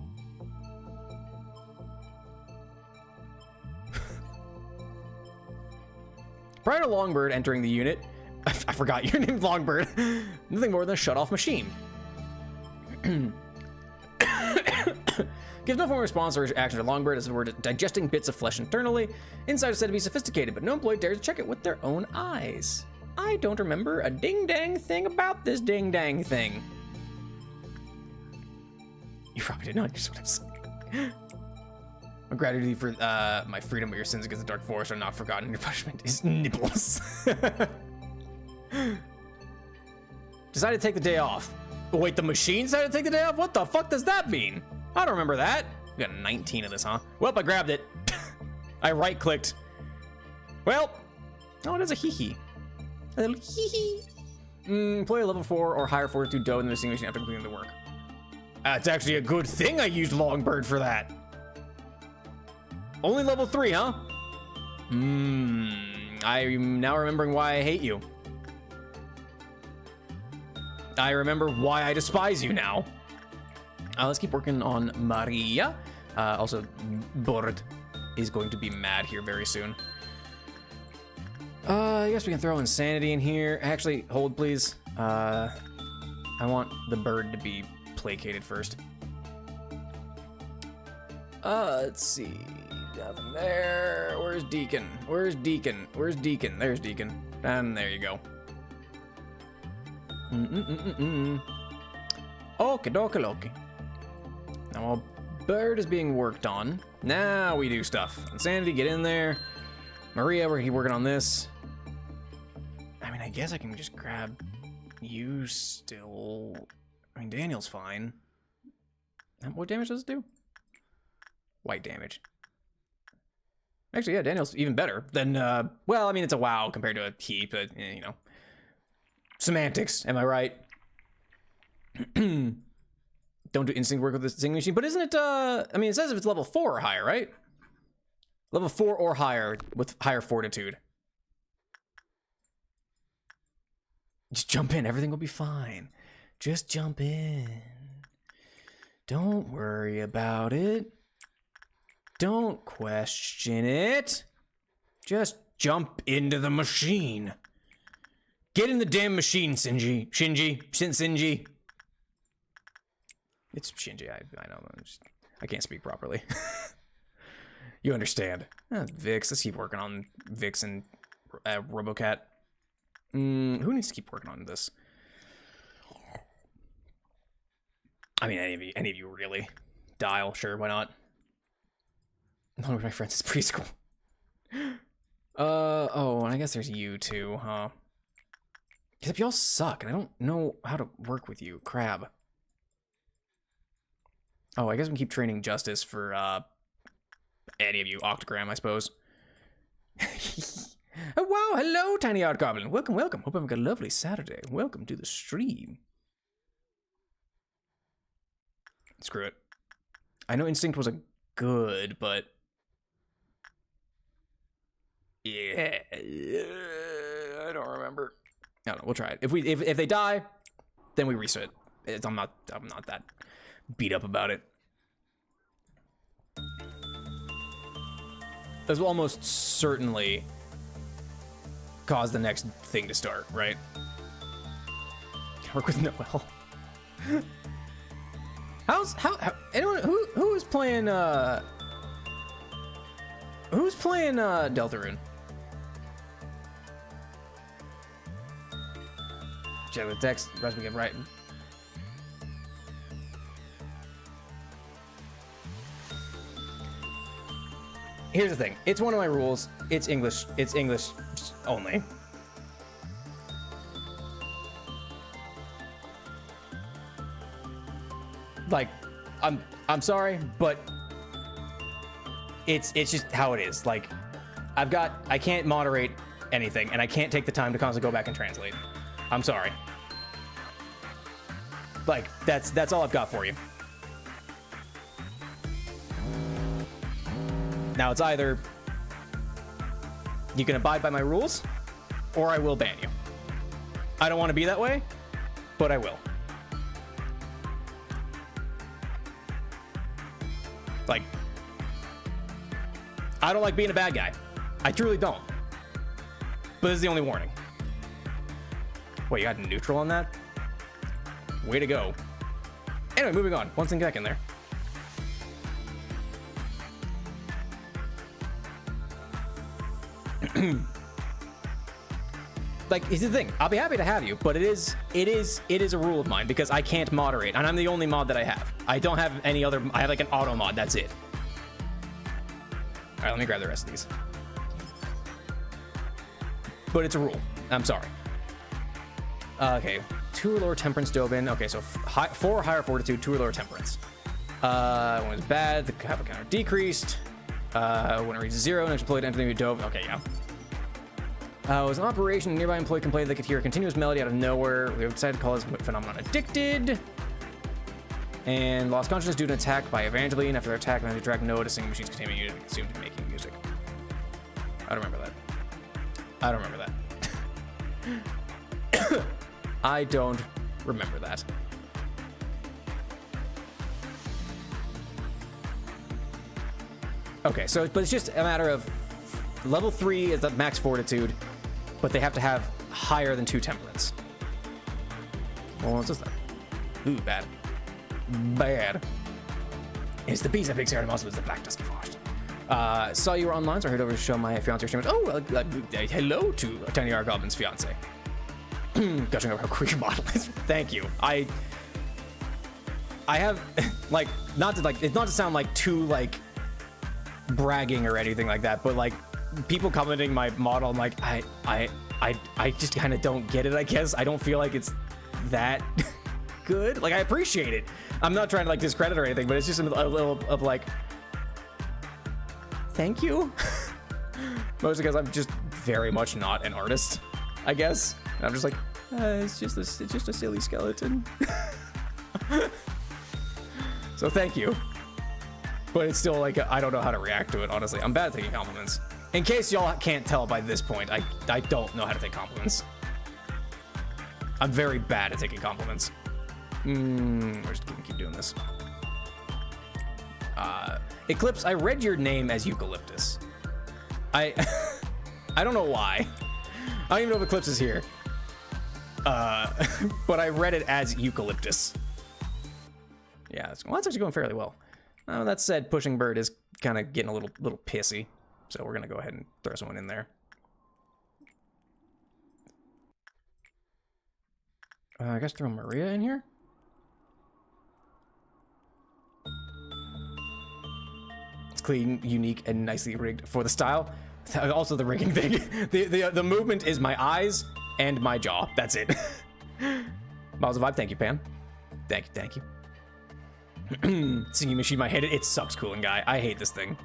Prior to Longbird entering the unit, I forgot your name, Longbird. Nothing more than a shut-off machine. Gives no form of response or action to Longbird as if we're digesting bits of flesh internally. Inside is said to be sophisticated, but no employee dares to check it with their own eyes. I don't remember a ding-dang thing about this ding-dang thing. You probably did not use what I'm saying. My gratitude for my freedom, but your sins against the dark forest are not forgotten. Your punishment is nipples. Decided to take the day off. Oh, wait, the machine decided to take the day off? What the fuck does that mean? I don't remember that. We got 19 of this, huh? Well, I grabbed it. I right-clicked. Well, oh, it is a hee-hee. A little hee-hee. Play a level 4 or higher fortitude doe in the missing machine after completing the work. It's actually a good thing I used Longbird for that. Only level 3, huh? I'm now remembering why I hate you. I remember why I despise you now. Let's keep working on Maria. Also, Bord is going to be mad here very soon. I guess we can throw insanity in here. Actually, hold please. I want the bird to be placated first. Let's see. Nothing there. Where's Deacon? Where's Deacon? Where's Deacon? There's Deacon. And there you go. Okie dokie dokie. Now while bird is being worked on, now we do stuff. Insanity, get in there. Maria, we're working on this. I mean, I guess I can just grab you still. I mean, Daniel's fine. What damage does it do? White damage. Actually, yeah, Daniel's even better than, well, I mean, it's a WoW compared to a heap, but, you know. Semantics, am I right? Don't do instinct work with the singing machine, but isn't it, I mean, it says if it's level 4 or higher, right? Level 4 or higher with higher fortitude. Just jump in, everything will be fine. Just jump in. Don't worry about it. Don't question it. Just jump into the machine. Get in the damn machine, Shinji. Shinji. It's Shinji, I know. I can't speak properly. You understand. Vix, let's keep working on Vix and Robocat. Who needs to keep working on this? I mean, any of you really. Dial, sure, why not? Along with my friends, it's preschool. Oh, and I guess there's you too, huh? Except y'all suck, and I don't know how to work with you. Crab. Oh, I guess we can keep training Justice for, any of you. Octogram, I suppose. Oh, wow, hello, Tiny Art Goblin. Welcome. Hope I've got a lovely Saturday. Welcome to the stream. Screw it. I know Instinct was a good, but... yeah, I don't remember. I don't know, we'll try it. If they die, then we reset. I'm not that beat up about it. This will almost certainly cause the next thing to start, right? Work with Noel. How anyone who's playing Deltarune? Check the text, rest we get right. Here's the thing. It's one of my rules. It's English only. Like, I'm sorry, but it's just how it is. Like, I can't moderate anything, and I can't take the time to constantly go back and translate. I'm sorry. Like, that's all I've got for you. Now it's either you can abide by my rules, or I will ban you. I don't want to be that way, but I will. Like, I don't like being a bad guy. I truly don't. But this is the only warning. Wait, you got neutral on that? Way to go. Anyway, moving on. One thing back in there. like, here's the thing. I'll be happy to have you, but it is a rule of mine because I can't moderate, and I'm the only mod that I have. I don't have any other. I have like an auto mod. That's it. All right, let me grab the rest of these. But it's a rule. I'm sorry. Okay, 2 or lower temperance dove in. Okay, so 4 or higher fortitude, 2 or lower temperance. One was bad. The habit counter decreased. When it reaches 0, next employee to enter the new dove. Okay, yeah. Was an operation. A nearby employee complained they could hear a continuous melody out of nowhere. We decided to call this phenomenon addicted. And lost consciousness due to an attack by Evangeline. After their attack, they tracked noticing machines containing unit consumed in making music. I don't remember that. I don't remember that. I don't remember that. Okay, so but it's just a matter of level 3 is the max fortitude, but they have to have higher than 2 temperance. Well, what's this then? Ooh, bad. Bad. It's the bees that big Sarah Moss was the black dusky forest. Saw you were online, so I heard over to show my fiance streamers. Oh, hello to Tiny R Goblin's fiance. Gushing over how cool your model is. Thank you. I have like not to sound like too like bragging or anything like that, but like people commenting my model, I'm like I just kind of don't get it. I guess I don't feel like it's that good. Like I appreciate it. I'm not trying to like discredit or anything, but it's just a little of like thank you. Mostly because I'm just very much not an artist, I guess. And I'm just like it's just a silly skeleton. So thank you. But it's still like, I don't know how to react to it, honestly. I'm bad at taking compliments. In case y'all can't tell by this point, I don't know how to take compliments. I'm very bad at taking compliments. We're just gonna keep doing this. Eclipse, I read your name as Eucalyptus. I don't know why. I don't even know if Eclipse is here. But I read it as Eucalyptus. Yeah, that's actually going fairly well. That said, Pushing Bird is kind of getting a little pissy, so we're gonna go ahead and throw someone in there. I guess throw Maria in here. It's clean, unique, and nicely rigged for the style. Also, the rigging thing. The movement is my eyes and my jaw. That's it. Miles of Vibe, thank you, Pam. Thank you. Singing machine, I hate it. It sucks, Cooling Guy. I hate this thing.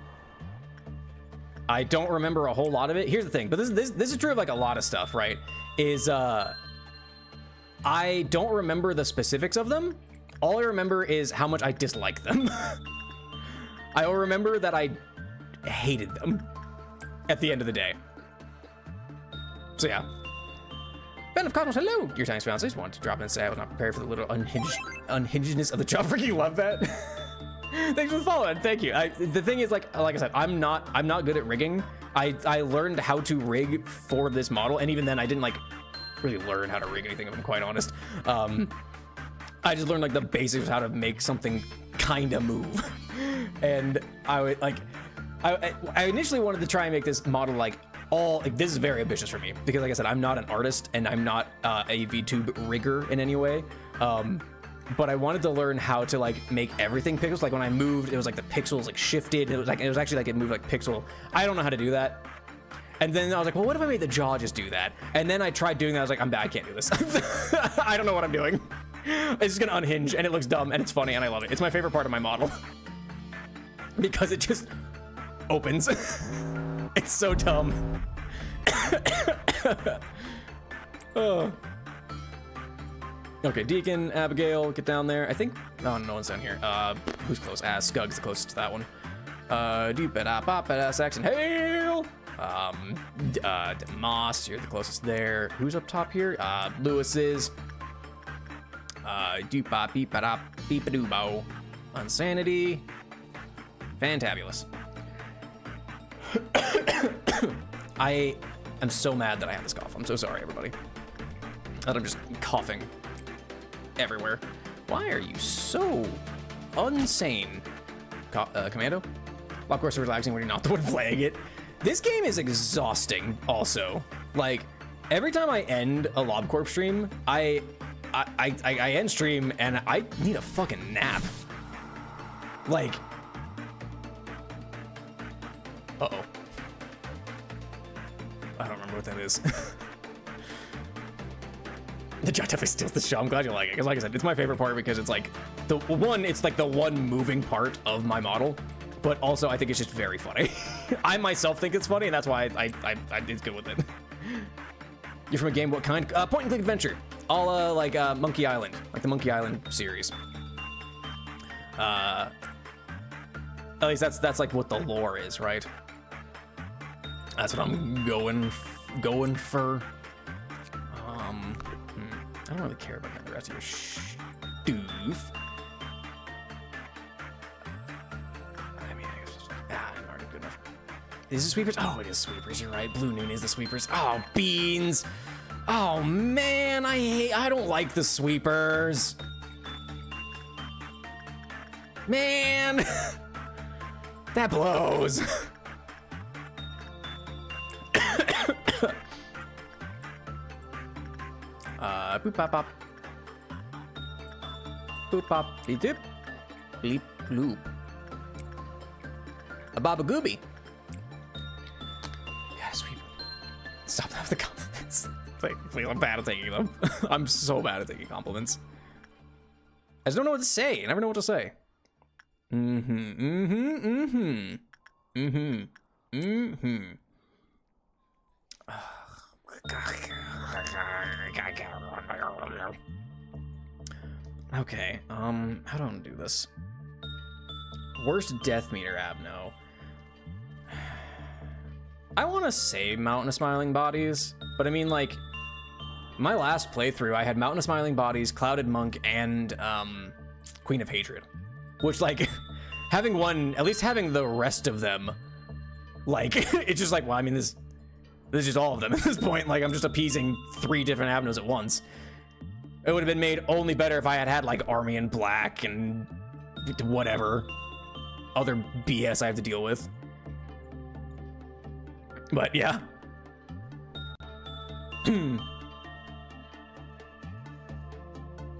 I don't remember a whole lot of it. Here's the thing, but this is true of like a lot of stuff, right? Is I don't remember the specifics of them. All I remember is how much I dislike them. I will remember that I hated them at the end of the day. So yeah. Ben of Cosmos, hello! Your thanks, fiance. Just wanted to drop in and say I was not prepared for the little unhingedness of the job. You love that. Thanks for the follow, and thank you. The thing is, like I said, I'm not good at rigging. I learned how to rig for this model, and even then, I didn't like really learn how to rig anything. If I'm quite honest, I just learned like the basics of how to make something kind of move. And I initially wanted to try and make this model like this is very ambitious for me because like I said, I'm not an artist and I'm not a VTube rigger in any way. But I wanted to learn how to like make everything pixels. Like when I moved, it was like the pixels like shifted. It was actually like it moved like pixel. I don't know how to do that. And then I was like, well, what if I made the jaw just do that? And then I tried doing that. I was like, I'm bad. I can't do this. I don't know what I'm doing. It's just gonna unhinge and it looks dumb and it's funny and I love it. It's my favorite part of my model because it just opens. It's so dumb. Oh. Okay, Deacon, Abigail, get down there. I think, oh, no one's down here. Who's close? Skug's the closest to that one. Saxon, hail! Moss, you're the closest there. Who's up top here? Lewis is. Doop-bop, beep-a-dop, beep-a-doo-bo. Unsanity. Fantabulous. I am so mad that I have this cough. I'm so sorry, everybody. That I'm just coughing everywhere. Why are you so insane? Commando? Well, of course, relaxing when you're not the one playing it. This game is exhausting, also. Like, every time I end a LobCorp stream, I end stream and I need a fucking nap. Like, uh-oh. I don't remember what that is. The judge definitely steals the show. I'm glad you like it, because like I said, it's my favorite part because it's like it's like the one moving part of my model, but also I think it's just very funny. I myself think it's funny, and that's why I it's good with it. You're from a game, what kind? Point and click adventure. All like Monkey Island, like the Monkey Island series. At least that's like what the lore is, right? That's what I'm going for. I don't really care about the rest of your stuff. I mean, I guess I'm already good enough. Is it sweepers? Oh, it is sweepers. You're right. Blue Noon is the sweepers. Oh, beans. Oh man, I don't like the sweepers. Man, that blows. Boop pop pop. Boop pop. Beep dip. Bleep bloop. A baba gooby. Yeah, sweep. Stop that with the compliments. Please, I'm bad at taking them. I'm so bad at taking compliments. I just don't know what to say. I never know what to say. Okay, how do I do this? Worst death meter app, no. I want to say Mountain of Smiling Bodies, but I mean, like, my last playthrough, I had Mountain of Smiling Bodies, Clouded Monk, and Queen of Hatred. Which, like, having one, at least having the rest of them, like, it's just like, well, I mean, this is just all of them at this point. Like, I'm just appeasing 3 different avenues at once. It would have been made only better if I had like Army in Black and whatever other BS I have to deal with. But yeah.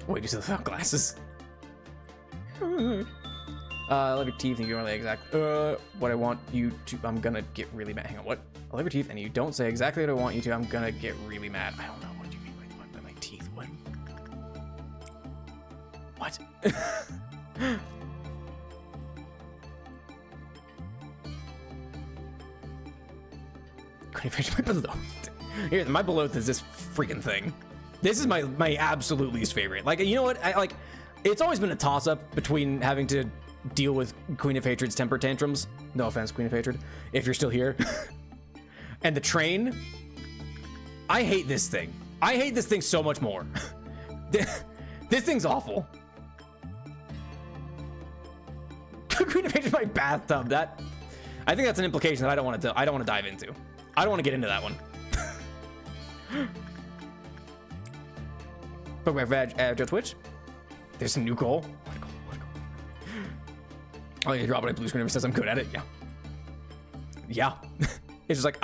Wait, you still have glasses? I love your teeth and you don't say exactly what I want you to. I'm gonna get really mad. Hang on, what? I love your teeth and you don't say exactly what I want you to. I'm gonna get really mad. I don't know. What do you mean by my teeth? What? What? Couldn't finish my beloathed. Here, my beloathed is this freaking thing. This is my absolute least favorite. Like, you know what? It's always been a toss-up between having to deal with Queen of Hatred's temper tantrums. No offense, Queen of Hatred, if you're still here. And the train. I hate this thing. I hate this thing so much more. This thing's awful. Queen of Hatred, my bathtub. That, I think that's an implication that I don't want to dive into. I don't want to get into that one. Book back Joe Twitch. There's some new goal. What a goal. Oh, you drop it. Blue screen never says I'm good at it. Yeah. Yeah. It's just like,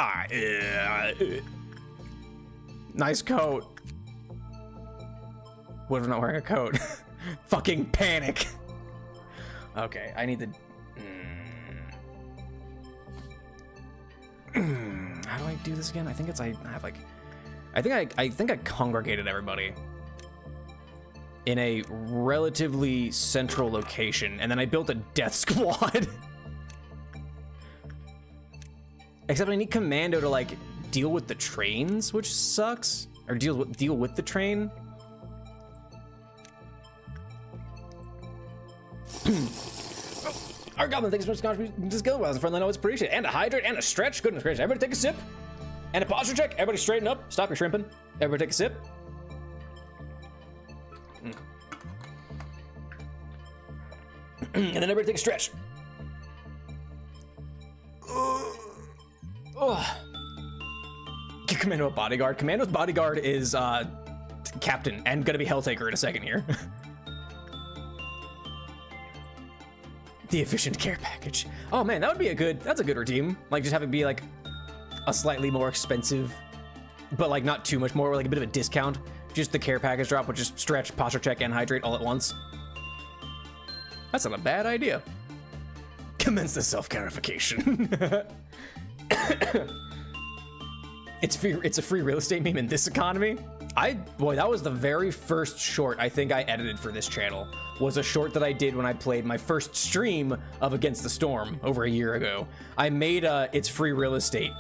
nice coat. What if I'm not wearing a coat? Fucking panic. Okay, I need to. How do I do this again? I think it's I think I congregated everybody in a relatively central location, and then I built a death squad. Except I need Commando to like deal with the trains, which sucks. Or deal with the train. Our goblin, thanks so much for contributing to skill. Well, friendly, I know it's appreciated. And a hydrate and a stretch. Goodness gracious. Everybody take a sip. And a posture check. Everybody straighten up. Stop your shrimping. Everybody take a sip. And then everybody take a stretch. Give Commando a bodyguard. Commando's bodyguard is captain and gonna be Helltaker in a second here. The efficient care package. Oh man, that would be that's a good redeem. Like just have it be like a slightly more expensive but like not too much more, like a bit of a discount. Just the care package drop, which is stretch, posture check, and hydrate all at once. That's not a bad idea. Commence the self-carification. It's a free real estate meme in this economy. Boy, that was the very first short I think I edited for this channel. Was a short that I did when I played my first stream of Against the Storm over a year ago. I made it's free real estate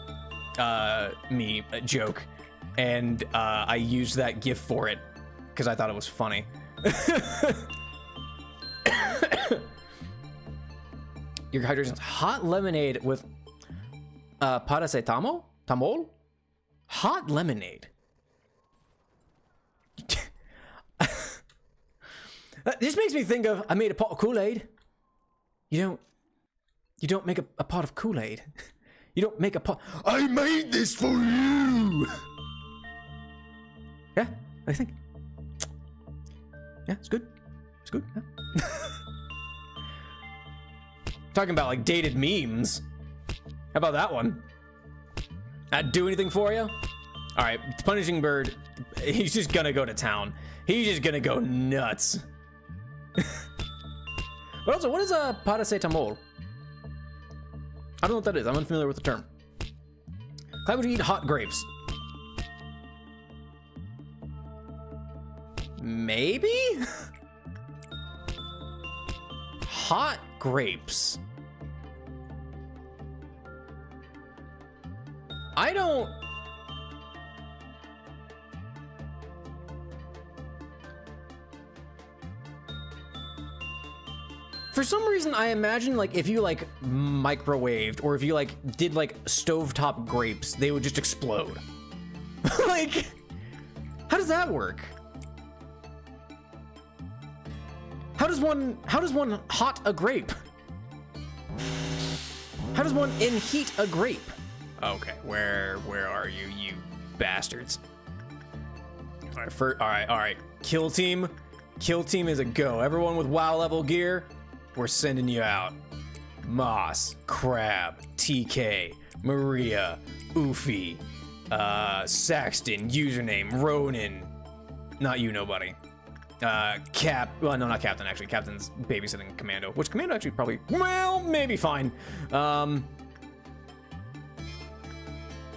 me a joke, and I used that GIF for it because I thought it was funny. Your hydration's hot lemonade with paracetamol? Tamol? Hot lemonade. This makes me think of, I made a pot of Kool-Aid. You don't make a pot of Kool-Aid. You don't make a pot. I made this for you. Yeah, I think. Yeah, it's good. It's good. Yeah. Talking about like dated memes. How about that one? That do anything for you? All right, Punishing Bird. He's just gonna go to town. He's just gonna go nuts. But also, what is a paracetamol? I don't know what that is. I'm unfamiliar with the term. Why would you eat hot grapes? Maybe? Hot grapes. I don't... For some reason, I imagine like if you like microwaved or if you like did like stovetop grapes, they would just explode. Like, how does that work? How does one hot a grape? How does one in-heat a grape? Okay, where are you, you bastards? All right, all right. Kill team is a go. Everyone with WoW level gear, we're sending you out. Moss, Crab, TK, Maria, Oofy, Saxton, username, Ronan. Not you, nobody. Well, no, not Captain, actually. Captain's babysitting Commando, which Commando actually probably, well, maybe fine.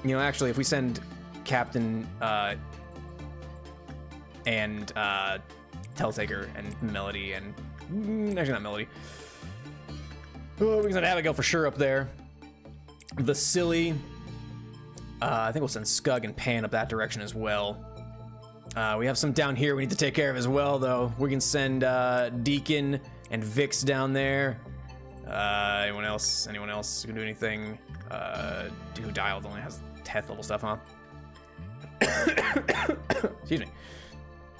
You know, actually, if we send Captain, and, Telltaker and Melody and, actually not Melody. Oh, we can send Abigail for sure up there. The Silly. I think we'll send Scug and Pan up that direction as well. We have some down here we need to take care of as well, though. We can send Deacon and Vix down there. Anyone else? Anyone else who can do anything? Who dialed only has 10th level stuff, huh? Excuse me.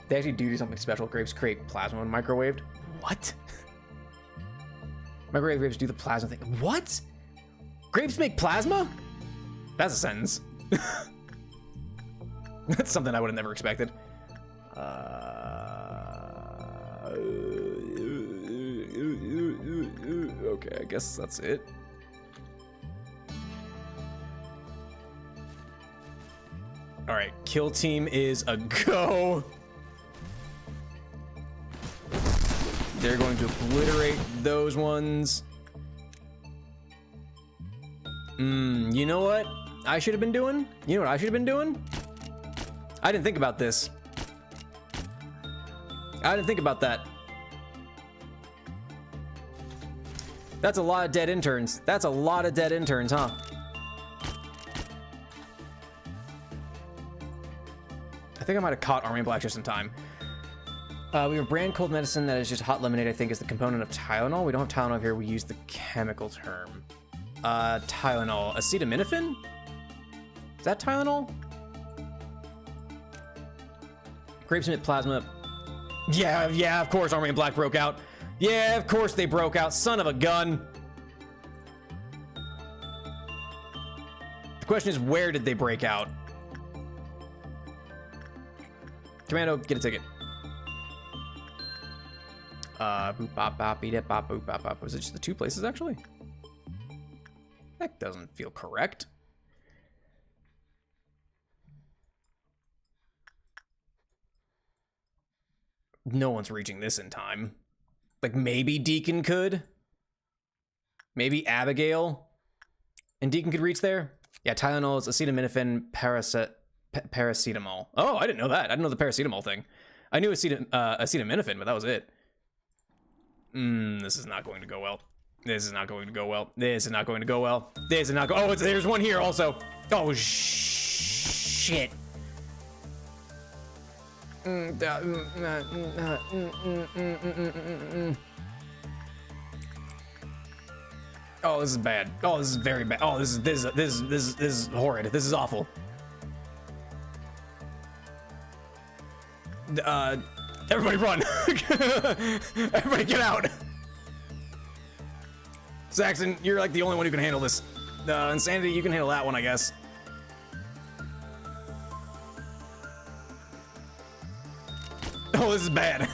They actually do something special. Grapes create plasma when microwaved. What? Microwave grapes do the plasma thing. What? Grapes make plasma? That's a sentence. That's something I would have never expected. Okay, I guess that's it. All right, kill team is a go. They're going to obliterate those ones. You know what I should have been doing? You know what I should have been doing? I didn't think about this. I didn't think about that. That's a lot of dead interns. That's a lot of dead interns, huh? I think I might have caught Army Black just in time. We have brand cold medicine that is just hot lemonade, I think, is the component of Tylenol. We don't have Tylenol here. We use the chemical term. Tylenol. Acetaminophen? Is that Tylenol? Grapes emit plasma. Yeah, of course Army and Black broke out. Yeah, of course they broke out. Son of a gun. The question is, where did they break out? Commando, get a ticket. Boop bop bop beat it bop boop bop bop. Was it just the two places actually? That doesn't feel correct. no one's reaching this in time. Like, maybe Deacon could. Maybe Abigail and Deacon could reach there. Yeah, Tylenol is acetaminophen, paracetamol. Oh, I didn't know that. I didn't know the paracetamol thing. I knew acetaminophen, but that was it. This is not going to go well. This is not going to go well. This is not going to go well. This is not go. Oh, there's one here also. Oh, shit. Oh, this is bad. Oh, this is very bad. Oh, this is horrid. This is awful. Everybody run. Everybody get out. Saxon, you're like the only one who can handle this. Insanity, you can handle that one, I guess. Oh, this is bad.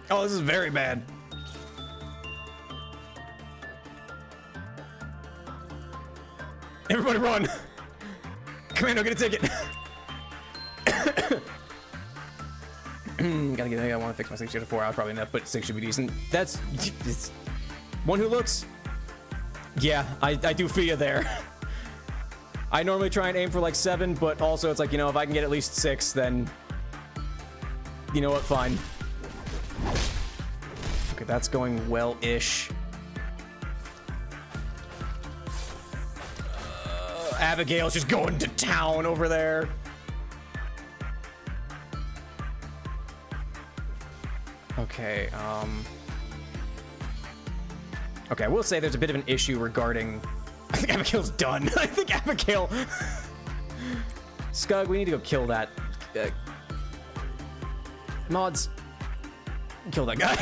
Oh, this is very bad. Everybody run. Commando, get a ticket. I want to fix my 6 to 4 hours, probably enough, but 6 should be decent. That's one who looks. Yeah, I do feel you there. I normally try and aim for like 7, but also it's like, you know, if I can get at least 6, then you know what, fine. Okay, that's going well-ish. Abigail's just going to town over there. Okay, okay, I will say there's a bit of an issue regarding... I think Abigail's done. I think Abigail... Scug, we need to go kill that... Mods. Kill that guy.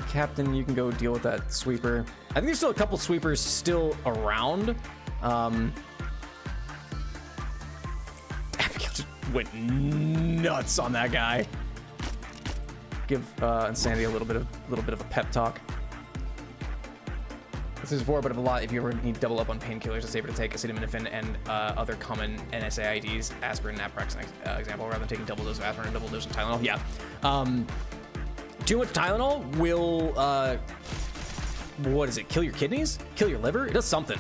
Captain, you can go deal with that sweeper. I think there's still a couple sweepers still around. Abigail just went nuts on that guy. Give Insanity a little bit of a pep talk. This is 4, but of a lot. If you ever need double up on painkillers, it's safer to take acetaminophen and other common NSAIDs, aspirin, naproxen, example, rather than taking double dose of aspirin and double dose of Tylenol. Yeah. Too much Tylenol will, what is it? Kill your kidneys? Kill your liver? It does something.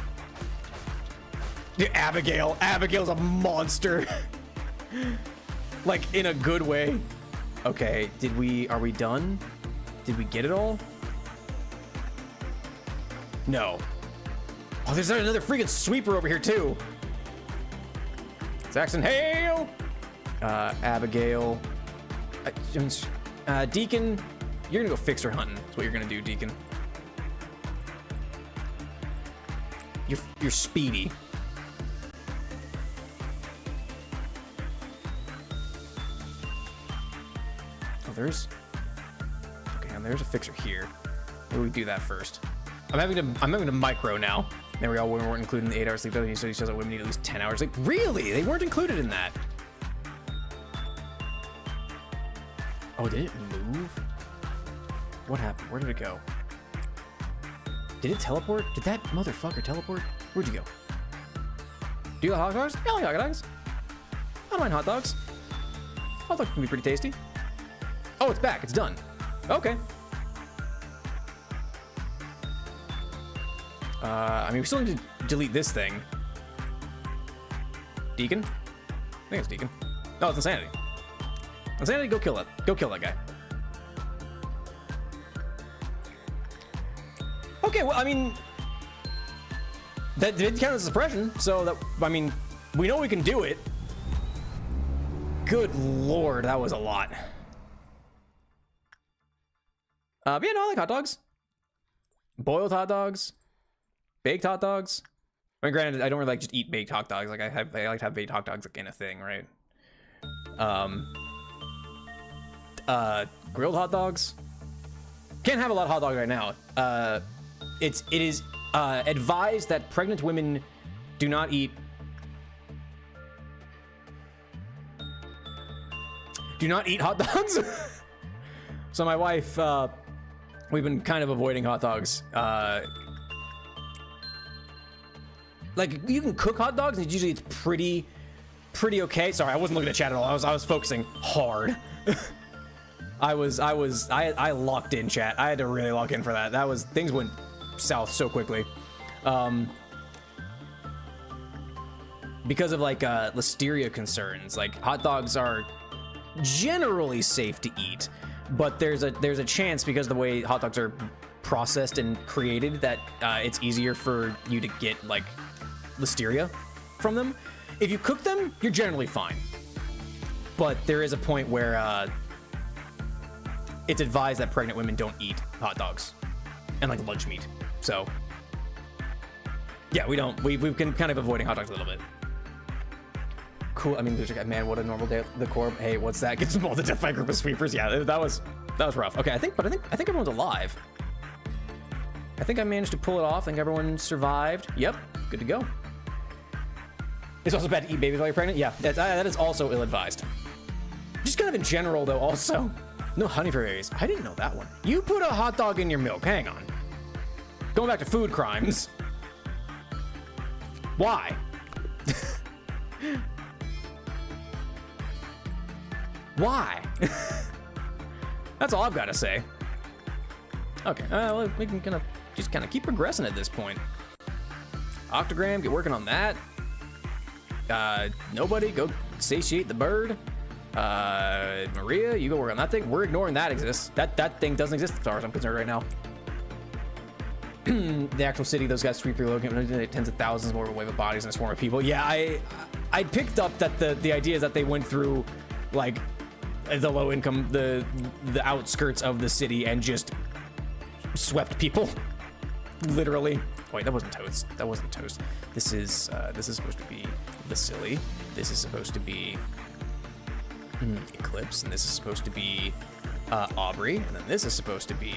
Yeah, Abigail's a monster. Like, in a good way. Okay, are we done? Did we get it all? No. Oh, there's another freaking sweeper over here too. Saxon, hail! Abigail. Deacon, you're gonna go fix her hunting. That's what you're gonna do, Deacon. You're speedy. Oh, there's... Okay, and there's a fixer here. Where do we do that first? I'm having to micro now. There we go. We weren't included in the 8-hour sleep study, so he says that women need at least 10 hours sleep. Really? They weren't included in that. Oh, did it move? What happened? Where did it go? Did it teleport? Did that motherfucker teleport? Where'd you go? Do you like hot dogs? Yeah, I like hot dogs. I don't mind hot dogs. Hot dogs can be pretty tasty. Oh, it's back. It's done. Okay. I mean, we still need to delete this thing. Deacon? I think it's Deacon. No, it's Insanity. Insanity, go kill that. Go kill that guy. Okay, well, I mean, that did count as suppression, so that, I mean, we know we can do it. Good lord, that was a lot. But yeah, no, I like hot dogs. Boiled hot dogs. Baked hot dogs. I mean, granted, I don't really like just eat baked hot dogs. Like I like to have baked hot dogs like in a thing, right? Grilled hot dogs. Can't have a lot of hot dogs right now. It is advised that pregnant women do not eat hot dogs. So my wife, we've been kind of avoiding hot dogs. like, you can cook hot dogs, and usually it's pretty okay. Sorry, I wasn't looking at chat at all. I was focusing hard. I locked in chat. I had to really lock in for that. Things went south so quickly. Because of like listeria concerns, like hot dogs are generally safe to eat, but there's a chance, because of the way hot dogs are processed and created, that it's easier for you to get like listeria from them. If you cook them, you're generally fine, but there is a point where it's advised that pregnant women don't eat hot dogs and like lunch meat. So yeah, we've been kind of avoiding hot dogs a little bit. Cool. I mean, man, what a normal day at the Corp. Hey, what's that? Get all the death by a group of sweepers. Yeah, that was rough. Okay, I think everyone's alive. I think I managed to pull it off. I think everyone survived. Yep, good to go. It's also bad to eat babies while you're pregnant. Yeah, that is also ill-advised. Just kind of in general, though. Also, no honey for babies. I didn't know that one. You put a hot dog in your milk. Hang on. Going back to food crimes. Why? Why? That's all I've got to say. Okay, well, we can just kind of keep progressing at this point. Octogram, get working on that. Nobody, go satiate the bird. Maria, you go work on that thing. We're ignoring that exists. That thing doesn't exist as far as I'm concerned right now. The actual city, those guys sweep relocated tens of thousands more of a wave of bodies and a swarm of people. Yeah, I picked up that the idea is that they went through like the low income, the outskirts of the city and just swept people. Literally. Wait, that wasn't toast. That wasn't toast. This is supposed to be Vasily. This is supposed to be Eclipse, and this is supposed to be Aubrey, and then this is supposed to be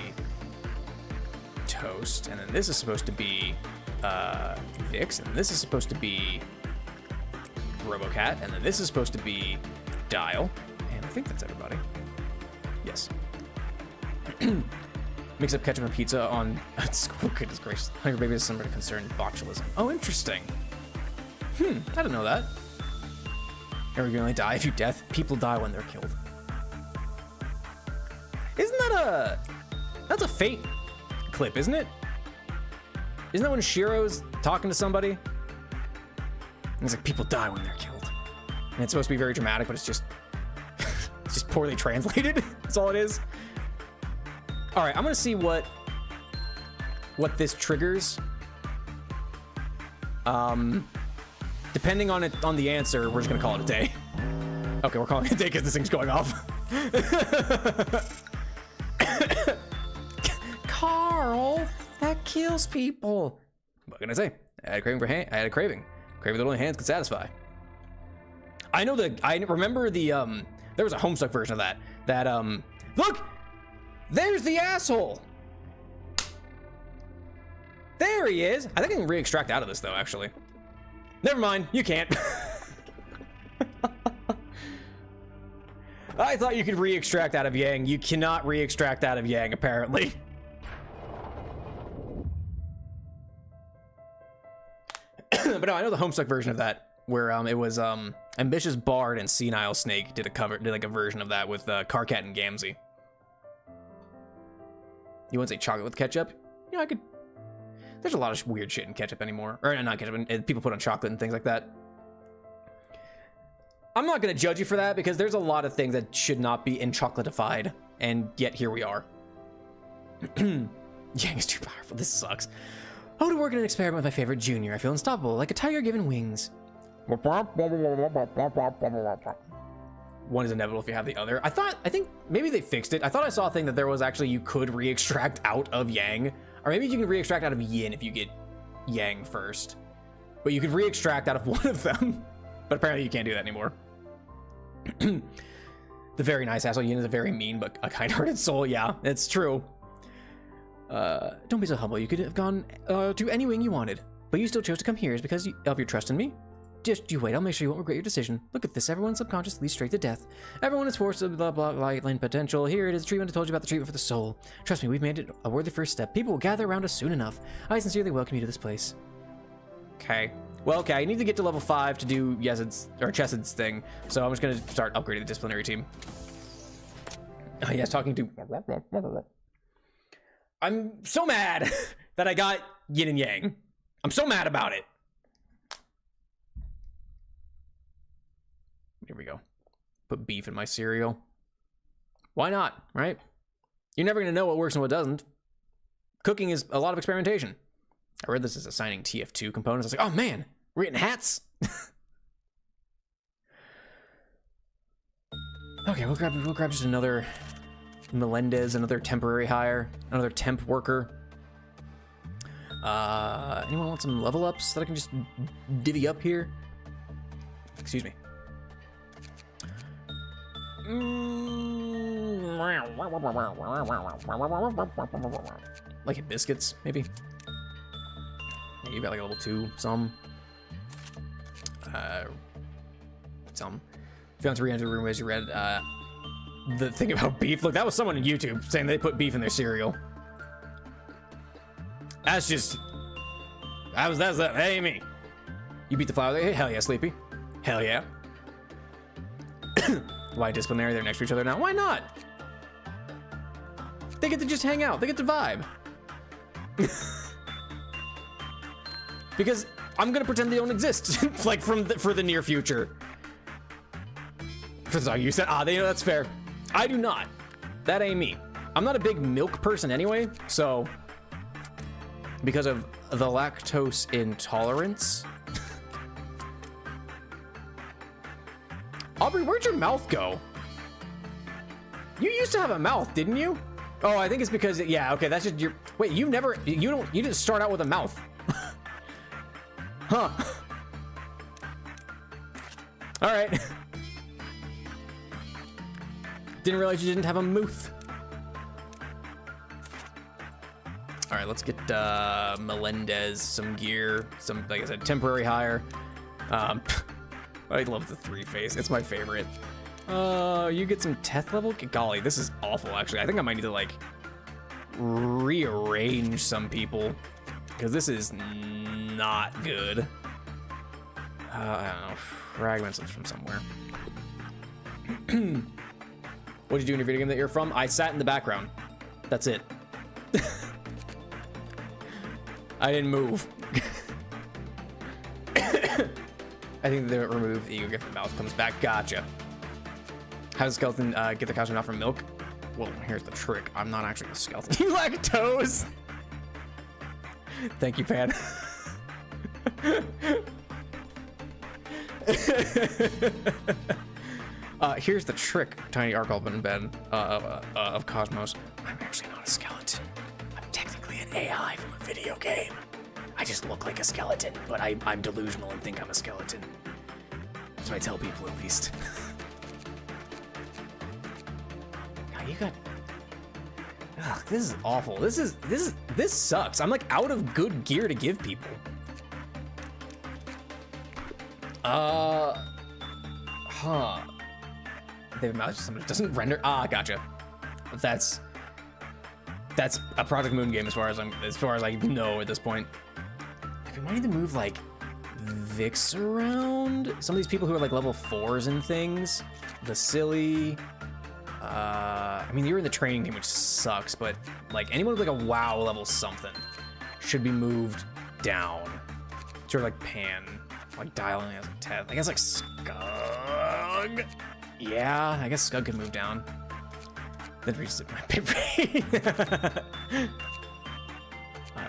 Toast, and then this is supposed to be Vix, and this is supposed to be Robocat, and then this is supposed to be Dial, and I think that's everybody. Yes. Mix up ketchup and pizza on school. Goodness gracious. Hunger baby is somebody concerned botulism. Oh, interesting. I didn't know that. Are we gonna die if you death? People die when they're killed. Isn't that that's a Fate clip, isn't it? Isn't that when Shiro's talking to somebody? And it's like, people die when they're killed. And it's supposed to be very dramatic, but it's just it's just poorly translated. That's all it is. All right, I'm gonna see what this triggers. Depending on the answer, we're just gonna call it a day. Okay, we're calling it a day because this thing's going off. Carl, that kills people. What can I say? I had a craving for I had a craving that only hands could satisfy. I know I remember there was a Homestuck version of that. Look, there's the asshole. There he is. I think I can re-extract out of this though, actually. Never mind, you can't. I thought you could re-extract out of Yang. You cannot re-extract out of Yang, apparently. But no, I know the Homestuck version of that, where it was Ambitious Bard and Senile Snake did like a version of that with Carcat and Gamzee. You want to say chocolate with ketchup? Yeah, I could. There's a lot of weird shit in ketchup anymore. Or not ketchup, and people put on chocolate and things like that. I'm not going to judge you for that because there's a lot of things that should not be in chocolatified, and yet here we are. Yang is too powerful. This sucks. Oh, to work in an experiment with my favorite junior. I feel unstoppable, like a tiger given wings. One is inevitable if you have the other. I think maybe they fixed it. I thought I saw a thing that there was actually you could re-extract out of Yang. Or maybe you can re-extract out of Yin if you get Yang first. But you could re-extract out of one of them. But apparently you can't do that anymore. The very nice asshole Yin is a very mean but a kind-hearted soul. Yeah, it's true. Don't be so humble. You could have gone to any wing you wanted. But you still chose to come here is because of your trust in me? Just you wait, I'll make sure you won't regret your decision. Look at this, everyone's subconscious leads straight to death. Everyone is forced to blah blah light line potential. Here it is, treatment I told you about, the treatment for the soul. Trust me, we've made it a worthy first step. People will gather around us soon enough. I sincerely welcome you to this place. Okay. Well, okay, I need to get to level 5 to do Chesid's thing, so I'm just gonna start upgrading the disciplinary team. Oh, yes, talking to... I'm so mad that I got yin and yang. I'm so mad about it. Here we go. Put beef in my cereal. Why not, right? You're never gonna know what works and what doesn't. Cooking is a lot of experimentation. I read this as assigning TF2 components. I was like, oh man, we're getting hats. Okay, we'll grab just another Melendez, another temporary hire, another temp worker. Anyone want some level ups that I can just divvy up here? Excuse me. Like biscuits, maybe. Yeah, you got like a level 2, some. If you want to re-enter the room as you read, the thing about beef. Look, that was someone on YouTube saying they put beef in their cereal. That's that ain't me. You beat the flower there? Hey, hell yeah, Sleepy. Hell yeah. Why disciplinary? They're next to each other now. Why not? They get to just hang out. They get to vibe. Because I'm gonna pretend they don't exist, like for the near future. Sorry, you said that's fair. I do not. That ain't me. I'm not a big milk person anyway, so because of the lactose intolerance. Aubrey, where'd your mouth go? You used to have a mouth, didn't you? Oh, I think it's because, yeah, okay, that's just your, wait, you didn't start out with a mouth. Huh. All right. Didn't realize you didn't have a mouth. All right, let's get Melendez some gear, some, like I said, temporary hire. I love the 3-face. It's my favorite. You get some Teth level? Golly, this is awful, actually. I think I might need to, like, rearrange some people, because this is not good. I don't know. Fragments from somewhere. What'd you do in your video game that you're from? I sat in the background. That's it. I didn't move. I think they remove the ego gift, the mouth comes back. Gotcha. How does skeleton get the costume out from milk? Well, here's the trick. I'm not actually a skeleton. You lactose! Thank you, Pan. Here's the trick, Tiny Argolman Ben of Cosmos. I'm actually not a skeleton. I'm technically an AI from a video game. I just look like a skeleton, but I'm delusional and think I'm a skeleton. That's what I tell people, at least. God, you got... Ugh, this is awful. This sucks. I'm like out of good gear to give people. They've acknowledged somebody doesn't render. Gotcha. That's a Project Moon game as far as I know at this point. We might need to move like Vix around. Some of these people who are like level 4s and things. The silly. I mean, you're in the training team, which sucks, but like anyone with like a WoW level something should be moved down. Sort of like Pan, like dialing as a Teth. I guess like Scug. Yeah, I guess Scug could move down. Then reset my paper.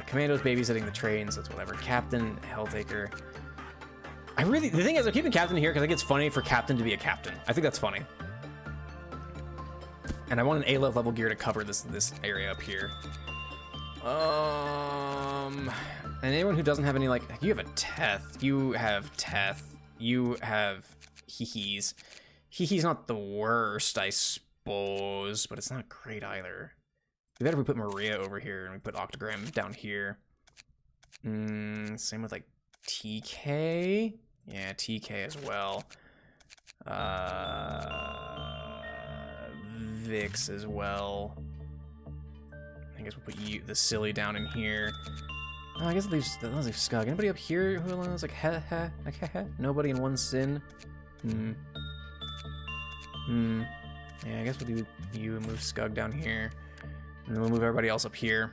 Commando's babysitting the trains, that's whatever. Captain, Helltaker. The thing is, I'm keeping Captain here because I think it's funny for Captain to be a captain. I think that's funny. And I want an A-level gear to cover this area up here. And anyone who doesn't have any, like, you have a Teth, you have Teth, you have Hehe's. Hehe's not the worst, I suppose, but it's not great either. We better if we put Maria over here and we put Octogram down here. Same with like TK. Yeah, TK as well. Vix as well. I guess we'll put the silly down in here. Oh, I guess it leaves Skug. Anybody up here who is like nobody in one sin? Yeah, I guess we'll do you and move Skug down here. And then we'll move everybody else up here.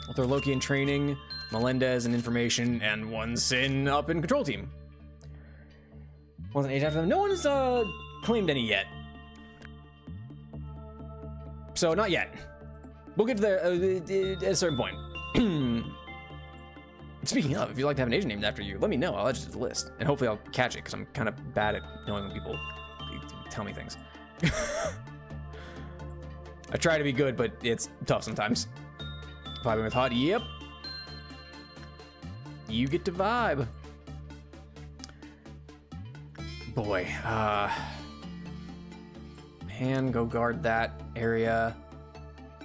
We'll throw Loki in training, Melendez in information, and one sin up in control team. Wasn't age after them. No one's claimed any yet. So not yet. We'll get to there at a certain point. Speaking of, if you'd like to have an agent named after you, let me know. I'll add you to the list. And hopefully I'll catch it, because I'm kind of bad at knowing when people tell me things. I try to be good, but it's tough sometimes. Vibing with Hot, yep. You get to vibe. Boy, Han, go guard that area.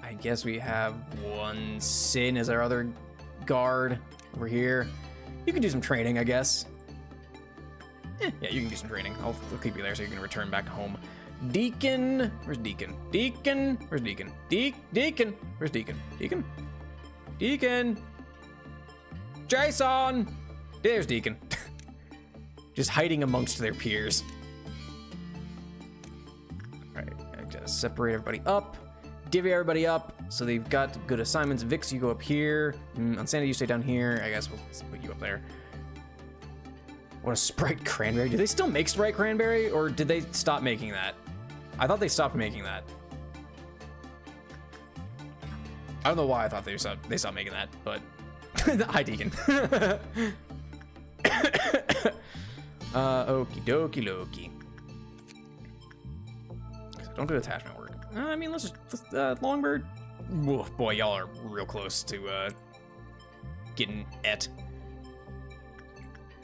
I guess we have one Sin as our other guard over here. You can do some training, I guess. Yeah, you can do some training. I'll keep you there so you can return back home. Deacon, where's Deacon? Deacon, where's Deacon? Deacon, where's Deacon? Deacon? Deacon! Jason! There's Deacon. Just hiding amongst their peers. Alright, I gotta separate everybody up. Divvy everybody up so they've got good assignments. Vix, you go up here. Unsanity, you stay down here. I guess we'll put you up there. What a Sprite Cranberry. Do they still make Sprite Cranberry, or did they stop making that? I thought they stopped making that. I don't know why I thought they stopped making that, but hi, Deacon. Okie dokie Loki. Don't do attachment work. I mean, let's Longbird. Whoa, boy, y'all are real close to getting et.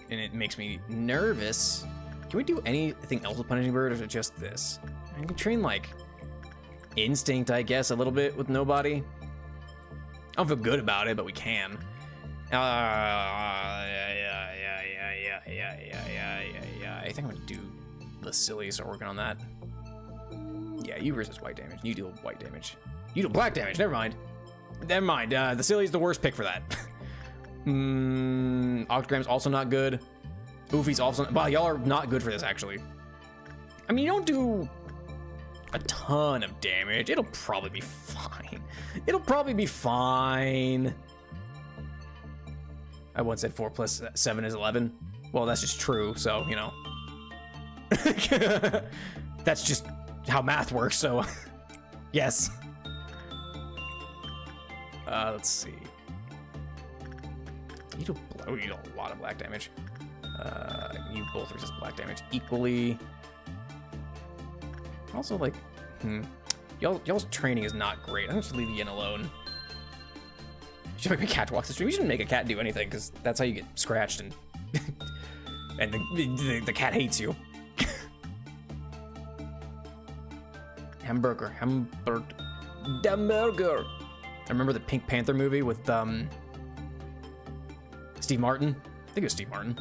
And it makes me nervous. Can we do anything else with Punishing Bird, or is it just this? I can train, like, Instinct, I guess, a little bit with nobody. I don't feel good about it, but we can. Yeah. I think I'm gonna do the silly, start working on that. Yeah, you resist white damage. You deal white damage. You deal black damage. Never mind. Never mind. The silly's the worst pick for that. Octogram's also not good. Oofy's also. Wow, y'all are not good for this, actually. I mean, you don't do a ton of damage. It'll probably be fine. It'll probably be fine. I once said 4 plus 7 is 11. Well, that's just true, so, you know. That's just how math works, so yes. Let's see. You do a lot of black damage. You both resist black damage equally. Also, like, y'all's training is not great. I'm just leave Yin alone. Should make a cat walk the stream. You shouldn't make a cat do anything, because that's how you get scratched and and the cat hates you. Hamburger. I remember the Pink Panther movie with Steve Martin. I think it was Steve Martin.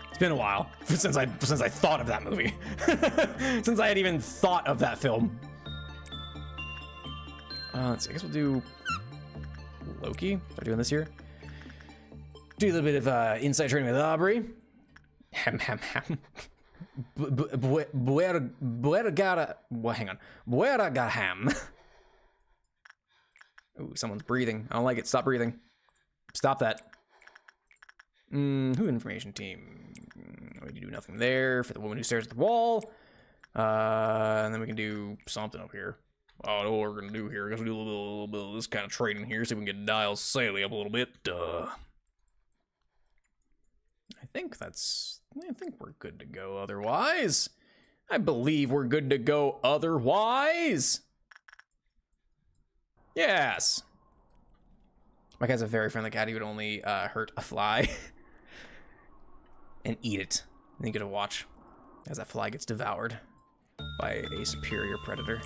It's been a while since I thought of that movie. Since I had even thought of that film. Let's see. I guess we'll do Loki. Start doing this here. Do a little bit of inside training with Aubrey. Ham. Buera got ham. Ooh, someone's breathing. I don't like it. Stop breathing. Stop that. Who information team? We can do nothing there for the woman who stares at the wall. And then we can do something up here. I don't know what we're gonna do here. I guess we'll do a little bit of this kind of trading here, see if we can get Dial Saley up a little bit. I think we're good to go otherwise. I believe we're good to go otherwise. Yes. My cat's a very friendly cat. He would only hurt a fly and eat it. And you get to watch as that fly gets devoured by a superior predator.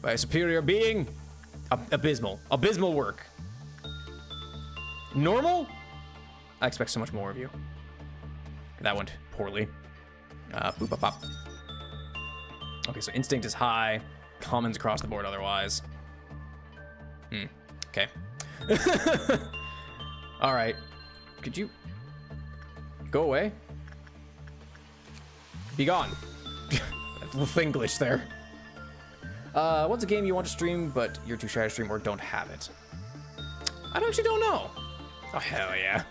By a superior being. Abysmal. Abysmal work. Normal? I expect so much more of you. That went poorly. Boop, pop, pop. Okay, so instinct is high. Commons across the board otherwise. Okay. All right. Could you go away? Be gone. English there. What's a game you want to stream, but you're too shy to stream or don't have it? I actually don't know. Oh, hell yeah.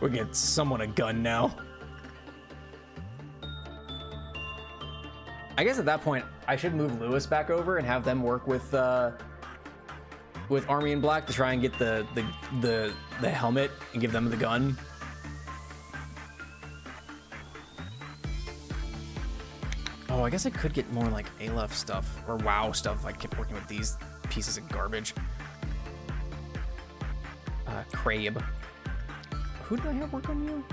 We're gonna get someone a gun now. I guess at that point, I should move Lewis back over and have them work with Army in Black to try and get the helmet and give them the gun. Oh, I guess I could get more like Aleph stuff or WoW stuff if I kept working with these pieces of garbage. Crabe. Who did I have work on you?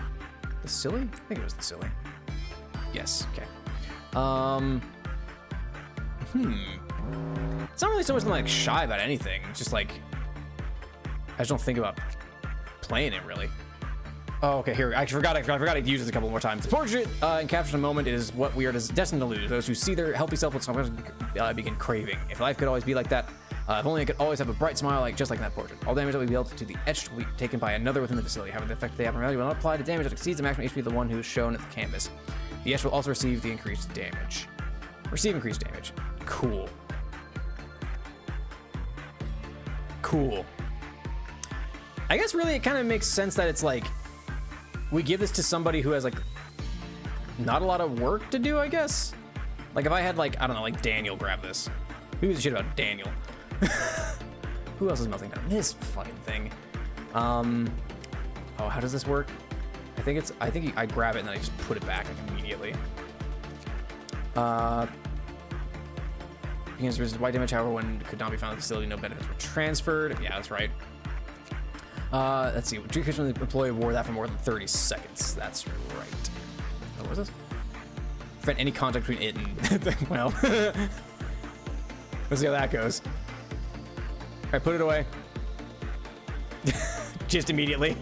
The Silly? I think it was the Silly. Yes, okay. It's not really so much like shy about anything. It's just like, I just don't think about playing it really. Oh, okay, here, I forgot to use this a couple more times. The portrait encaptures a moment. It is what we are destined to lose. Those who see their healthy self with sometimes begin craving. If life could always be like that, if only I could always have a bright smile just like in that portrait. All damage that we dealt to the etched will be taken by another within the facility. However, the effect they have will not apply to damage that exceeds the maximum HP of the one who is shown at the canvas. The etched will also receive the increased damage. Receive increased damage. Cool. Cool. I guess really it kind of makes sense that it's like, we give this to somebody who has like not a lot of work to do, I guess. Like if I had like, I don't know, like Daniel grab this. Who gives a shit about Daniel? Who else is melting down? This fucking thing. Oh, how does this work? I think I grab it and then I just put it back like immediately. Begins to resist white damage, however, when could not be found in the facility, no benefits were transferred. Yeah, that's right. Let's see. Decrease when the employee wore that for more than 30 seconds. That's right. Oh, what is this? Prevent any contact between it and well. Let's see how that goes. All right, put it away. Just immediately.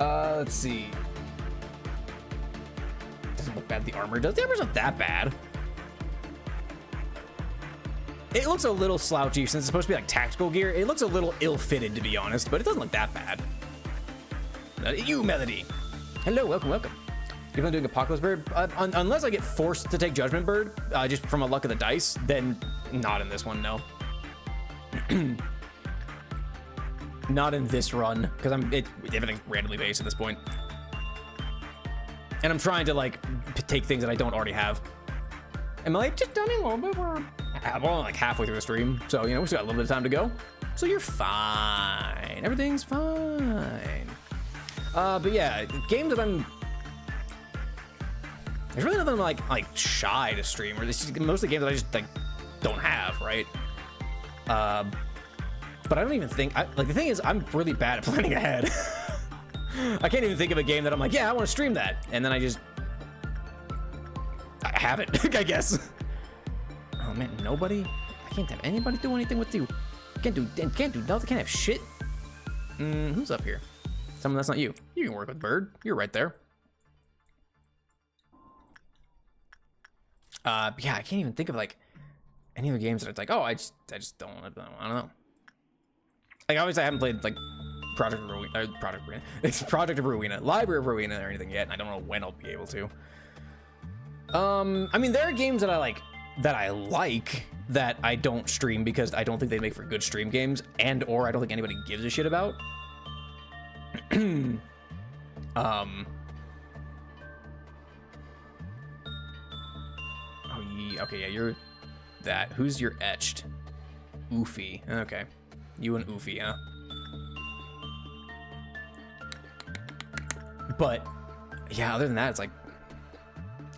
Let's see. Doesn't look bad. The armor does. The armor's not that bad. It looks a little slouchy since it's supposed to be like tactical gear. It looks a little ill-fitted, to be honest, but it doesn't look that bad. You, Melody. Hello, welcome. If I'm doing Apocalypse Bird, unless I get forced to take Judgment Bird, just from a luck of the dice, then not in this one, no. Not in this run, because everything's randomly based at this point. And I'm trying to like take things that I don't already have. Am I like just done a little bit? I'm only like halfway through the stream, so you know we still got a little bit of time to go. So you're fine. Everything's fine. But yeah, games that there's really nothing like shy to stream, or this is most of the games that I just like don't have, right? But I don't even think like the thing is I'm really bad at planning ahead. I can't even think of a game that I'm like, yeah, I want to stream that, and then I have it, I guess. Oh man, nobody? I can't have anybody do anything with you. Can't do nothing, can't have shit. Who's up here? Someone that's not you. You can work with Bird. You're right there. Yeah, I can't even think of like any other games that it's like, oh, I just don't know. Like obviously I haven't played like Project of Ruina. It's Project of Ruina, Library of Ruina or anything yet, and I don't know when I'll be able to. I mean, there are games that I like that I don't stream because I don't think they make for good stream games, or I don't think anybody gives a shit about. Oh, yeah, okay, yeah, you're that. Who's your etched? Oofy. Okay, you and Oofy, huh? But yeah, other than that, it's like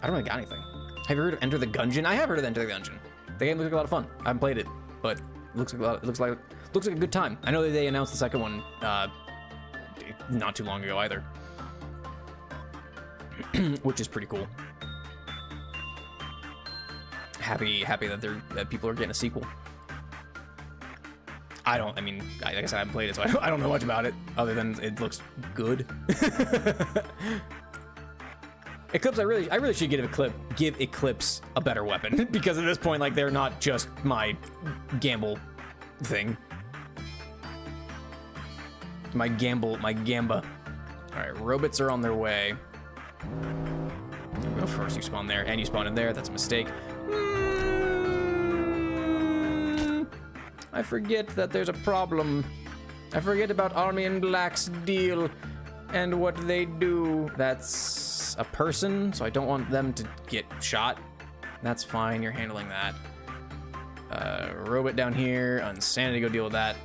I don't really got anything. Have you heard of Enter the Gungeon? I have heard of Enter the Gungeon. The game looks like a lot of fun. I haven't played it, but it looks like a good time. I know that they announced the second one not too long ago either, which is pretty cool. Happy that people are getting a sequel. I mean, like I said, I haven't played it, so I don't know much about it other than it looks good. Eclipse, I really should give Eclipse a better weapon because at this point, like, they're not just my gamble thing. My gamba. All right, robots are on their way. Of course you spawn there, and you spawn in there. That's a mistake. I forget that there's a problem. I forget about Army and Black's deal and what they do. That's a person, so I don't want them to get shot. That's fine, you're handling that. Robot down here, Insanity, go deal with that.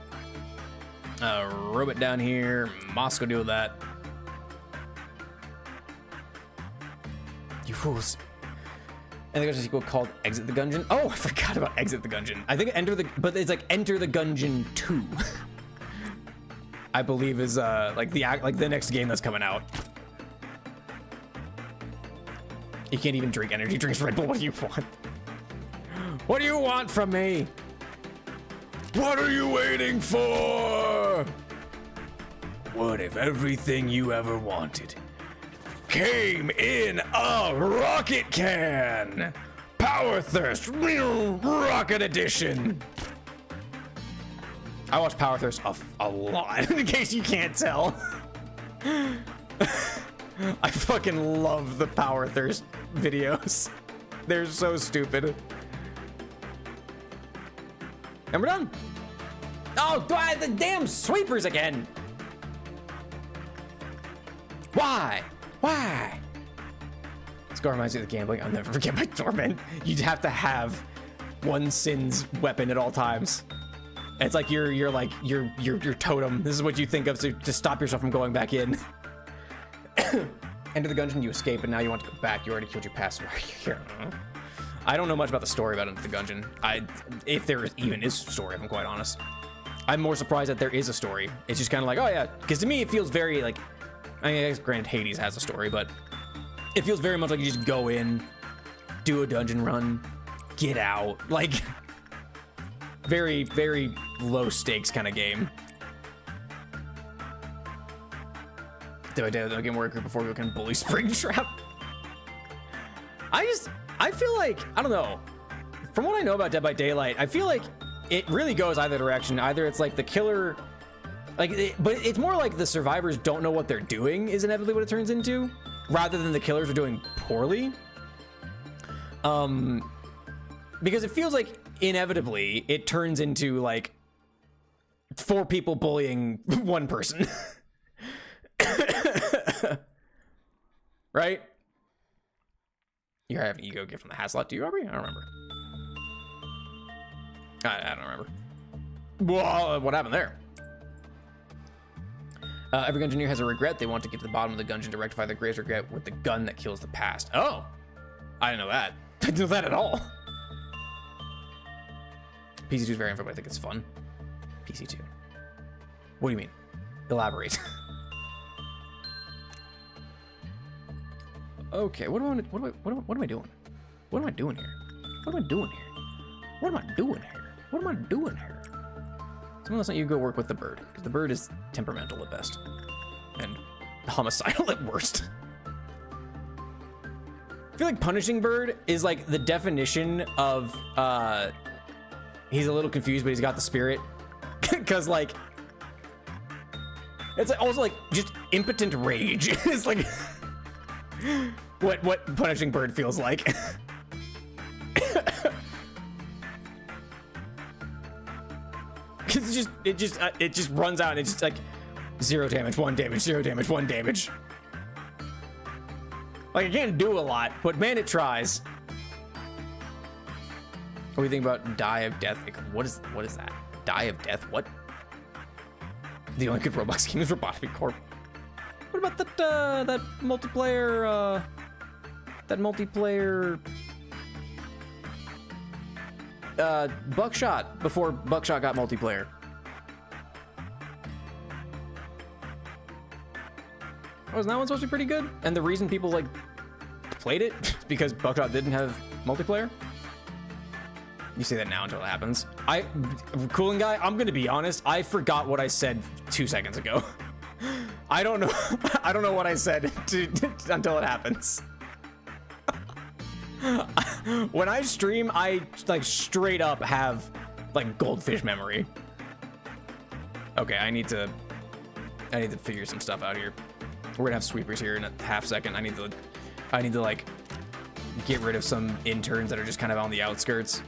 Robot down here, Moss, go deal with that. You fools. And there's a sequel called Exit the Gungeon. Oh, I forgot about Exit the Gungeon. I think but it's like Enter the Gungeon 2. I believe is like the next game that's coming out. You can't even drink energy drinks, Red Bull. What do you want? What do you want from me? What are you waiting for? What if everything you ever wanted came in a rocket can? Power Thirst Rocket Edition. I watch Power Thirst a lot, in case you can't tell. I fucking love the Power Thirst videos. They're so stupid. And we're done. Oh, the damn sweepers again. Why? Why? Scar reminds me of the gambling. I'll never forget my torment. You'd have to have one sin's weapon at all times. And it's like your totem. This is what you think of to stop yourself from going back in. Enter the Gungeon, you escape, and now you want to go back. You already killed your past. Why are you here? I don't know much about the story about Enter the Gungeon. If there even is a story, if I'm quite honest. I'm more surprised that there is a story. It's just kind of like, oh yeah, because to me it feels very like, I mean, I guess granted Hades has a story, but it feels very much like you just go in, do a dungeon run, get out, like very, very low stakes kind of game. Did I do the game work before we can bully Springtrap? I feel like, I don't know. From what I know about Dead by Daylight, I feel like it really goes either direction. Either it's like the killer, but it's more like the survivors don't know what they're doing is inevitably what it turns into, rather than the killers are doing poorly. Because it feels like inevitably it turns into like 4 people bullying 1 person. Right? You have an ego gift from the Haslot. Do you, Aubrey? I don't remember. I don't remember. Well, what happened there? Every Gungeoneer has a regret. They want to get to the bottom of the Gungeon to rectify their greatest regret with the gun that kills the past. Oh! I didn't know that. I didn't know that at all. PC2 is very info, but I think it's fun. PC2. What do you mean? Elaborate. Okay, what am I doing? What am I doing here? What am I doing here? What am I doing here? What am I doing here? Someone let's let you go work with the bird, because the bird is temperamental at best and homicidal at worst. I feel like punishing bird is like the definition of he's a little confused, but he's got the spirit. Because like it's also like just impotent rage. It's like what punishing bird feels like. It just runs out and it's just like 0 damage, 1 damage, 0 damage, 1 damage. Like, I can't do a lot, but man, it tries. What do you think about Die of Death? Like, what is that? Die of Death? What? The only good Roblox game is Lobotomy Corp. What about that multiplayer? Buckshot, before Buckshot got multiplayer. Wasn't that one supposed to be pretty good? And the reason people like played it is because Buckshot didn't have multiplayer. You say that now until it happens. Cooling guy, I'm gonna be honest, I forgot what I said 2 seconds ago. I don't know. I don't know what I said until it happens. When I stream, I like straight up have like goldfish memory. Okay, I need to figure some stuff out here. We're gonna have sweepers here in a half second. I need to like get rid of some interns that are just kind of on the outskirts,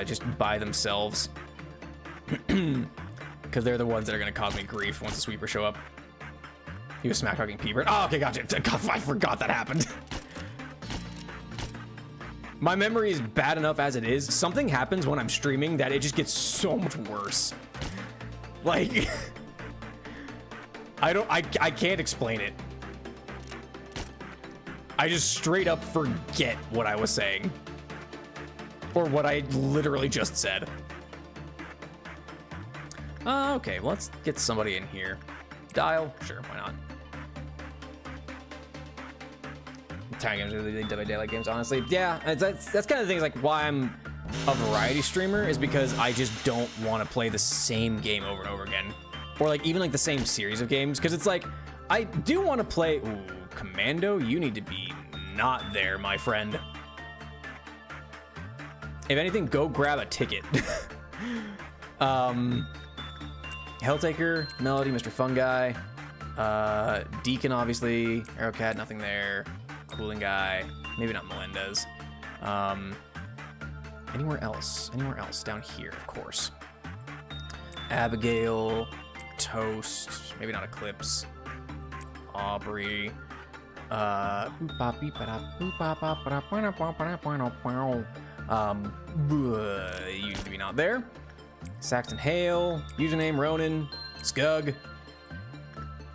just by themselves, because they're the ones that are gonna cause me grief once the sweepers show up. He was smack talking P-Bird. Oh, okay, gotcha. God, I forgot that happened. My memory is bad enough as it is. Something happens when I'm streaming that it just gets so much worse. Like, I can't explain it. I just straight up forget what I was saying. Or what I literally just said. Okay, let's get somebody in here. Dial? Sure, why not? Time games are the Dead by Daylight games, honestly. Yeah, that's kind of the thing, like why I'm a variety streamer is because I just don't want to play the same game over and over again. Or like even like the same series of games, because it's like, I do want to play, ooh, Commando, you need to be not there, my friend. If anything, go grab a ticket. Helltaker, Melody, Mr. Fun Guy, Deacon, obviously, Arrowcat, nothing there. Cooling Guy, maybe not Melendez. Anywhere else? Anywhere else? Down here, of course. Abigail, Toast, maybe not Eclipse. Aubrey. You need to be not there. Saxton Hale, username Ronan, Skug,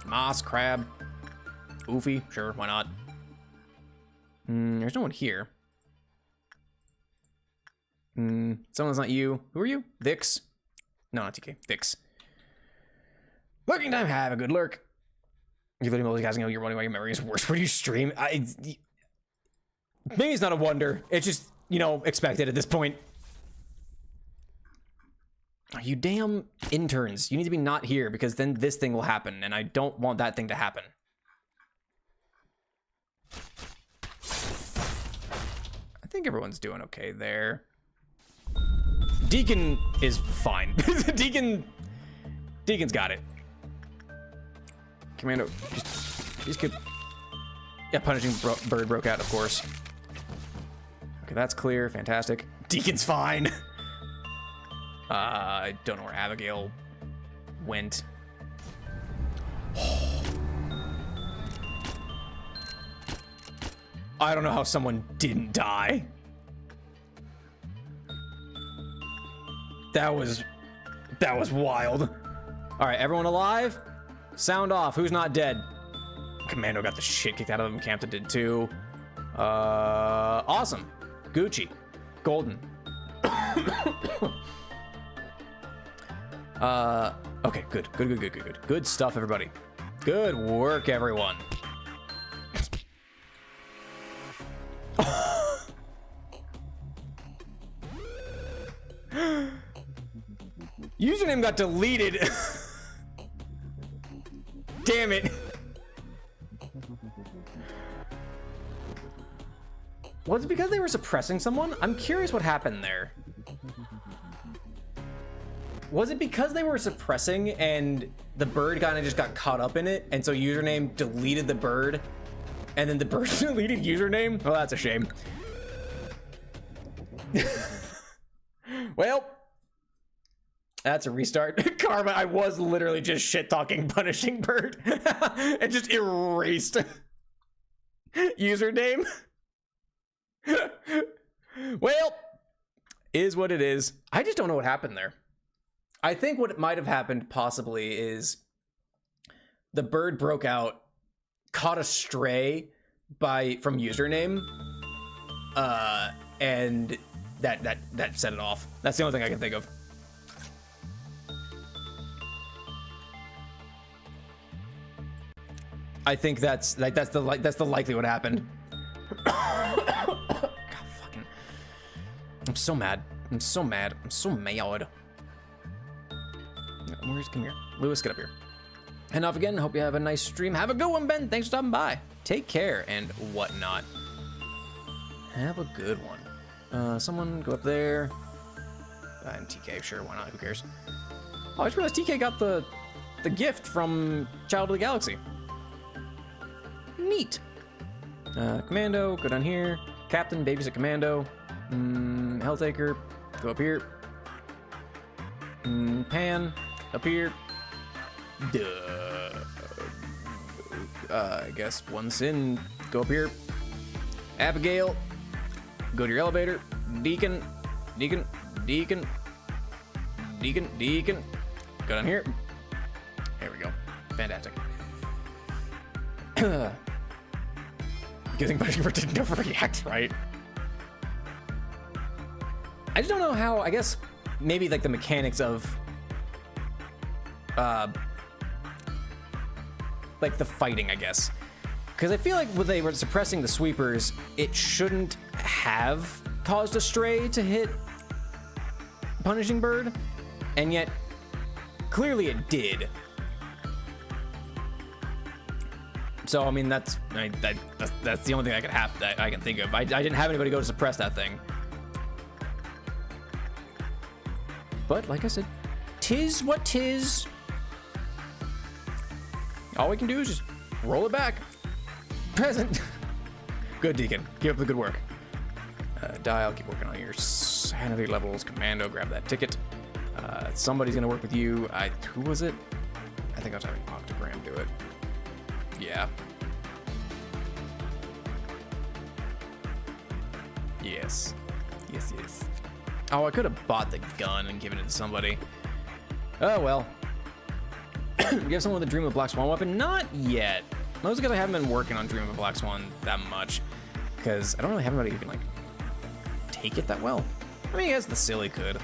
Moss, Crab, Oofy, sure, why not? There's no one here. Someone's not you. Who are you? Vix? No, not TK. Vix. Lurking time, have a good lurk. You're literally multicasting, you're wondering why your memory is worse when you stream. Maybe it's not a wonder. It's just, you know, expected at this point. You damn interns. You need to be not here because then this thing will happen, and I don't want that thing to happen. I think everyone's doing okay there. Deacon is fine. Deacon's got it. Commando, just keep. Yeah, punishing bird broke out, of course. Okay, that's clear. Fantastic. Deacon's fine. I don't know where Abigail went. I don't know how someone didn't die. That was wild. All right, everyone alive? Sound off. Who's not dead? Commando got the shit kicked out of him. Campton did too. Awesome. Gucci. Golden. Okay, good. Good stuff, everybody. Good work, everyone. Username got deleted. Damn it. Was it because they were suppressing someone? I'm curious what happened there. Was it because they were suppressing and the bird kind of just got caught up in it, and so username deleted the bird, and then the bird deleted username? Well, that's a shame. Well, that's a restart. Karma, I was literally just shit-talking punishing bird and just erased username. Well, is what it is. I just don't know what happened there. I think what might have happened possibly is the bird broke out, caught a stray from username, and that set it off. That's the only thing I can think of. I think that's the likely what happened. God, fucking! I'm so mad. I'm so mad. Come here. Lewis, get up here. And off again. Hope you have a nice stream. Have a good one, Ben. Thanks for stopping by. Take care and whatnot. Have a good one. Someone go up there. And TK, sure, why not? Who cares? Oh, I just realized TK got the gift from Child of the Galaxy. Neat. Commando, go down here. Captain, babysit Commando. Helltaker, go up here. Pan, up here. Duh. I guess one sin, go up here. Abigail, go to your elevator. Deacon, Deacon, Deacon, Deacon, Deacon. Go down here. There we go. Fantastic. Good thing Punishment didn't overreact, right? I just don't know how, I guess, maybe like the mechanics of, like the fighting, I guess. Because I feel like when they were suppressing the sweepers, it shouldn't have caused a stray to hit Punishing Bird, and yet clearly it did. So I mean, that's the only thing I can think of. I didn't have anybody go to suppress that thing. But like I said, 'tis what 'tis. All we can do is just roll it back. Present. Good, Deacon. Keep up the good work. Dial, keep working on your sanity levels. Commando, grab that ticket. Somebody's gonna work with you. Who was it? I think I was having Octogram do it. Yeah. Yes. Yes, yes. Oh, I could have bought the gun and given it to somebody. Oh, well. Give someone the Dream of Black Swan weapon? Not yet. Mostly because I haven't been working on Dream of Black Swan that much. Because I don't really have anybody who can, like, take it that well. I mean, I guess the silly could.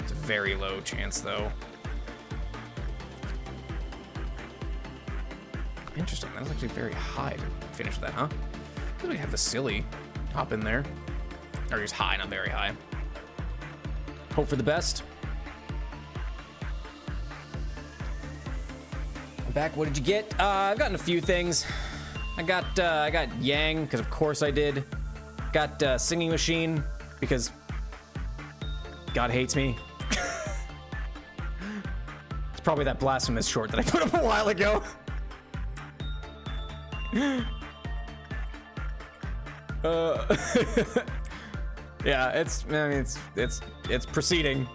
It's a very low chance, though. Interesting. That was actually very high to finish that, huh? Because we have the silly hop in there. Or just high, not very high. Hope for the best. Back, what did you get? I've gotten a few things. I got Yang, because of course I did. Got Singing Machine, because God hates me. It's probably that blasphemous short that I put up a while ago. Yeah, it's proceeding.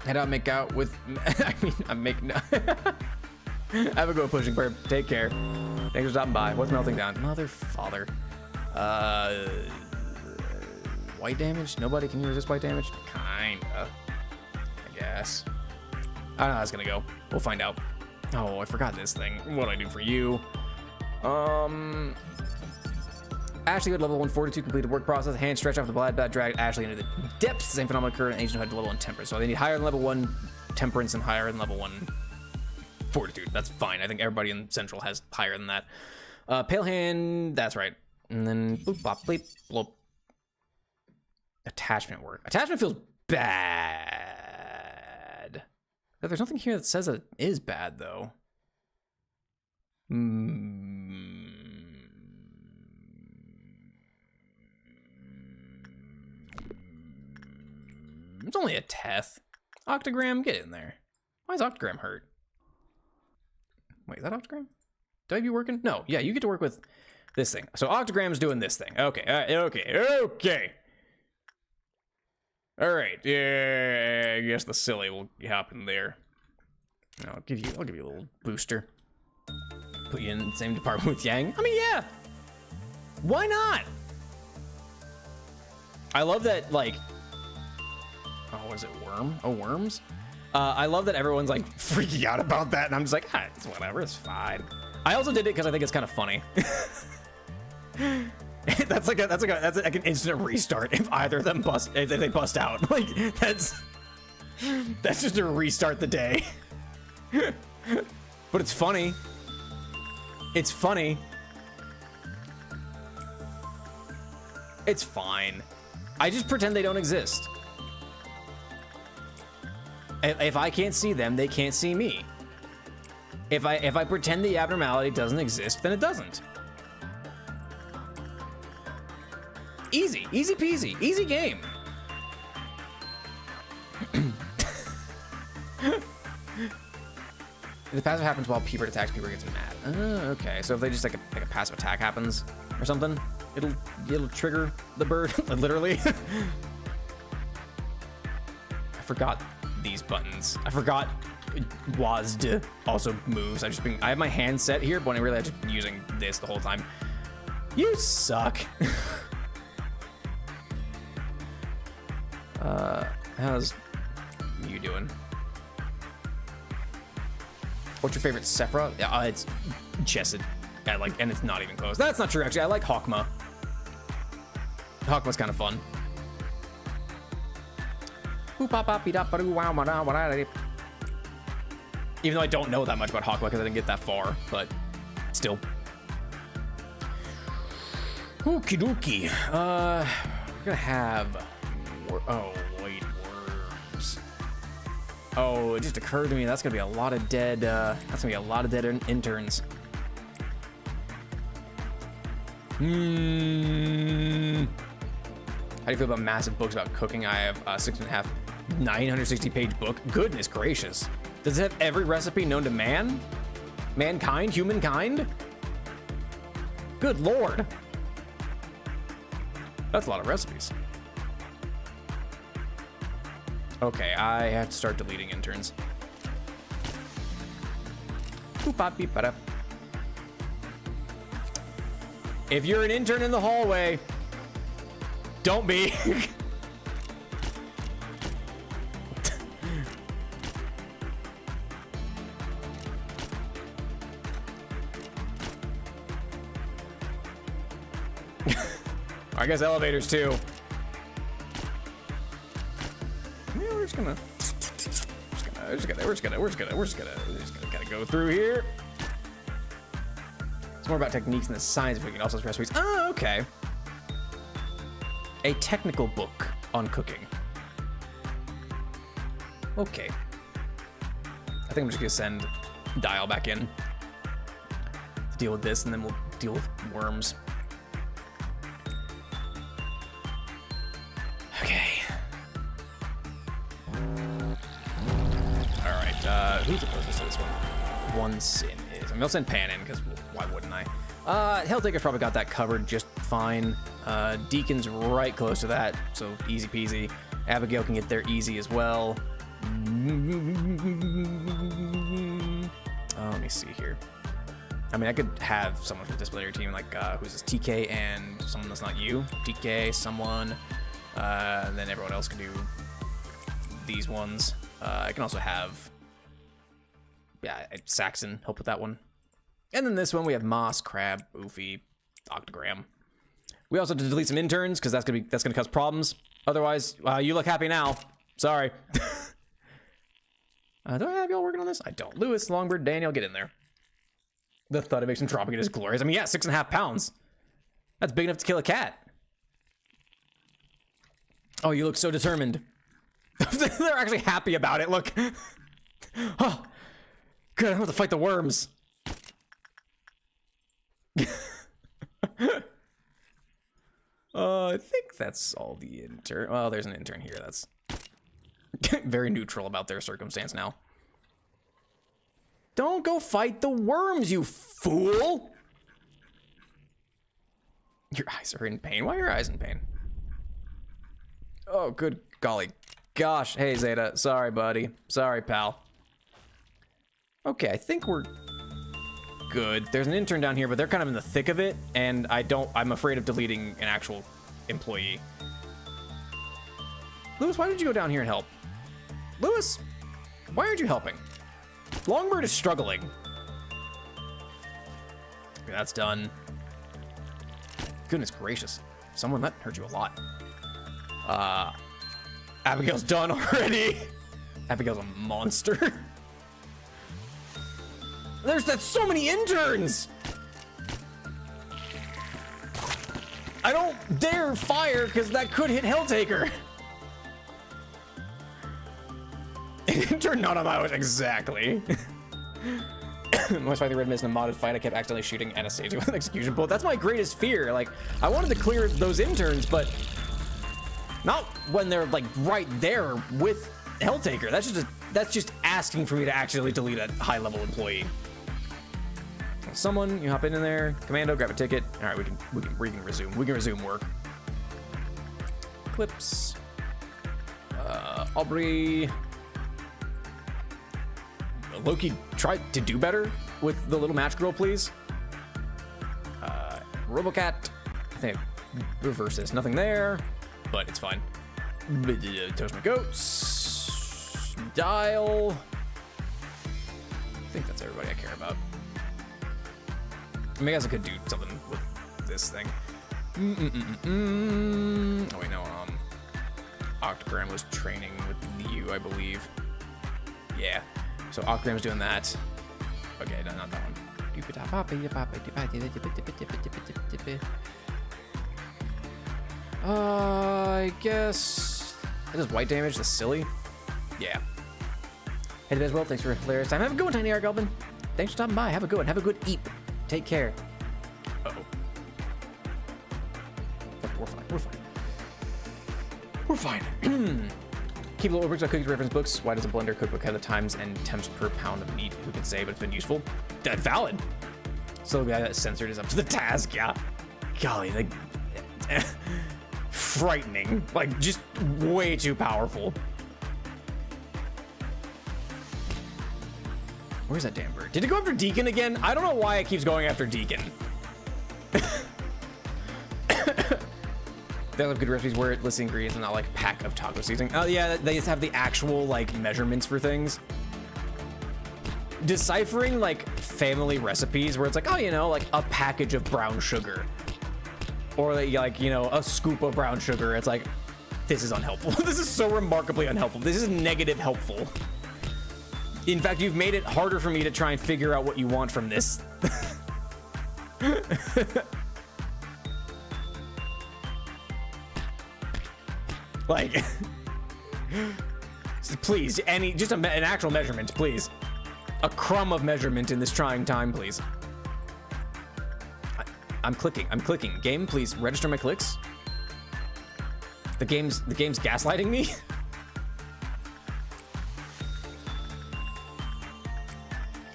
Head out, make out with. I mean, I'm making. Have a go, Pushing Bird. Take care. Thanks for stopping by. What's melting down? Mother, father. White damage? Nobody can resist white damage? Kinda. I guess. I don't know how it's gonna go. We'll find out. Oh, I forgot this thing. What do I do for you? Ashley had level 1 fortitude, completed work process. Hand stretch off the blood, drag Ashley into the depths. Same phenomenon occurred in Agent who had level 1 temperance. So they need higher than level 1 temperance and higher than level 1 fortitude. That's fine. I think everybody in Central has higher than that. Pale hand, that's right. And then boop, bop, bleep, bloop. Attachment work. Attachment feels bad. There's nothing here that says that it is bad, though. It's only a Teth. Octogram, get in there. Why is Octogram hurt? Wait, is that Octogram? Do I be working? No, yeah, you get to work with this thing. So Octogram's doing this thing. Okay, okay. All right, yeah, I guess the silly will hop in there. I'll give you a little booster. Put you in the same department with Yang. I mean, yeah. Why not? I love that, like. Oh, what is it? Worm? Oh, worms? I love that everyone's like freaking out about that, and I'm just like, it's whatever, it's fine. I also did it because I think it's kind of funny. that's like an instant restart if either of them if they bust out. Like that's just to restart the day. But it's funny. It's funny. It's fine. I just pretend they don't exist. If I can't see them, they can't see me. If I pretend the abnormality doesn't exist, then it doesn't. Easy peasy, easy game. The passive happens while Peeper attacks. Peeper gets mad. Okay, so if they just like a passive attack happens or something, it'll trigger the bird. Literally. I forgot these buttons. I forgot WASD also moves. I have my hand set here, but really I'm just using this the whole time. You suck. How's you doing? What's your favorite Sephra? Yeah, it's Chesed. And it's not even close. That's not true, actually. I like Hawkma. Hawkma's kind of fun. Even though I don't know that much about Hawkma because I didn't get that far, but still. Okie dokie. We're gonna have. Oh wait, worms. Oh, it just occurred to me that's gonna be a lot of dead. That's gonna be a lot of dead interns. How do you feel about massive books about cooking? I have 6.5, 960-page book. Goodness gracious. Does it have every recipe known to man? Mankind? Humankind? Good Lord. That's a lot of recipes. Okay, I have to start deleting interns. If you're an intern in the hallway, don't be. I guess elevators too. Yeah, we're just gonna kind of go through here. It's more about techniques and the science, but we can also recipes. Oh, okay. A technical book on cooking. Okay. I think I'm just gonna send Dial back in to deal with this, and then we'll deal with worms. Okay. All right. Who's opposed to this one? One Sin is. I mean, I'll send Pan in because why wouldn't I? Helltaker's probably got that covered just fine. Deacon's right close to that, so easy peasy. Abigail can get there easy as well. Oh, let me see here. I mean, I could have someone from the disciplinary team, like who's this, TK and someone that's not you. TK, someone, and then everyone else can do these ones. I can also have, Saxon help with that one. And then this one we have Moss, Crab, Oofy, Octogram. We also have to delete some interns because that's gonna cause problems. Otherwise, you look happy now. Sorry. Do I have y'all working on this? I don't. Lewis, Longbird, Daniel, get in there. The thud of him dropping it is glorious. I mean, yeah, 6.5 pounds. That's big enough to kill a cat. Oh, you look so determined. They're actually happy about it. Look. Oh, good. I don't have to fight the worms. I think that's all the intern. Well, there's an intern here that's very neutral about their circumstance now. Don't go fight the worms, you fool! Your eyes are in pain. Why are your eyes in pain? Oh, good golly. Gosh. Hey, Zeta. Sorry, buddy. Sorry, pal. Okay, I think we're good. There's an intern down here, but they're kind of in the thick of it, and I'm afraid of deleting an actual employee. Lewis, why did you go down here and help? Lewis, why aren't you helping? Longbird is struggling. Okay, that's done. Goodness gracious. Someone that hurt you a lot. Abigail's done already. Abigail's a monster. That's so many interns. I don't dare fire because that could hit Helltaker. Intern not on my watch, exactly. Most likely red mist in a modded fight. I kept accidentally shooting Anastasia with an execution bullet. That's my greatest fear. Like, I wanted to clear those interns, but not when they're like right there with Helltaker. That's just asking for me to actually delete a high-level employee. Someone, you hop in there. Commando, grab a ticket. All right, we can resume. We can resume work. Clips. Aubrey. Loki, try to do better with the little match girl, please. Robocat. I think I reverse this. Nothing there, but it's fine. Toast my goats. Dial. I think that's everybody I care about. I mean, I guess I could do something with this thing. Oh wait, no. Octogram was training with you, I believe. Yeah. So Octogram's doing that. Okay, no, not that one. I guess that does white damage. That's silly. Yeah. Hey, Biz World, thanks for a hilarious time. Have a good one, Tiny Art Goblin. Thanks for stopping by. Have a good one. Have a good eat. Take care. Uh-oh. We're fine. We're fine. We're fine. Keep little bricks of cookies reference books. Why does a blender cookbook have the times and temps per pound of meat? Who can say, but it's been useful. That's valid. So the guy that censored is up to the task. Yeah. Golly, like frightening. Like just way too powerful. Where's that damn bird? Did it go after Deacon again? I don't know why it keeps going after Deacon. They have good recipes where it lists the ingredients and not like pack of taco seasoning. Oh yeah, they just have the actual like measurements for things. Deciphering like family recipes where it's like, oh, you know, like a package of brown sugar. Or like, you know, a scoop of brown sugar. It's like, this is unhelpful. This is so remarkably unhelpful. This is negative helpful. In fact, you've made it harder for me to try and figure out what you want from this. Like, please, just an actual measurement, please. A crumb of measurement in this trying time, please. I'm clicking. Game, please register my clicks. The game's gaslighting me.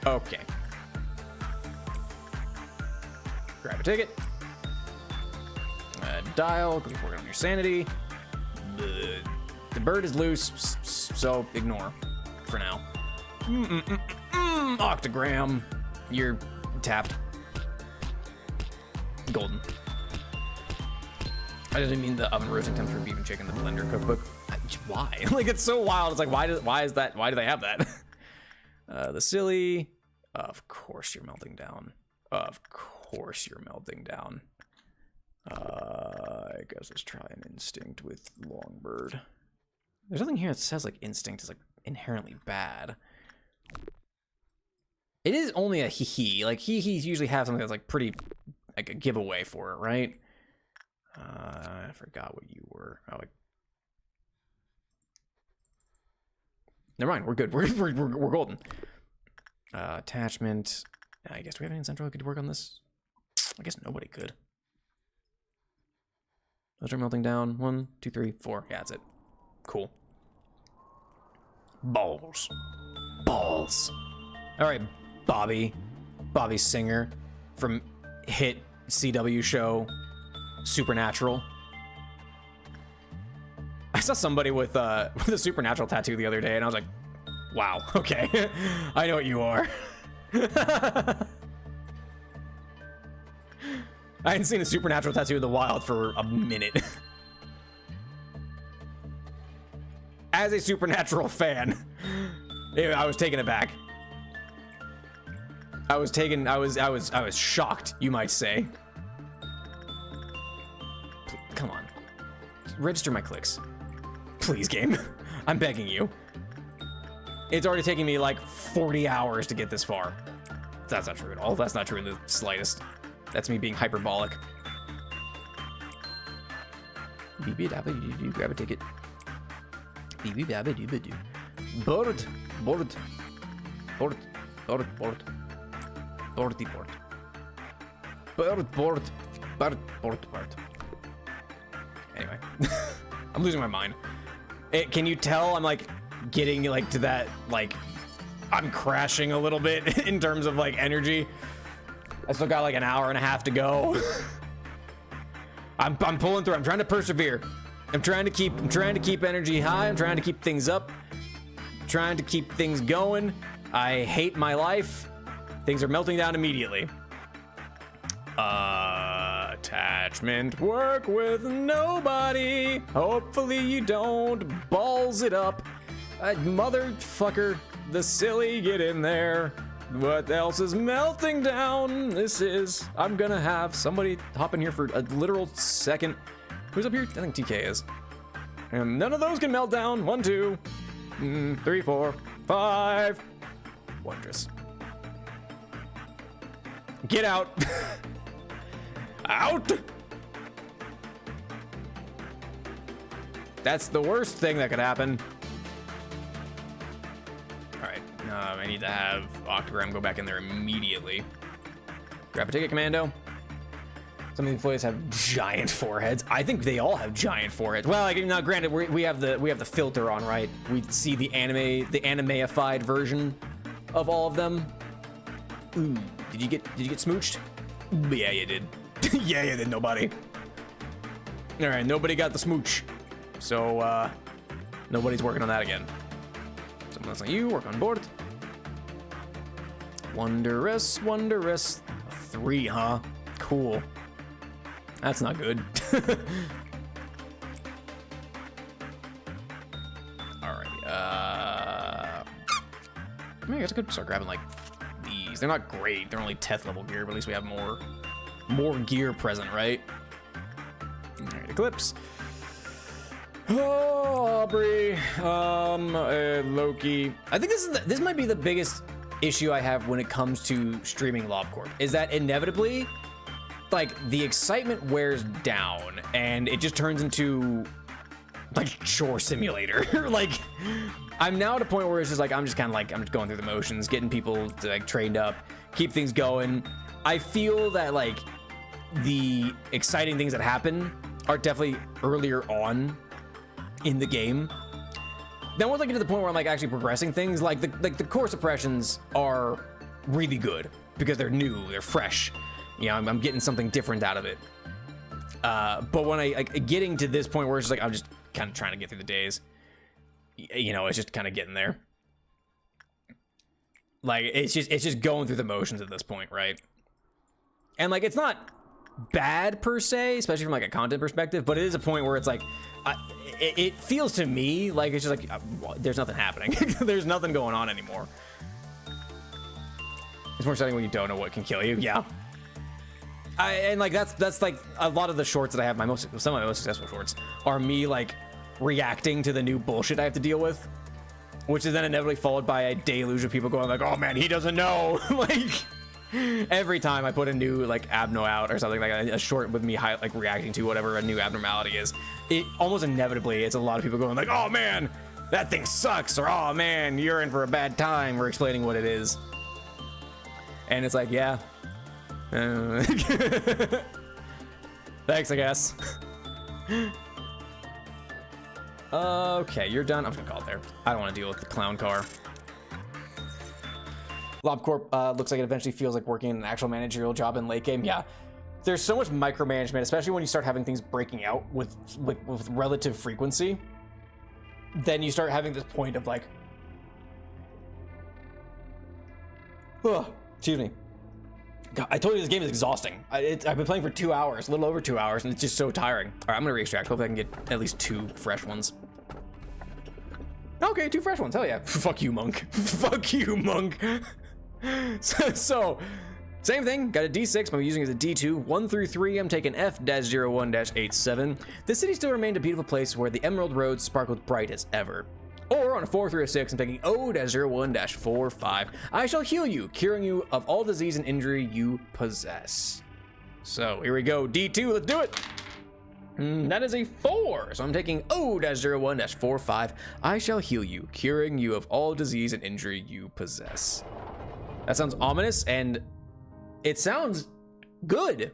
Okay. Grab a ticket. Dial, because we're working on your sanity. The bird is loose, so ignore for now. Octogram, you're tapped. Golden. I didn't mean the oven roasting temps for beef and chicken, the blender cookbook. Why? Like, it's so wild. It's like, why is that? Why do they have that? The silly. Of course you're melting down. Of course you're melting down. I guess let's try an instinct with Longbird. There's nothing here that says like instinct is like inherently bad. It is only a hee-hee. Like hee-hees usually have something that's like pretty like a giveaway for it, right? I forgot what you were. Oh, never mind. We're good. We're golden. Attachment. I guess, do we have anything central who could work on this? I guess nobody could. Those are melting down. 1, 2, 3, 4. Yeah, that's it. Cool. Balls. Balls. All right, Bobby Singer from hit CW show Supernatural. I saw somebody with a Supernatural tattoo the other day, and I was like, wow, okay. I know what you are. I hadn't seen a Supernatural tattoo in the wild for a minute. As a Supernatural fan, I was taken aback. I was shocked, you might say. Come on. Register my clicks. Please, game. I'm begging you. It's already taking me like 40 hours to get this far. That's not true at all. That's not true in the slightest. That's me being hyperbolic. Grab a ticket. Board. Anyway, I'm losing my mind. Can you tell I'm like getting like to that, like I'm crashing a little bit in terms of like energy. I still got like an hour and a half to go. I'm pulling through. I'm trying to persevere. I'm trying to keep energy high. I'm trying to keep things up. I'm trying to keep things going. I hate my life. Things are melting down immediately. Attachment, work with nobody. Hopefully you don't balls it up. Motherfucker, the silly, get in there. What else is melting down? I'm gonna have somebody hop in here for a literal second. Who's up here? I think TK is. And none of those can melt down. 1, 2, 3, 4, 5. Wondrous. Get out. Out. That's the worst thing that could happen. All right, I need to have Octogram go back in there immediately. Grab a ticket, Commando. Some of the employees have giant foreheads. I think they all have giant foreheads. Well, like, now granted, we have the filter on, right? We see the animeified version of all of them. Ooh, did you get smooched? Yeah, you did. Yeah, you did, nobody. All right, nobody got the smooch. So, nobody's working on that again. Someone else like you, work on board. Wondrous. 3, huh? Cool. That's not good. Alright, I mean, I guess I could start grabbing, like, these. They're not great. They're only 10th level gear, but at least we have more gear present, right? Alright, Eclipse. Oh, Aubrey. Loki. I think this might be the biggest issue I have when it comes to streaming Lob Corp, is that inevitably, like, the excitement wears down and it just turns into like chore simulator. Like, I'm now at a point where it's just like I'm just going through the motions, getting people to like trained up, keep things going. I feel that like the exciting things that happen are definitely earlier on in the game. Then once I get to the point where I'm like actually progressing things, like the core suppressions are really good because they're new, they're fresh. You know, I'm getting something different out of it. But when I getting to this point where it's just like I'm just kind of trying to get through the days, you know, it's just kind of getting there. Like it's just going through the motions at this point, right? And like it's not bad per se, especially from like a content perspective, but it is a point where it's like it feels to me like it's just like there's nothing happening. There's nothing going on anymore. It's more exciting when you don't know what can kill you. Yeah. And like that's like a lot of the shorts that I have. Some of my most successful shorts are me like reacting to the new bullshit I have to deal with, which is then inevitably followed by a deluge of people going like, "Oh man, he doesn't know." Like every time I put a new like abno out or something, like a short with me like reacting to whatever a new abnormality is, it almost inevitably it's a lot of people going like, "Oh man, that thing sucks," or "Oh man, you're in for a bad time." We're explaining what it is, and it's like, yeah. Thanks, I guess. Okay, you're done. I'm just gonna call it there. I don't want to deal with the clown car. LobCorp looks like it eventually feels like working an actual managerial job in late game. Yeah, there's so much micromanagement, especially when you start having things breaking out with relative frequency. Then you start having this point of like, excuse me. God, I told you this game is exhausting. I've been playing for 2 hours, a little over 2 hours, and it's just so tiring. All right, I'm gonna re-extract. Hopefully I can get at least 2 fresh ones. Okay, 2 fresh ones, hell yeah. Fuck you, monk. Fuck you, monk. So, same thing, got a D6, but I'm using it as a D2. 1 through 3, I'm taking F-01-87. The city still remained a beautiful place where the emerald roads sparkled bright as ever. Or on a 4 through a 6, I'm taking O-01-45. I shall heal you, curing you of all disease and injury you possess. So here we go, D2, let's do it. That is a 4, so I'm taking O-01-45. I shall heal you, curing you of all disease and injury you possess. That sounds ominous, and it sounds good,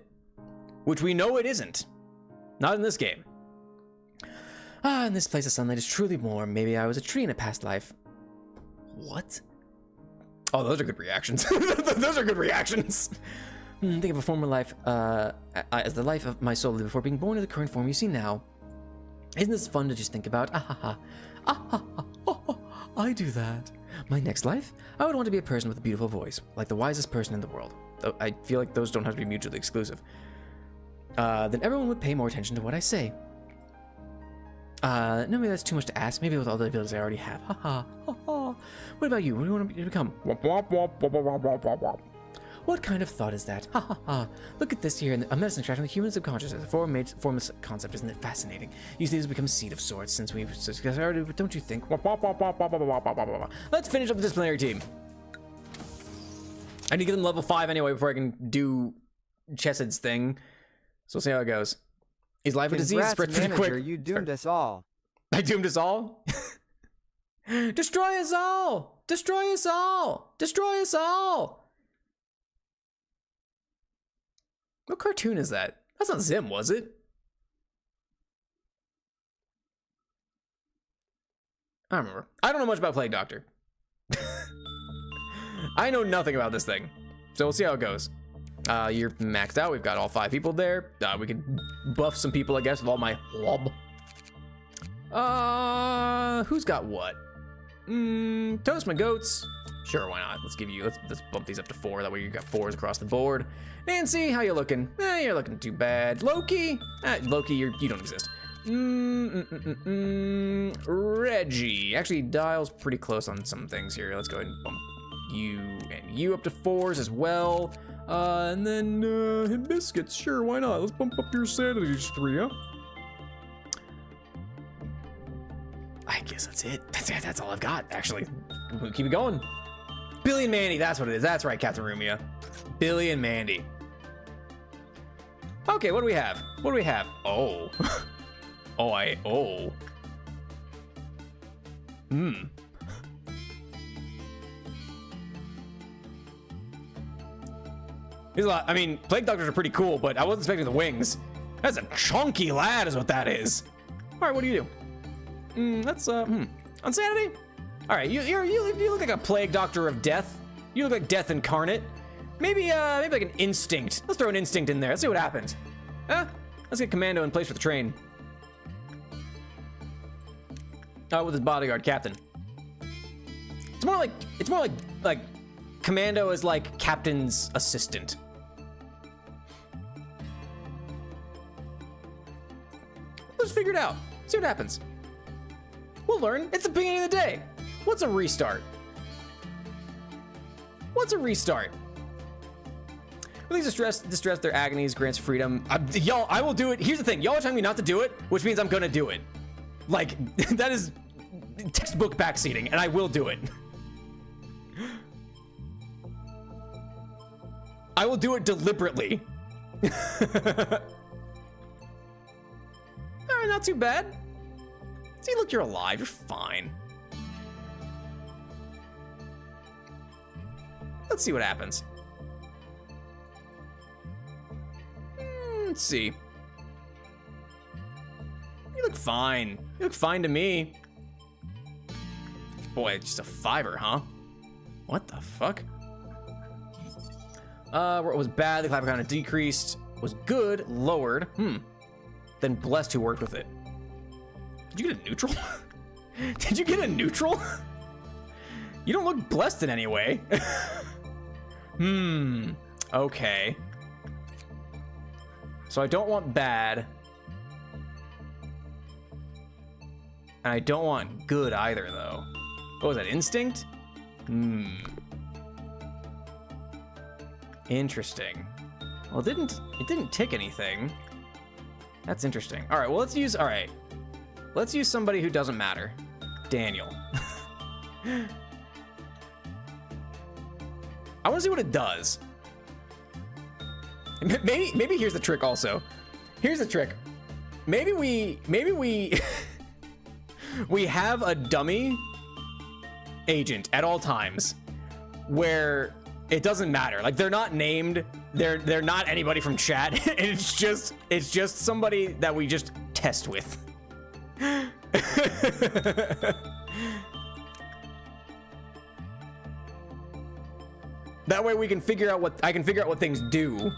which we know it isn't. Not in this game. Ah, in this place the sunlight is truly warm. Maybe I was a tree in a past life. What? Oh, those are good reactions. Those are good reactions. Think of a former life as the life of my soul lived before being born to the current form you see now. Isn't this fun to just think about? Ah ha ha. Ah ha ha. Oh, I do that. My next life? I would want to be a person with a beautiful voice, like the wisest person in the world. Though I feel like those don't have to be mutually exclusive. Then everyone would pay more attention to what I say. No, maybe that's too much to ask. Maybe with all the abilities I already have. Ha ha. Ha ha. What about you? What do you want to become? Womp, womp, womp, womp, womp, womp, womp, womp. What kind of thought is that? Ha ha ha. Look at this here, a medicine extract from the human subconscious as a formless concept. Isn't it fascinating? Usually this becomes a seed of sorts since we've started, but don't you think? Let's finish up the disciplinary team. I need to get them level 5 anyway before I can do Chesid's thing. So we'll see how it goes. Is life a disease? Spread pretty quick. You doomed us all. I doomed us all? Destroy us all! Destroy us all! Destroy us all! What cartoon is that? That's not Zim, was it? I don't remember. I don't know much about Plague Doctor. I know nothing about this thing. So we'll see how it goes. You're maxed out. We've got all 5 people there. We could buff some people, I guess, with all my lob. Who's got what? Toast my goats. Sure, why not? Let's bump these up to 4. That way you got 4s across the board. Nancy, how you looking? You're looking too bad. Loki? Loki, you don't exist. Reggie. Actually, Dial's pretty close on some things here. Let's go ahead and bump you and you up to 4s as well. And then Hibiscuits. Sure, why not? Let's bump up your sanity to 3, huh? I guess that's it. That's all I've got, actually. We'll keep it going. Billy and Mandy, that's what it is. That's right, Captain Rumia. Billy and Mandy. Okay, what do we have? What do we have? Oh. Oh. He's a lot. I mean, Plague Doctors are pretty cool, but I wasn't expecting the wings. That's a chunky lad is what that is. All right, what do you do? That's, Insanity? All right, you look like a Plague Doctor of death. You look like death incarnate. Maybe like an instinct. Let's throw an instinct in there. Let's see what happens. Let's get Commando in place for the train. With his bodyguard, Captain. It's more like Commando is like Captain's assistant. Let's figure it out. See what happens. We'll learn. It's the beginning of the day. What's a restart? What's a restart? Release distress their agonies, grants freedom. Y'all, I will do it. Here's the thing. Y'all are telling me not to do it, which means I'm gonna do it. Like, that is textbook backseating, and I will do it. I will do it deliberately. All right, not too bad. See, look, you're alive. You're fine. Let's see what happens. Let's see. You look fine. You look fine to me. Boy, just a 5er, huh? What the fuck? Where it was bad, the clapper count decreased. Was good, lowered. Then blessed who worked with it. Did you get a neutral? Did you get a neutral? You don't look blessed in any way. Okay. So I don't want bad. And I don't want good either, though. What was that, instinct? Interesting. Well, it didn't tick anything. That's interesting. All right, well, let's use somebody who doesn't matter. Daniel. I want to see what it does. Maybe here's the trick also. Here's the trick. Maybe we we have a dummy agent at all times where it doesn't matter. Like, they're not named. They're not anybody from chat. It's just somebody that we just test with. That way we can figure out what I can figure out what things do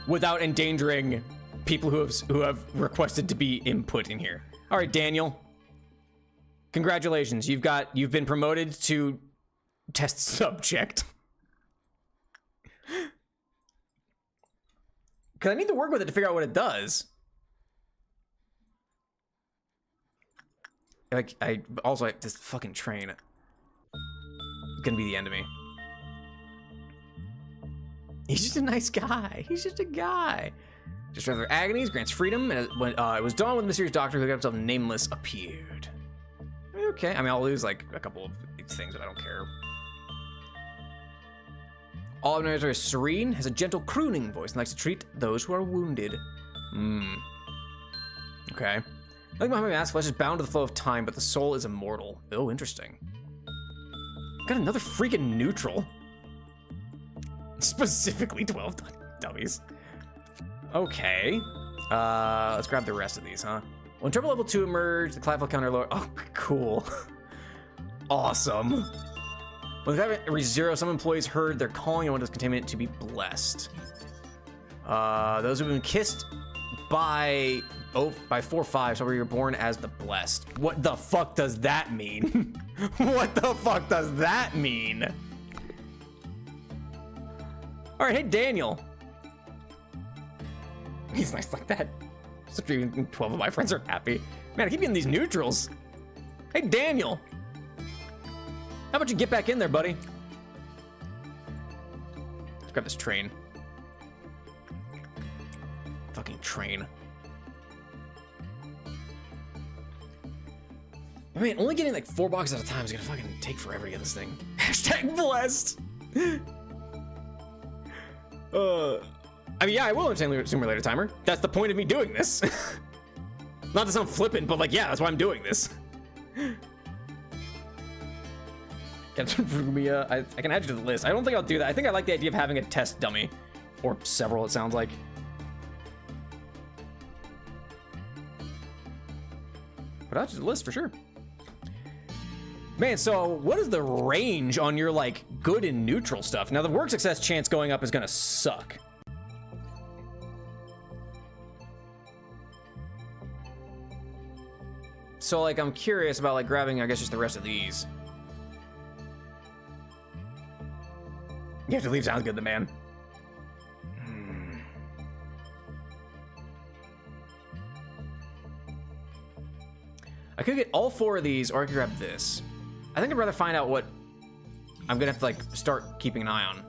without endangering people who have requested to be input in here. All right, Daniel. Congratulations. You've been promoted to test subject. Cuz I need to work with it to figure out what it does. Like this fucking train. It's gonna be the end of me. He's just a nice guy. He's just a guy. Just rather agonies, grants freedom, and when it was dawn when the mysterious doctor who got himself nameless appeared. Okay, I mean, I'll lose like a couple of these things, but I don't care. All of narrator is serene, has a gentle crooning voice, and likes to treat those who are wounded. Okay. Like Muhammad Mass, flesh is bound to the flow of time, but the soul is immortal. Oh, interesting. Got another freaking neutral. Specifically 12 dummies. Okay. Let's grab the rest of these, huh? When Turbo Level 2 emerged, the clavicle counter lower. Oh, cool. Awesome. When the clavicle reached 0, some employees heard their calling and Windows containment to be blessed. Those who've been kissed by 4-5, so you're born as the blessed. What the fuck does that mean? What the fuck does that mean? All right, hey, Daniel. He's nice like that. So even 12 of my friends are happy. Man, I keep getting these neutrals. Hey, Daniel. How about you get back in there, buddy? Let's grab this train. Fucking train. I mean, only getting like 4 boxes at a time is gonna fucking take forever to get this thing. Hashtag blessed. I mean, yeah, I will entertain sooner or later, timer. That's the point of me doing this. Not to sound flippant, but like, yeah, that's why I'm doing this. Captain Rumia, I can add you to the list. I don't think I'll do that. I think I like the idea of having a test dummy. Or several, it sounds like. But I'll add you to the list for sure. Man, so what is the range on your like good and neutral stuff? Now the work success chance going up is gonna suck. So like I'm curious about like grabbing, I guess, just the rest of these. You have to leave sounds good, the man. I could get all 4 of these, or I could grab this. I think I'd rather find out what I'm gonna have to like start keeping an eye on.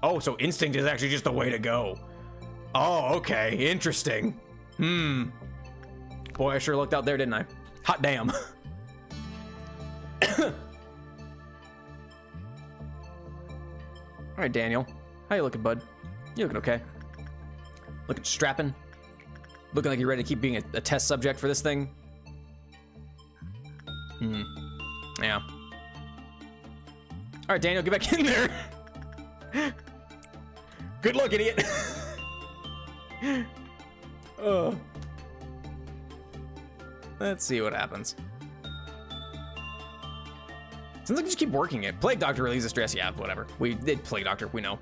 Oh, so instinct is actually just the way to go. Oh, okay, interesting. Boy, I sure looked out there, didn't I? Hot damn. All right, Daniel. How you looking, bud? You looking okay? Looking strapping? Looking like you're ready to keep being a test subject for this thing? Yeah. All right, Daniel, get back in there. Good luck, idiot. Let's see what happens. Seems like you just keep working it. Plague Doctor relieves the stress. Yeah, whatever. We did Plague Doctor. We know.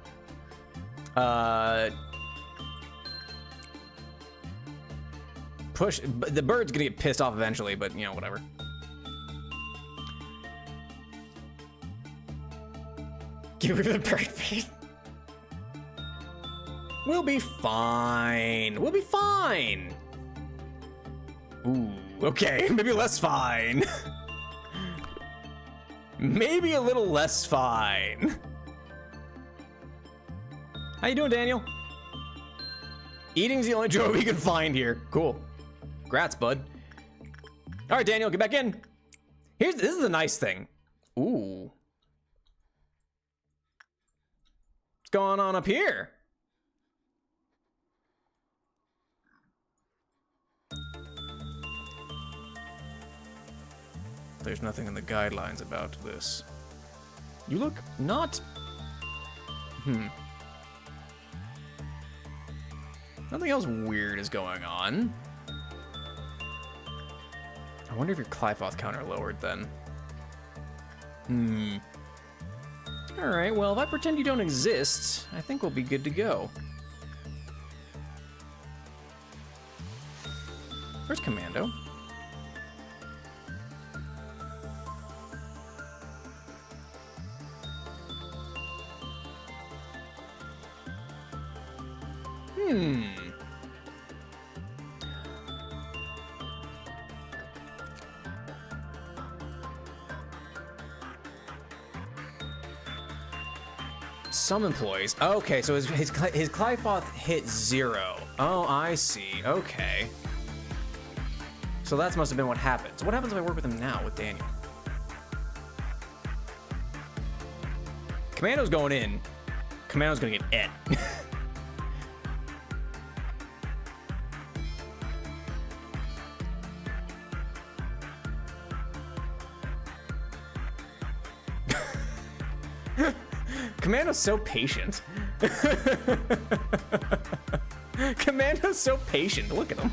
Push. The bird's gonna get pissed off eventually, but you know, whatever. Get rid of the bird feed. We'll be fine. We'll be fine. Ooh, okay. Maybe less fine. Maybe a little less fine. How you doing, Daniel? Eating's the only joy we can find here. Cool. Congrats, bud. All right, Daniel, get back in. This is the nice thing. Ooh. What's going on up here? There's nothing in the guidelines about this. You look not... Nothing else weird is going on. I wonder if your Clifoth counter lowered then. Alright, well, if I pretend you don't exist, I think we'll be good to go. Where's Commando? Some employees. Okay, so his Clifoth hit 0. Oh, I see. Okay. So that must have been what happened. So what happens if I work with him now with Daniel? Commando's going in. Commando's gonna get et. Commando's so patient. Commando's so patient. Look at him.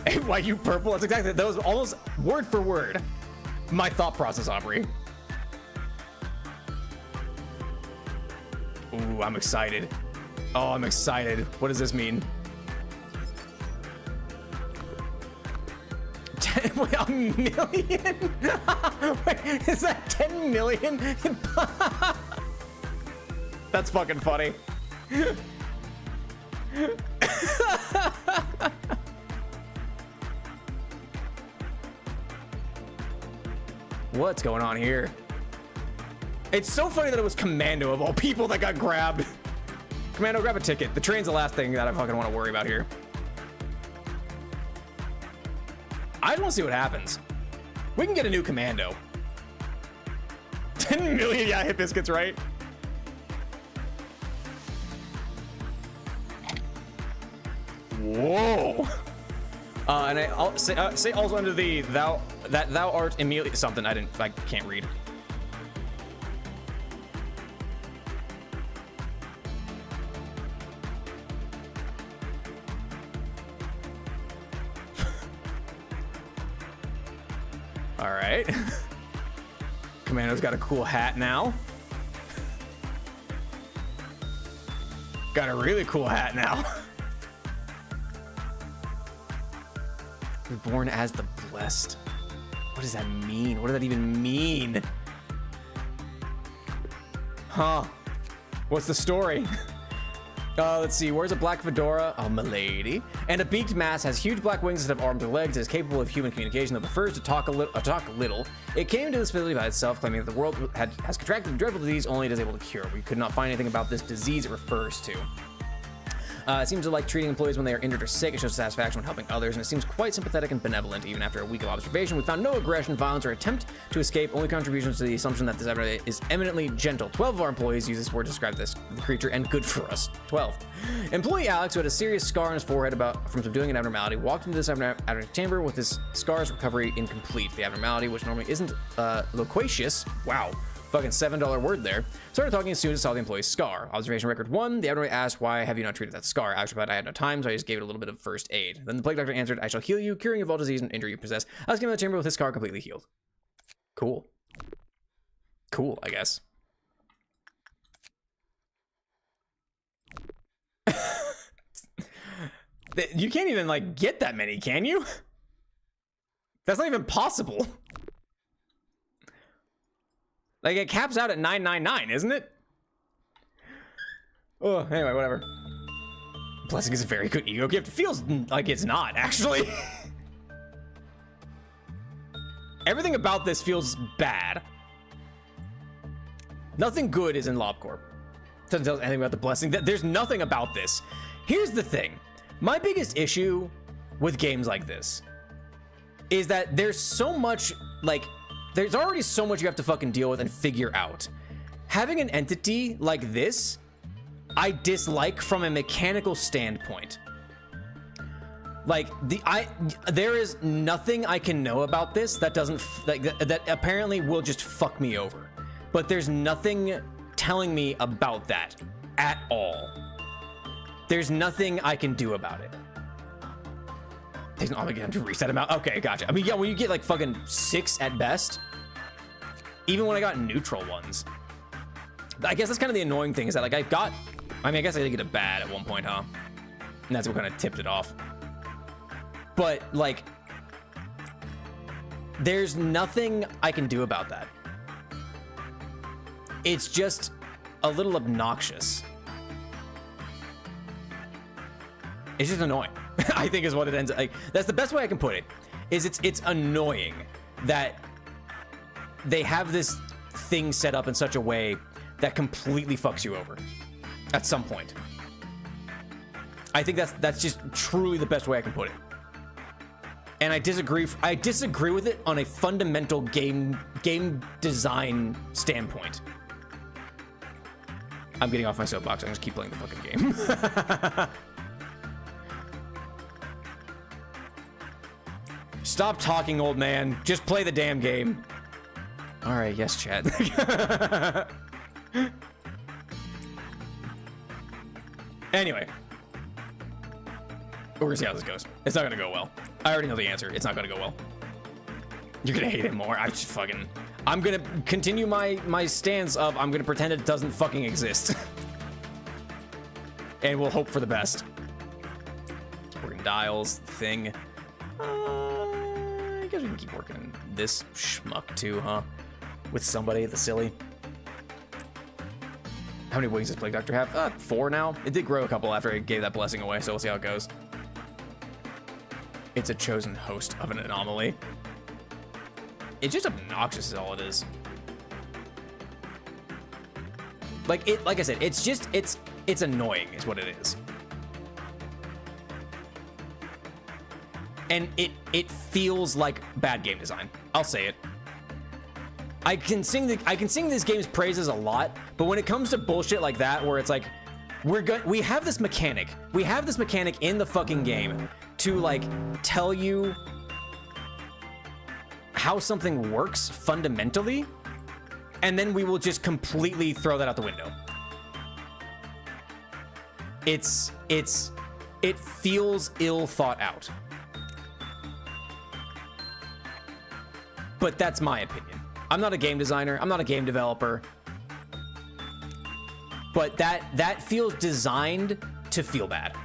Hey, why you purple? That's exactly, that was almost word for word my thought process, Aubrey. Ooh, I'm excited. Oh, I'm excited. What does this mean? Wait, a million? Wait, is that 10 million? That's fucking funny. What's going on here? It's so funny that it was Commando of all people that got grabbed. Commando, grab a ticket. The train's the last thing that I fucking want to worry about here. I just want to see what happens. We can get a new Commando. 10 million, yeah, hit biscuits, right? Whoa. And I'll say also under the thou art immediately something I can't read. All right. Commando's got a cool hat now. Got a really cool hat now. Reborn as the Blessed. What does that mean? What does that even mean? Huh? What's the story? Let's see. Wears a black fedora, a milady, and a beaked mask. Has huge black wings instead of arms or legs. Is capable of human communication, though prefers to talk a little. It came to this facility by itself, claiming that the world has contracted a dreadful disease only it is able to cure. We could not find anything about this disease it refers to. It seems to like treating employees when they are injured or sick. It shows satisfaction when helping others, and it seems quite sympathetic and benevolent. Even after a week of observation, we found no aggression, violence, or attempt to escape. Only contributions to the assumption that this evidence is eminently gentle. 12 of our employees use this word to describe the creature, and good for us. 12. Employee Alex, who had a serious scar on his forehead from subduing an abnormality, walked into this abnormality chamber with his scar's recovery incomplete. The abnormality, which normally isn't loquacious, wow, fucking $7 word there, started talking as soon as it saw the employee's scar. Observation record 1, the abnormality asked, why have you not treated that scar? Alex replied, I had no time, so I just gave it a little bit of first aid. Then the plague doctor answered, I shall heal you, curing you of all disease and injury you possess. I was given the chamber with his scar completely healed. Cool. Cool, I guess. You can't even, like, get that many, can you? That's not even possible. Like, it caps out at 999, isn't it? Oh, anyway, whatever. Blessing is a very good ego gift. It feels like it's not, actually. Everything about this feels bad. Nothing good is in LobCorp. Doesn't tell us anything about the blessing. There's nothing about this. Here's the thing. My biggest issue with games like this is that there's so much, like, there's already so much you have to fucking deal with and figure out. Having an entity like this, I dislike from a mechanical standpoint. Like, there is nothing I can know about this that doesn't, that apparently will just fuck me over. But there's nothing telling me about that at all. There's nothing I can do about it. Takes an obligation to reset them out. Okay, gotcha. I mean, yeah, when you get like fucking 6 at best, even when I got neutral ones, I guess that's kind of the annoying thing is that like I guess I did get a bad at one point, huh? And that's what kind of tipped it off. But like, there's nothing I can do about that. It's just a little obnoxious. It's just annoying. I think is what it ends up like. That's the best way I can put it. Is it's annoying that they have this thing set up in such a way that completely fucks you over at some point. I think that's just truly the best way I can put it. And I disagree with it on a fundamental game design standpoint. I'm getting off my soapbox. I'm just keep playing the fucking game. Stop talking, old man. Just play the damn game. All right, yes, chat. Anyway, we're gonna see how this goes. It's not gonna go well. I already know the answer. It's not gonna go well. You're gonna hate it more. I'm gonna continue my stance of I'm gonna pretend it doesn't fucking exist. And we'll hope for the best. Working dials, thing. I guess we can keep working this schmuck too, huh? With somebody, the silly. How many wings does Plague Doctor have? 4 now. It did grow a couple after I gave that blessing away, so we'll see how it goes. It's a chosen host of an anomaly. It's just obnoxious is all it is. Like I said, it's annoying is what it is. And it feels like bad game design. I'll say it. I can sing this game's praises a lot, but when it comes to bullshit like that, where it's like, we have this mechanic in the fucking game to like tell you how something works fundamentally, and then we will just completely throw that out the window. It feels ill thought out. But that's my opinion. I'm not a game designer. I'm not a game developer. But that feels designed to feel bad.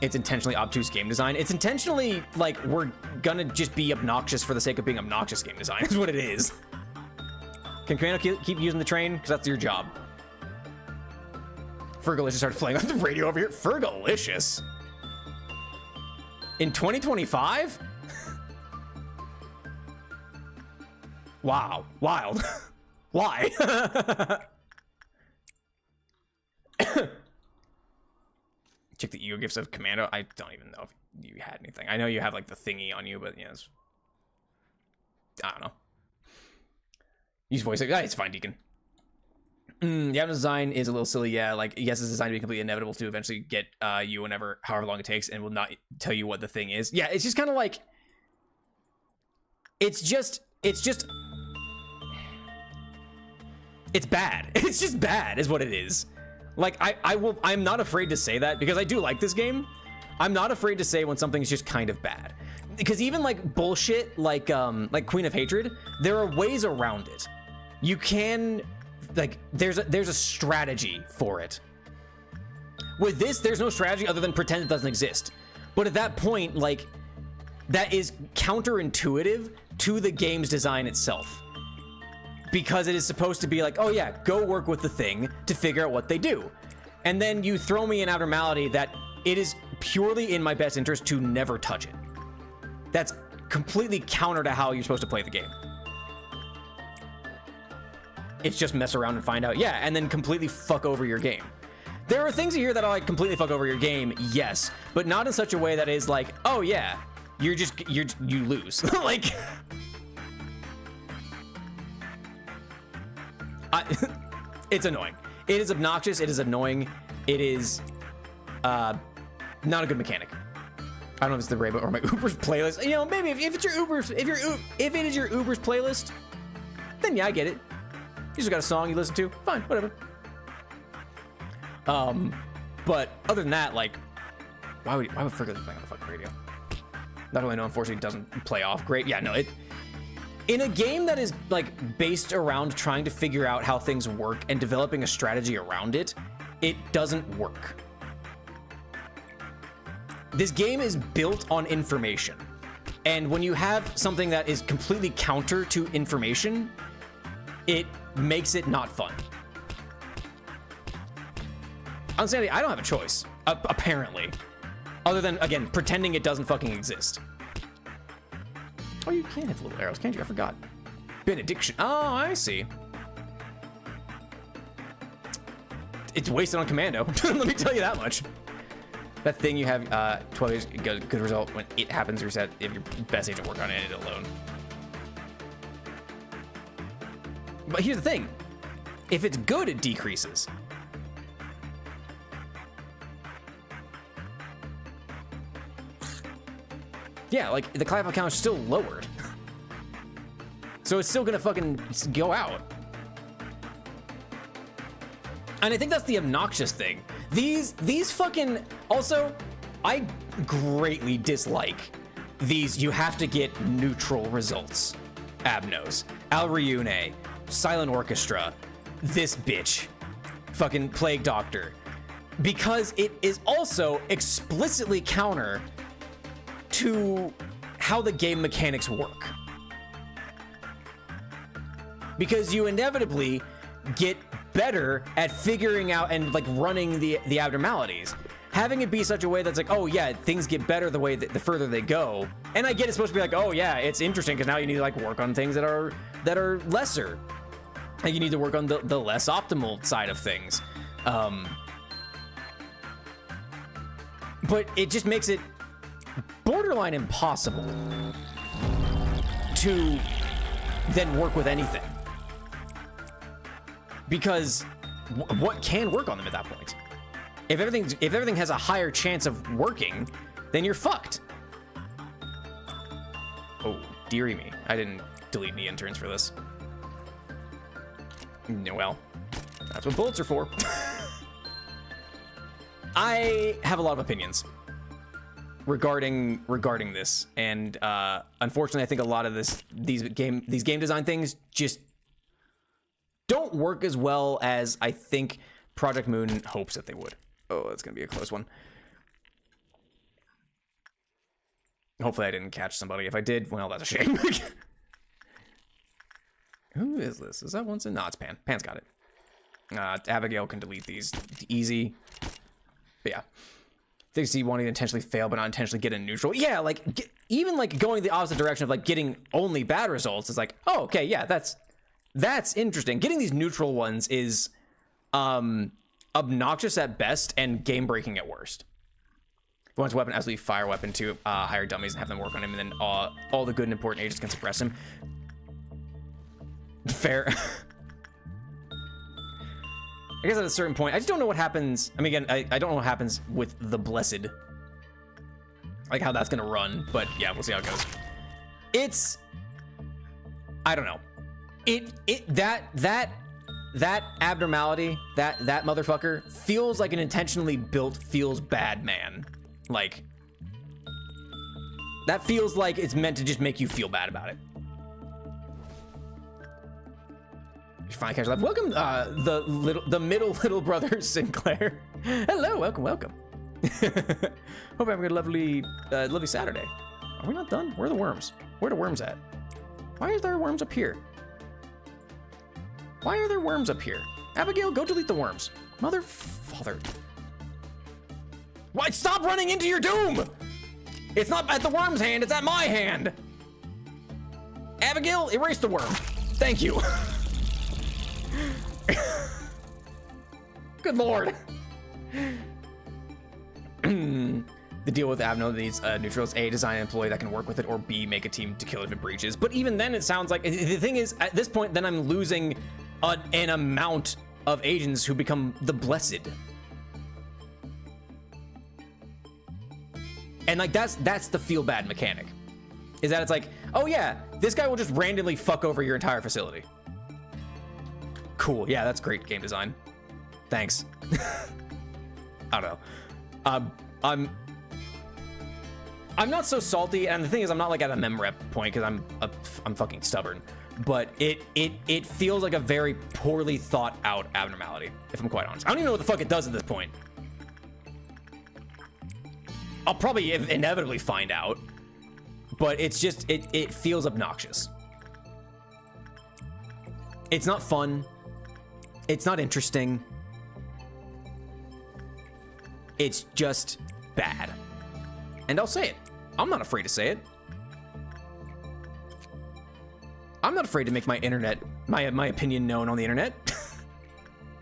It's intentionally obtuse game design. It's intentionally like we're gonna just be obnoxious for the sake of being obnoxious game design is what it is. Can Commando keep using the train? Because that's your job. Fergalicious started playing on the radio over here. Fergalicious? In 2025? Wow. Wild. Why? Check the ego gifts of Commando. I don't even know if you had anything. I know you have like the thingy on you, but yeah, I don't know. Use voice. It's fine, Deacon. Yeah, design is a little silly. Yeah, like yes, it's designed to be completely inevitable to eventually get you however long it takes, and will not tell you what the thing is. Yeah, it's just kind of like it's bad. It's just bad is what it is. Like I'm not afraid to say that because I do like this game. I'm not afraid to say when something's just kind of bad. Because even like bullshit like Queen of Hatred, there are ways around it. You can like there's a strategy for it. With this, there's no strategy other than pretend it doesn't exist. But at that point, like that is counterintuitive to the game's design itself. Because it is supposed to be like, oh yeah, go work with the thing to figure out what they do. And then you throw me an abnormality that it is purely in my best interest to never touch it. That's completely counter to how you're supposed to play the game. It's just mess around and find out, yeah, and then completely fuck over your game. There are things here that are like completely fuck over your game, yes, but not in such a way that is like, oh yeah, you lose. Like, it's annoying. It is obnoxious. It is annoying. It is not a good mechanic. I don't know if it's the Rainbow or my Uber's playlist. You know, maybe if it's your Uber's, if it is your Uber's playlist, then yeah, I get it. You just got a song you listen to. Fine, whatever. But other than that, like, Why would Frigga be playing on the fucking radio? Not only no, unfortunately, it doesn't play off great. Yeah, no, in a game that is like based around trying to figure out how things work and developing a strategy around it, it doesn't work. This game is built on information. And when you have something that is completely counter to information, it makes it not fun. Honestly, I don't have a choice, apparently. Other than, again, pretending it doesn't fucking exist. Oh, you can hit the little arrows, can't you? I forgot. Benediction. Oh, I see. It's wasted on commando. Let me tell you that much. That thing you have 12 years, good result when it happens, reset if your best agent work on it alone. But here's the thing. If it's good, it decreases. Yeah, like the clap count is still lowered. So it's still gonna fucking go out. And I think that's the obnoxious thing. These fucking, also, I greatly dislike these you have to get neutral results. Abnos, Al Ryune, Silent Orchestra, this bitch, fucking Plague Doctor. Because it is also explicitly counter to how the game mechanics work. Because you inevitably get better at figuring out and like running the abnormalities. Having it be such a way that's like, oh yeah, things get better the way that the further they go. And I get it's supposed to be like, oh yeah, it's interesting because now you need to like work on things that are lesser. And you need to work on the less optimal side of things. But it just makes it borderline impossible to then work with anything. Because what can work on them at that point? If everything has a higher chance of working, then you're fucked. Oh, dearie me. I didn't delete any interns for this. Well, that's what bullets are for. I have a lot of opinions regarding this, and unfortunately, I think a lot of these game design things just don't work as well as I think Project Moon hopes that they would. Oh, that's gonna be a close one. Hopefully I didn't catch somebody. If I did, well, that's a shame. Who is this? Is that Winston? No, it's Pan. Pan's got it. Abigail can delete these easy. But yeah. They see wanting to intentionally fail, but not intentionally get a neutral. Yeah, like, even like going the opposite direction of like getting only bad results is like, oh, okay, yeah, that's interesting. Getting these neutral ones is obnoxious at best and game breaking at worst. If you want his weapon, absolutely fire weapon to hire dummies and have them work on him, and then all the good and important agents can suppress him. Fair. I guess at a certain point, I just don't know what happens. I mean, again, I don't know what happens with the Blessed. Like how that's gonna run, but yeah, we'll see how it goes. It's, I don't know. That abnormality, that motherfucker feels like an intentionally built feels bad man. Like, that feels like it's meant to just make you feel bad about it. Finally catch live. Welcome, the middle little brother Sinclair. Hello, welcome. Hope I'm having a lovely Saturday. Are we not done? Where are the worms? Where are the worms at? Why is there worms up here? Why are there worms up here? Abigail, go delete the worms. Mother, father. Why? Stop running into your doom! It's not at the worm's hand, it's at my hand. Abigail, erase the worm. Thank you. Good lord. The deal with Abno needs neutrals: A, design an employee that can work with it, or B, make a team to kill it if it breaches. But even then, it sounds like the thing is, at this point, then I'm losing an amount of agents who become the Blessed. And like that's the feel bad mechanic, is that it's like, oh yeah, this guy will just randomly fuck over your entire facility. Cool, yeah, that's great game design. Thanks. I don't know. I'm not so salty, and the thing is, I'm not like at a mem rep point because I'm fucking stubborn. But it feels like a very poorly thought out abnormality, if I'm quite honest. I don't even know what the fuck it does at this point. I'll probably inevitably find out, but it's just it feels obnoxious. It's not fun. It's not interesting. It's just bad. And I'll say it. I'm not afraid to say it. I'm not afraid to make my opinion known on the internet.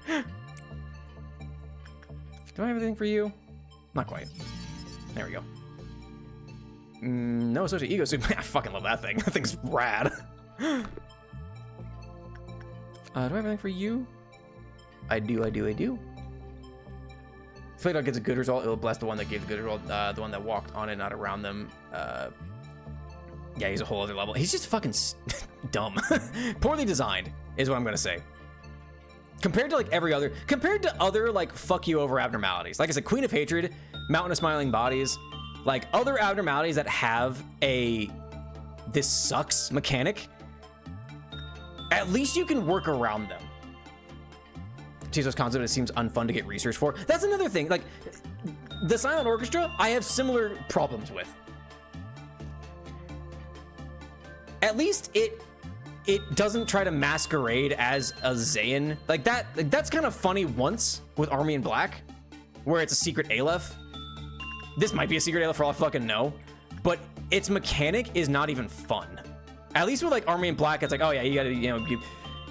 Do I have anything for you? Not quite. There we go. No associate ego suit. I fucking love that thing. That thing's rad. Do I have anything for you? I do. If Plague Dog gets a good result, it'll bless the one that gave the good result, the one that walked on it, not around them. Yeah, he's a whole other level. He's just fucking dumb. Poorly designed is what I'm gonna say. Compared to like compared to other like fuck you over abnormalities. Like I said, Queen of Hatred, Mountain of Smiling Bodies, like other abnormalities that have a this sucks mechanic, at least you can work around them. Tizo's concept, it seems unfun to get research for. That's another thing. Like the Silent Orchestra, I have similar problems with. At least it doesn't try to masquerade as a Zayn. Like that's kind of funny once with Army in Black, where it's a secret Aleph. This might be a secret Aleph for all I fucking know, but its mechanic is not even fun. At least with like Army in Black, it's like, oh yeah, you gotta,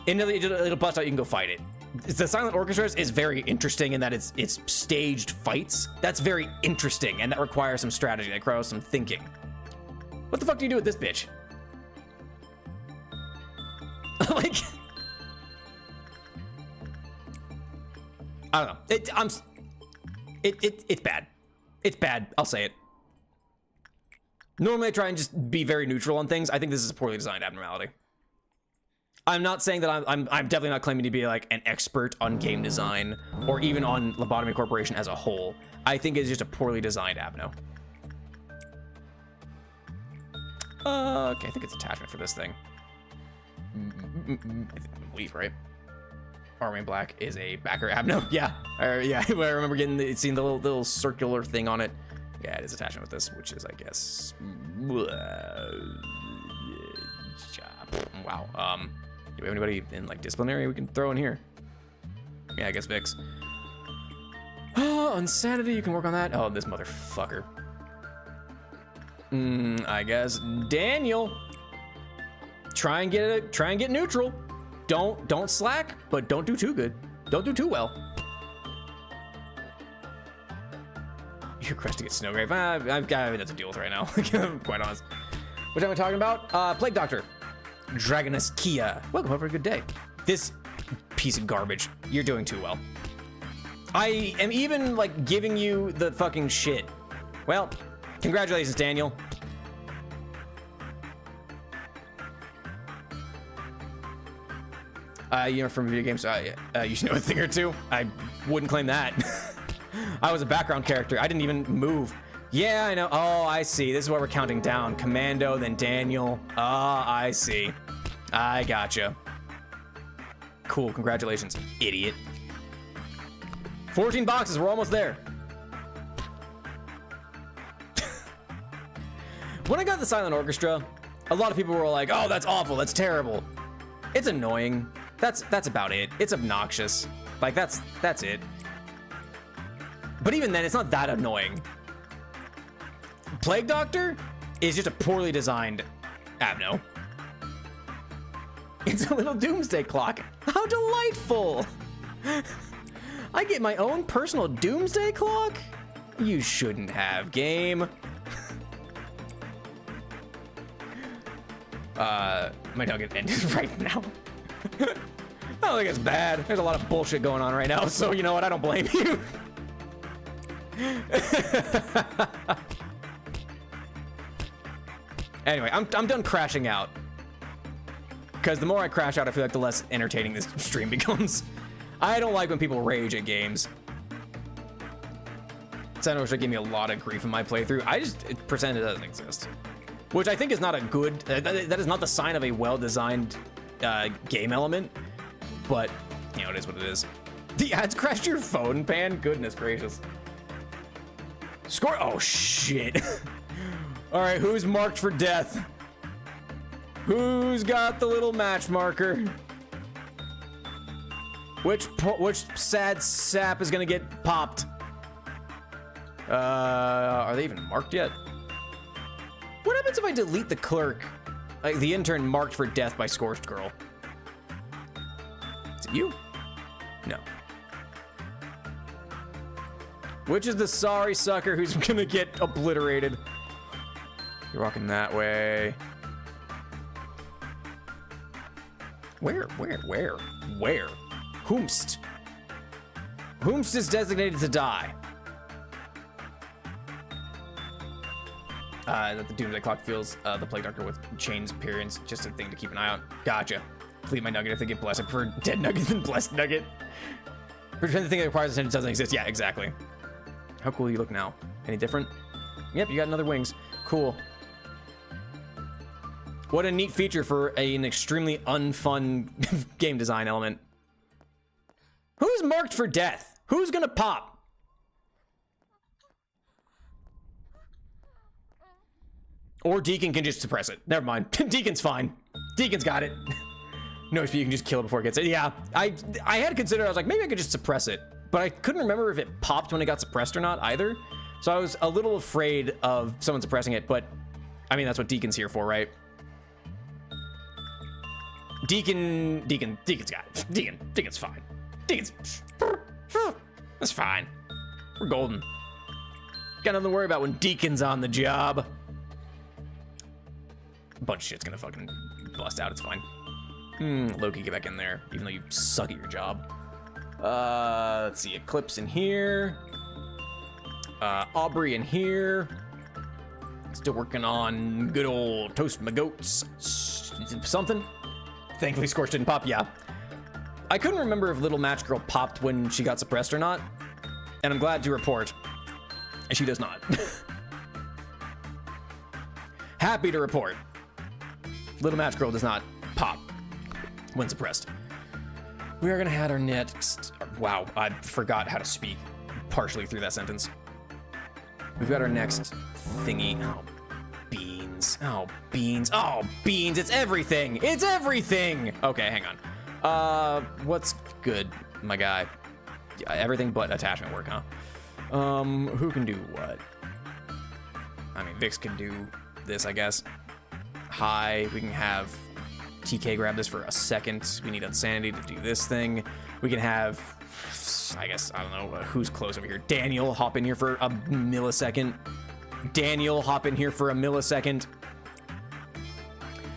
it'll bust out, you can go fight it. The Silent Orchestra is very interesting in that it's staged fights. That's very interesting, and that requires some strategy, that requires some thinking. What the fuck do you do with this bitch? Like, I don't know. It's bad. It's bad. I'll say it. Normally I try and just be very neutral on things. I think this is a poorly designed abnormality. I'm not saying that I'm definitely not claiming to be like an expert on game design or even on Lobotomy Corporation as a whole. I think it's just a poorly designed abno. Okay, I think it's attachment for this thing. I believe, right? Army in Black is a backer abno. Yeah, yeah. I remember seeing the little circular thing on it. Yeah, it is attachment with this, which is, I guess, wow. Do we have anybody in like disciplinary we can throw in here? Yeah, I guess Vix. Oh, insanity. You can work on that. Oh, this motherfucker. I guess Daniel. Try and get neutral. Don't slack, but don't do too good. Don't do too well. You're crushed to get Snowgrave. I've got everything to deal with right now. I'm quite honest. What am I talking about? Plague Doctor. Dragoness Kia. Welcome over a good day. This piece of garbage. You're doing too well. I am even like giving you the fucking shit. Well, congratulations, Daniel. From video games, you should know a thing or two. I wouldn't claim that. I was a background character. I didn't even move. Yeah, I know. Oh, I see. This is what we're counting down. Commando, then Daniel. I see. I gotcha. Cool. Congratulations, idiot. 14 boxes. We're almost there. When I got the Silent Orchestra, a lot of people were like, oh, that's awful. That's terrible. It's annoying. That's about it. It's obnoxious. Like, that's it. But even then, it's not that annoying. Plague Doctor is just a poorly designed abno. It's a little doomsday clock. How delightful! I get my own personal doomsday clock? You shouldn't have, game. My dog get ended right now. I don't think it's bad. There's a lot of bullshit going on right now, so you know what? I don't blame you. Anyway, I'm done crashing out. Because the more I crash out, I feel like the less entertaining this stream becomes. I don't like when people rage at games. which gave me a lot of grief in my playthrough. I just pretend it doesn't exist, which I think is not a good. That is not the sign of a well-designed game element. But you know, it is what it is. The ads crashed your phone, Pan. Goodness gracious. Score. Oh shit. All right, who's marked for death? Who's got the little match marker? Which sad sap is gonna get popped? Are they even marked yet? What happens if I delete the clerk? Like the intern marked for death by Scorched Girl. Is it you? No. Which is the sorry sucker who's gonna get obliterated? You're walking that way. Where? Whomst? Whomst is designated to die. That the Doomsday Clock feels the Plague Doctor with Chain's appearance. Just a thing to keep an eye on. Gotcha. Complete my nugget if they get blessed. I prefer dead nugget than blessed nugget. Pretend the thing that requires attention doesn't exist. Yeah, exactly. How cool you look now. Any different? Yep, you got another wings. Cool. What a neat feature for an extremely unfun game design element. Who's marked for death? Who's gonna pop? Or Deacon can just suppress it. Never mind. Deacon's fine. Deacon's got it. No, you can just kill it before it gets it. Yeah, I had considered, I was like, maybe I could just suppress it. But I couldn't remember if it popped when it got suppressed or not either. So I was a little afraid of someone suppressing it, but I mean, that's what Deacon's here for, right? Deacon's got it. Deacon's fine. That's fine. We're golden. Got nothing to worry about when Deacon's on the job. A bunch of shit's gonna fucking bust out. It's fine. Loki, get back in there, even though you suck at your job. Let's see. Eclipse in here. Aubrey in here. Still working on good old Toast My Goats. Something. Thankfully, Scorch didn't pop. Yeah. I couldn't remember if Little Match Girl popped when she got suppressed or not. And I'm glad to report she does not. Happy to report Little Match Girl does not pop when suppressed. We are gonna have our next. Wow, I forgot how to speak partially through that sentence. We've got our next thingy. Oh, beans. Oh, beans. Oh, beans. It's everything. It's everything. Okay, hang on. What's good, my guy? Yeah, everything but attachment work, huh? Who can do what? I mean, Vix can do this, I guess. Hi, we can have TK grab this for a second. We need Insanity to do this thing. We can have, I guess, I don't know, who's close over here. Daniel, hop in here for a millisecond. Daniel, hop in here for a millisecond.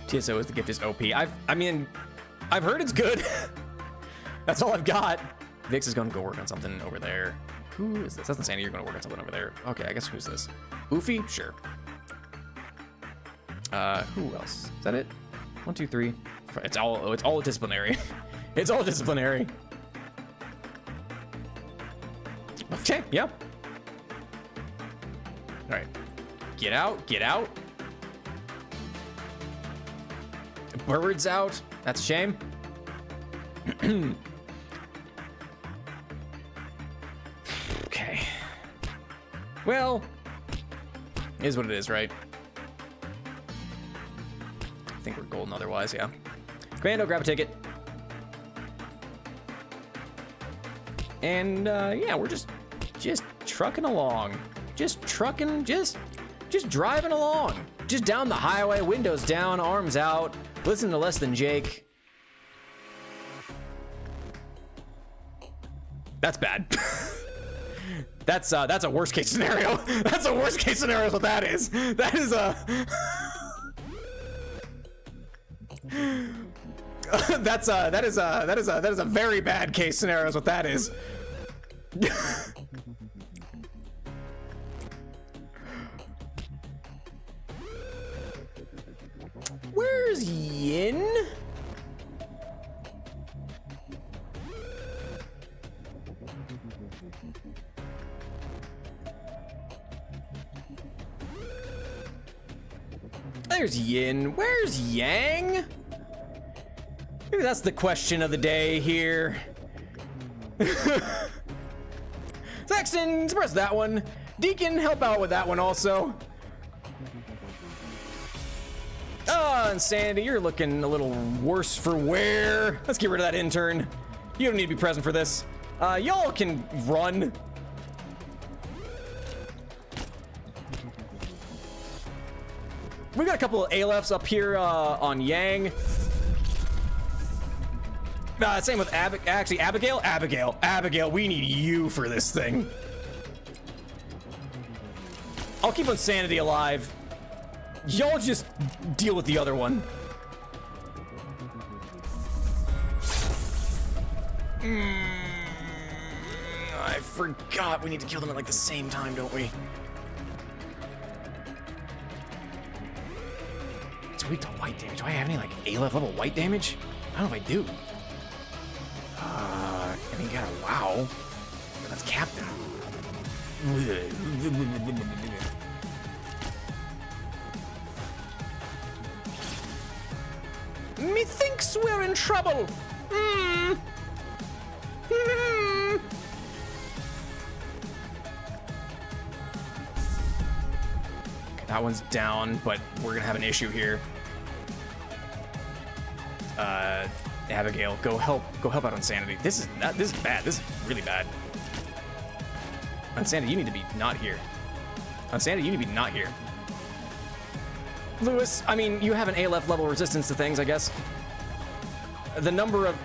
TSO is the gift is OP. I mean, I've heard it's good. That's all I've got. Vix is gonna go work on something over there. Who is this? That's Insanity. You're gonna work on something over there. Okay, I guess who's this? Oofy? Sure. Who else? Is that it? 1, 2, 3. It's all disciplinary. It's all disciplinary. Okay, yeah. All right. Get out, get out. Birds out. That's a shame. Okay. Well, is what it is, right? I think we're golden otherwise, yeah. Commando, grab a ticket. And yeah, we're just trucking along. Just trucking, just driving along. Just down the highway, windows down, arms out, listen to Less Than Jake. That's bad. That's a worst case scenario. That's a worst case scenario is what that is. That is a that is a very bad case scenario is what that is. Where's Yin? There's Yin. Where's Yang? Maybe that's the question of the day here. Saxon, suppress that one. Deacon, help out with that one also. Oh, Insanity, you're looking a little worse for wear. Let's get rid of that intern. You don't need to be present for this. Y'all can run. We got a couple of ALFs up here on Yang. Same with Abigail. Abigail, we need you for this thing. I'll keep Insanity alive. Y'all just deal with the other one. I forgot we need to kill them at like the same time, don't we? It's weak to white damage. Do I have any like ALF level white damage? I don't know if I do. I mean, you got a wow. That's Captain. Methinks we're in trouble. That one's down, but we're gonna have an issue here. Abigail, go help out Insanity. This is bad. This is really bad. Insanity, you need to be not here. Insanity, you need to be not here. Lewis, I mean, you have an ALF level resistance to things, I guess. The number of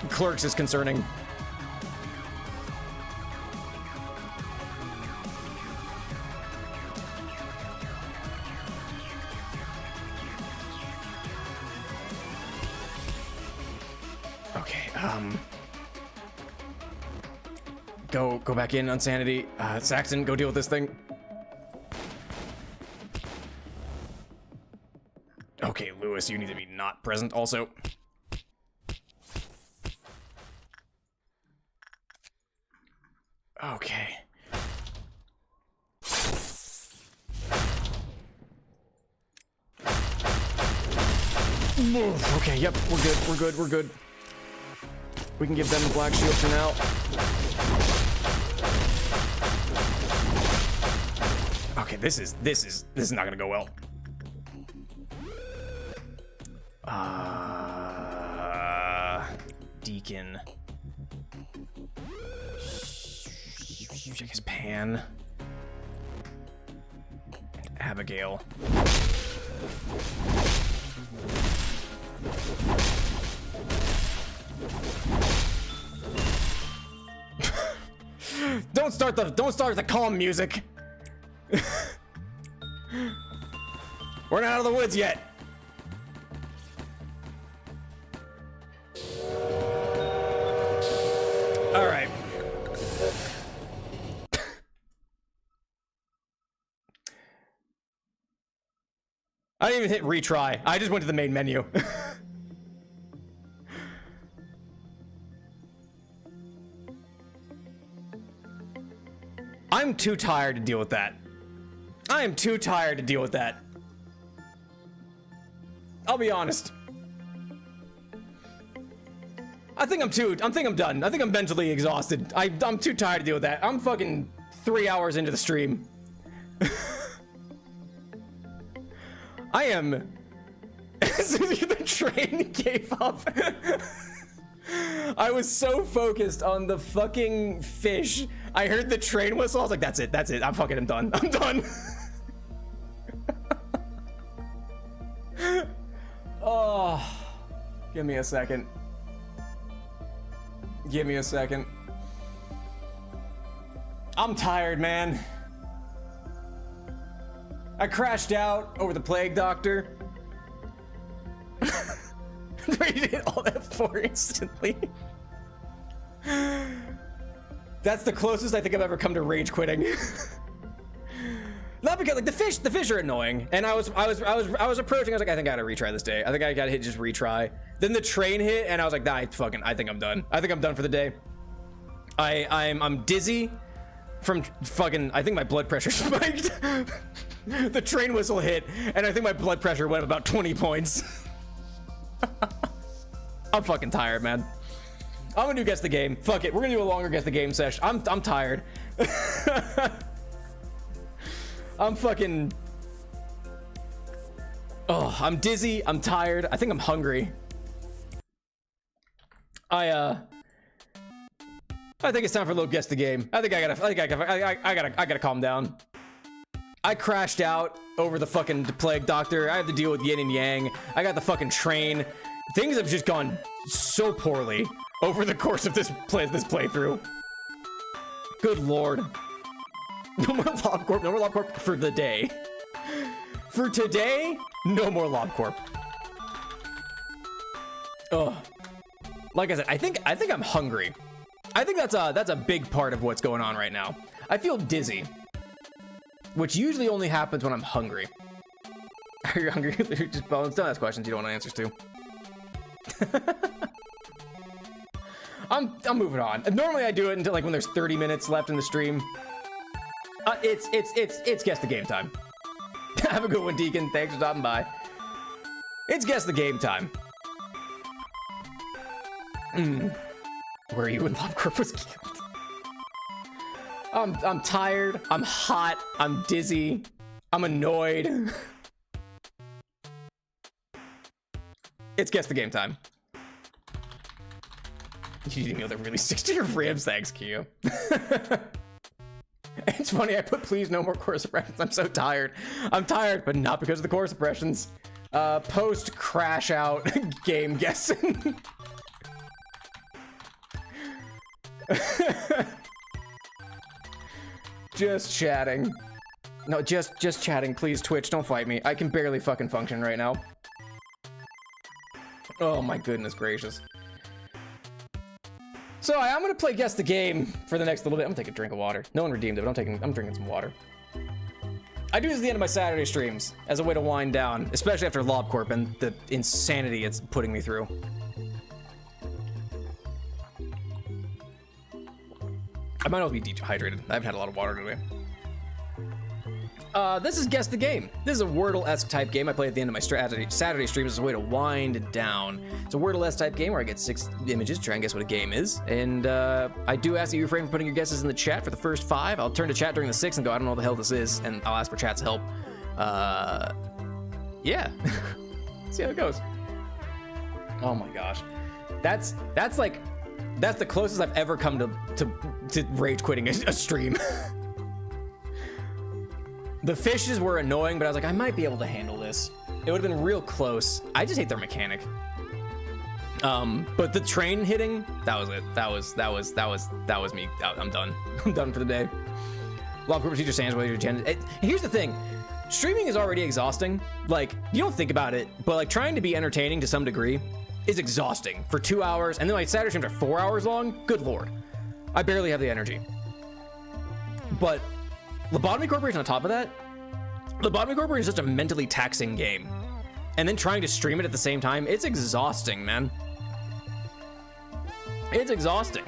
clerks is concerning. Okay, go back in, Insanity. Saxon, go deal with this thing. Okay, Lewis, you need to be not present also. Okay. Okay, yep, we're good. We can give them the black shield for now. Okay, this is not gonna go well. Deacon. I guess Pan. And Abigail. Don't start the calm music. We're not out of the woods yet. All right. I didn't even hit retry. I just went to the main menu. I'm too tired to deal with that. I am too tired to deal with that. I'll be honest. I think I'm done. I think I'm mentally exhausted. I'm too tired to deal with that. I'm fucking 3 hours into the stream. I am. The train gave up. I was so focused on the fucking fish. I heard the train whistle. I was like, that's it. I'm done. I'm done. Oh, give me a second. I'm tired, man. I crashed out over the plague doctor. Rated it all F4 instantly. That's the closest I think I've ever come to rage quitting. Not because like the fish are annoying, and I was approaching. I was like, I think I gotta retry this day. I think I gotta hit just retry. Then the train hit, and I was like, nah, I think I'm done. I think I'm done for the day. I'm dizzy from fucking. I think my blood pressure spiked. The train whistle hit, and I think my blood pressure went about 20 points. I'm fucking tired, man. I'm gonna do guess the game. Fuck it, we're gonna do a longer guess the game session. I'm tired. I'm fucking... Oh, I'm dizzy, I'm tired, I think I'm hungry. I think it's time for a little guess the game. I gotta calm down. I crashed out over the fucking plague doctor. I have to deal with yin and yang. I got the fucking train. Things have just gone so poorly over the course of this playthrough. Good lord. No more LobCorp. No more LobCorp for the day. For today, no more LobCorp. Oh, like I said, I think I'm hungry. I think that's a big part of what's going on right now. I feel dizzy, which usually only happens when I'm hungry. Are you hungry? Just bones. Don't ask questions you don't want answers to. I'm moving on. Normally I do it until like when there's 30 minutes left in the stream. It's guess the game time. Have a good one, Deacon. Thanks for stopping by. It's guess the game time. Where are you when LobCorp was killed? I'm tired. I'm hot. I'm dizzy. I'm annoyed. It's guess the game time. You didn't know they're really 60 ribs. Thanks, Q. It's funny, I put please no more Core Suppressions. I'm so tired. I'm tired, but not because of the Core Suppressions. Post crash out game guessing. Just chatting. No, just chatting. Please, Twitch, don't fight me. I can barely fucking function right now. Oh my goodness gracious. So I'm gonna play guess the game for the next little bit. I'm gonna take a drink of water. No one redeemed it, but I'm drinking some water. I do this at the end of my Saturday streams as a way to wind down, especially after LobCorp and the insanity it's putting me through. I might also be dehydrated. I haven't had a lot of water today. This is Guess the Game. This is a Wordle-esque type game I play at the end of my Saturday streams as a way to wind down. It's a Wordle-esque type game where I get 6 images to try and guess what a game is. And I do ask that you refrain from putting your guesses in the chat for the first 5. I'll turn to chat during the 6 and go, I don't know what the hell this is, and I'll ask for chat's help. Yeah. See how it goes. Oh my gosh. That's the closest I've ever come to rage quitting a stream. The fishes were annoying, but I was like, I might be able to handle this. It would have been real close. I just hate their mechanic. But the train hitting, that was it. That was me. I'm done. I'm done for the day. LobCorp procedure stands with your agenda. Here's the thing. Streaming is already exhausting. Like, you don't think about it, but like trying to be entertaining to some degree is exhausting for 2 hours. And then my Saturday streams are 4 hours long. Good Lord. I barely have the energy. But Lobotomy Corporation on top of that, Lobotomy Corporation is such a mentally taxing game. And then trying to stream it at the same time, it's exhausting, man. It's exhausting.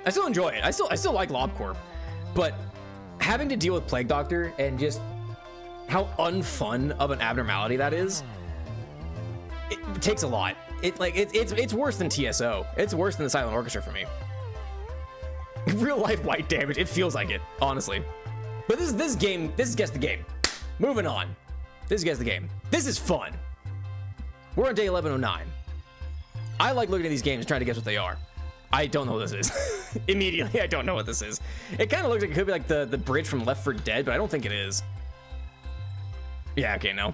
I still enjoy it. I still like LobCorp. But having to deal with Plague Doctor and just how unfun of an abnormality that is, it takes a lot. It's worse than TSO. It's worse than the Silent Orchestra for me. Real life white damage, it feels like it, honestly. But this is Guess the Game. Moving on. This is Guess the Game. This is fun. We're on day 1109. I like looking at these games and trying to guess what they are. I don't know what this is. Immediately, I don't know what this is. It kind of looks like it could be like the bridge from Left 4 Dead, but I don't think it is. Yeah, okay, no.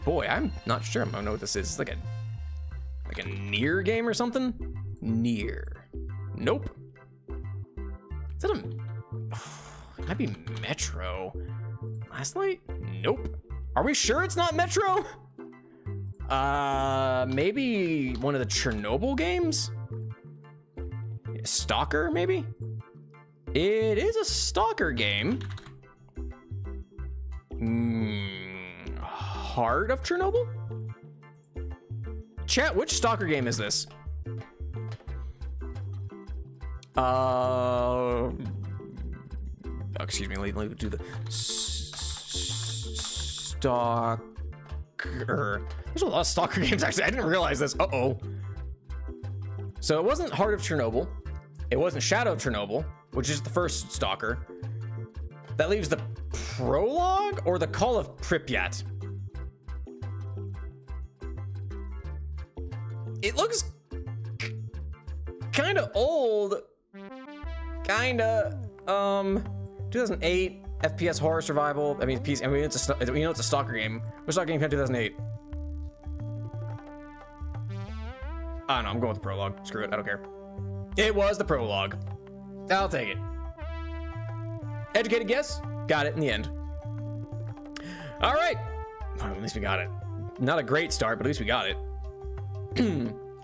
Boy, I'm not sure. I don't know what this is. It's like a Nier game or something? Nier. Nope. Is that it might be Metro. Last Light? Nope. Are we sure it's not Metro? Maybe one of the Chernobyl games? Stalker, maybe? It is a Stalker game. Heart of Chernobyl? Chat, which Stalker game is this? Oh, excuse me. Let me do the stalker. There's a lot of stalker games actually. I didn't realize this. Uh-oh. So it wasn't Heart of Chernobyl. It wasn't Shadow of Chernobyl, which is the first stalker. That leaves the prologue or the Call of Pripyat. It looks kind of old. Kinda. 2008 FPS horror survival. I mean, it's a stalker game. Which stalker game came out 2008? I don't know. I'm going with the prologue. Screw it. I don't care. It was the prologue. I'll take it. Educated guess? Got it in the end. All right. Well, at least we got it. Not a great start, but at least we got it.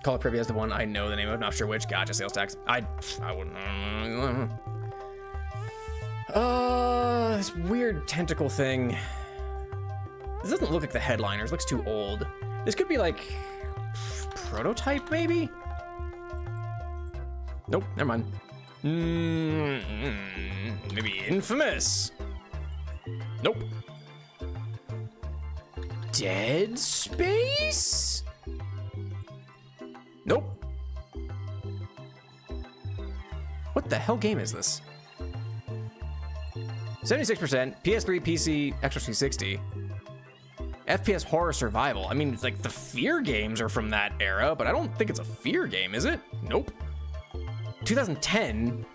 Call of Pripyat is the one I know the name of. Not sure which. Gotcha. Sales tax. I wouldn't. This weird tentacle thing. This doesn't look like the headliners. Looks too old. This could be like prototype, maybe. Nope. Never mind. Maybe Infamous. Nope. Dead Space? Nope. What the hell game is this? 76%, PS3, PC, Xbox 360. FPS horror survival. I mean, like the Fear games are from that era, but I don't think it's a Fear game, is it? Nope. 2010.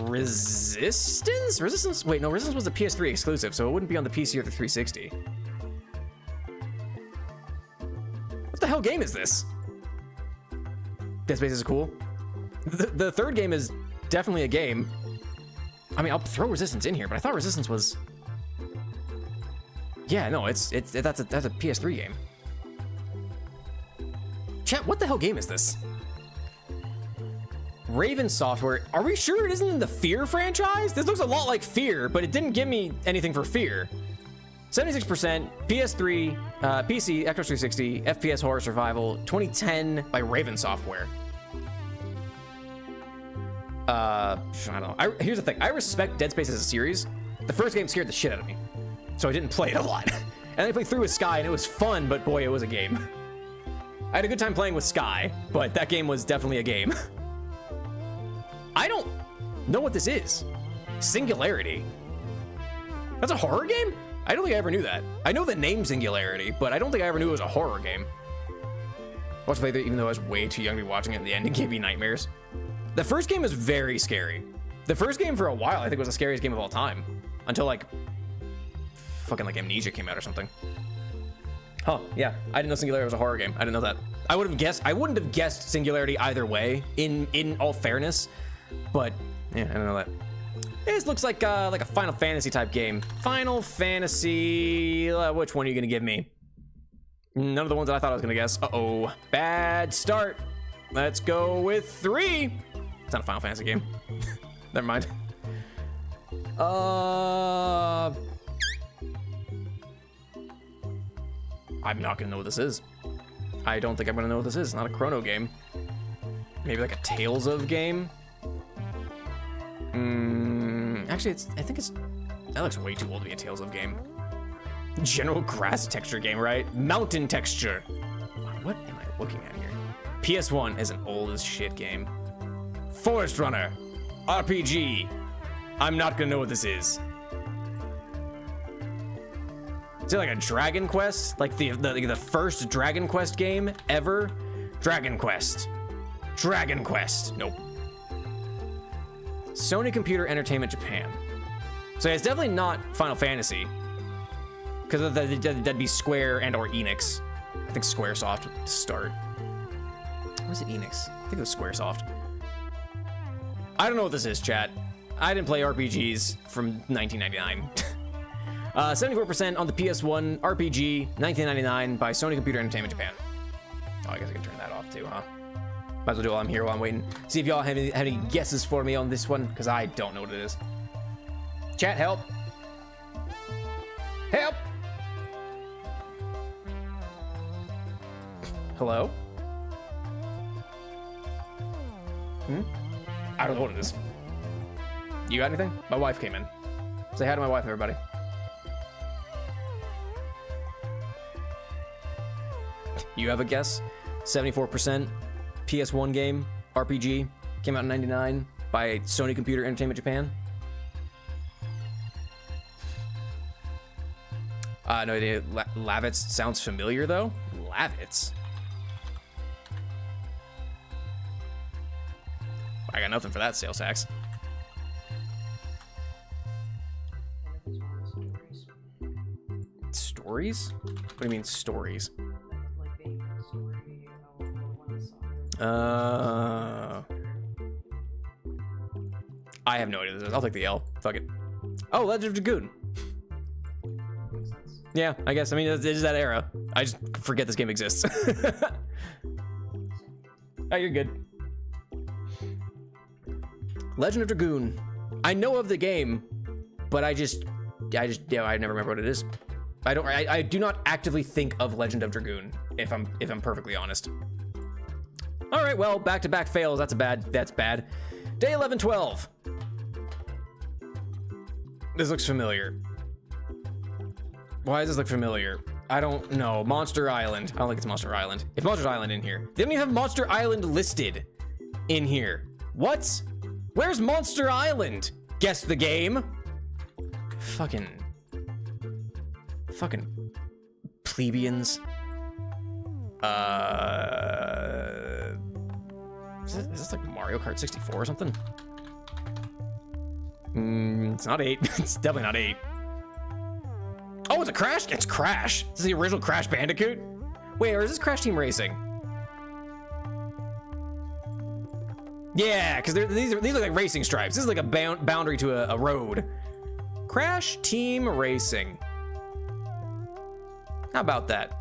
Resistance? Resistance? Wait, no, Resistance was a PS3 exclusive, so it wouldn't be on the PC or the 360. What the hell game is this? Dead Space is cool. The third game is definitely a game. I mean, I'll throw Resistance in here, but I thought Resistance was... Yeah, no, that's a PS3 game. Chat, what the hell game is this? Raven Software. Are we sure it isn't in the Fear franchise? This looks a lot like Fear, but it didn't give me anything for Fear. 76%, PS3, PC, Xbox 360, FPS horror survival, 2010 by Raven Software. I don't know. Here's the thing. I respect Dead Space as a series. The first game scared the shit out of me, so I didn't play it a lot. And I played through with Sky, and it was fun, but boy, it was a game. I had a good time playing with Sky, but that game was definitely a game. I don't know what this is. Singularity. That's a horror game? I don't think I ever knew that. I know the name Singularity, but I don't think I ever knew it was a horror game. Watched play even though I was way too young to be watching it, and the ending gave me nightmares. The first game is very scary. The first game for a while, I think, was the scariest game of all time. Until like, fucking like Amnesia came out or something. Huh, yeah. I didn't know Singularity was a horror game. I didn't know that. I wouldn't have guessed Singularity either way, in all fairness. But, yeah, I don't know that. This looks like a Final Fantasy type game. Final Fantasy, which one are you gonna give me? None of the ones that I thought I was gonna guess. Uh-oh, bad start. Let's go with 3. It's not a Final Fantasy game. Never mind. I'm not gonna know what this is. I don't think I'm gonna know what this is. It's not a Chrono game. Maybe like a Tales of game. Actually, that looks way too old to be a Tales of game. General grass texture game, right? Mountain texture. What am I looking at here? PS1 is an old as shit game. Forest Runner. RPG. I'm not gonna know what this is. Is it like a Dragon Quest? Like the first Dragon Quest game ever? Dragon Quest. Dragon Quest. Nope. Sony Computer Entertainment Japan. So it's definitely not Final Fantasy. Because that'd be Square and or Enix. I think Squaresoft to start. Or was it Enix? I think it was Squaresoft. I don't know what this is, chat. I didn't play RPGs from 1999. 74% on the PS1 RPG, 1999 by Sony Computer Entertainment Japan. Oh, I guess I can turn that off too, huh? Might as well do while I'm here while I'm waiting. See if y'all have any guesses for me on this one, because I don't know what it is. Chat, help. Help! Hello? I don't know what it is. You got anything? My wife came in. Say hi to my wife, everybody. You have a guess? 74%. PS1 game, RPG, came out in 99 by Sony Computer Entertainment Japan. No idea. Lavitz sounds familiar though. Lavitz. I got nothing for that sales tax. Stories? What do you mean stories? Like being a story or one of the I have no idea what this is. I'll take the L. Fuck it. Oh, Legend of Dragoon. Makes sense. Yeah, I guess. I mean, it is that era. I just forget this game exists. Oh, you're good. Legend of Dragoon. I know of the game, but I never remember what it is. I do not actively think of Legend of Dragoon, if I'm perfectly honest. All right, well, back-to-back fails. That's bad. Day 11-12. This looks familiar. Why does this look familiar? I don't know. Monster Island. I don't think it's Monster Island. It's Monster Island in here. They don't even have Monster Island listed in here. What? Where's Monster Island? Guess the game. Fucking plebeians. Is this like Mario Kart 64 or something? It's not 8. It's definitely not 8. Oh, it's a Crash? It's Crash. This is the original Crash Bandicoot? Wait, or is this Crash Team Racing? Yeah, because these are like racing stripes. This is like a boundary to a road. Crash Team Racing. How about that?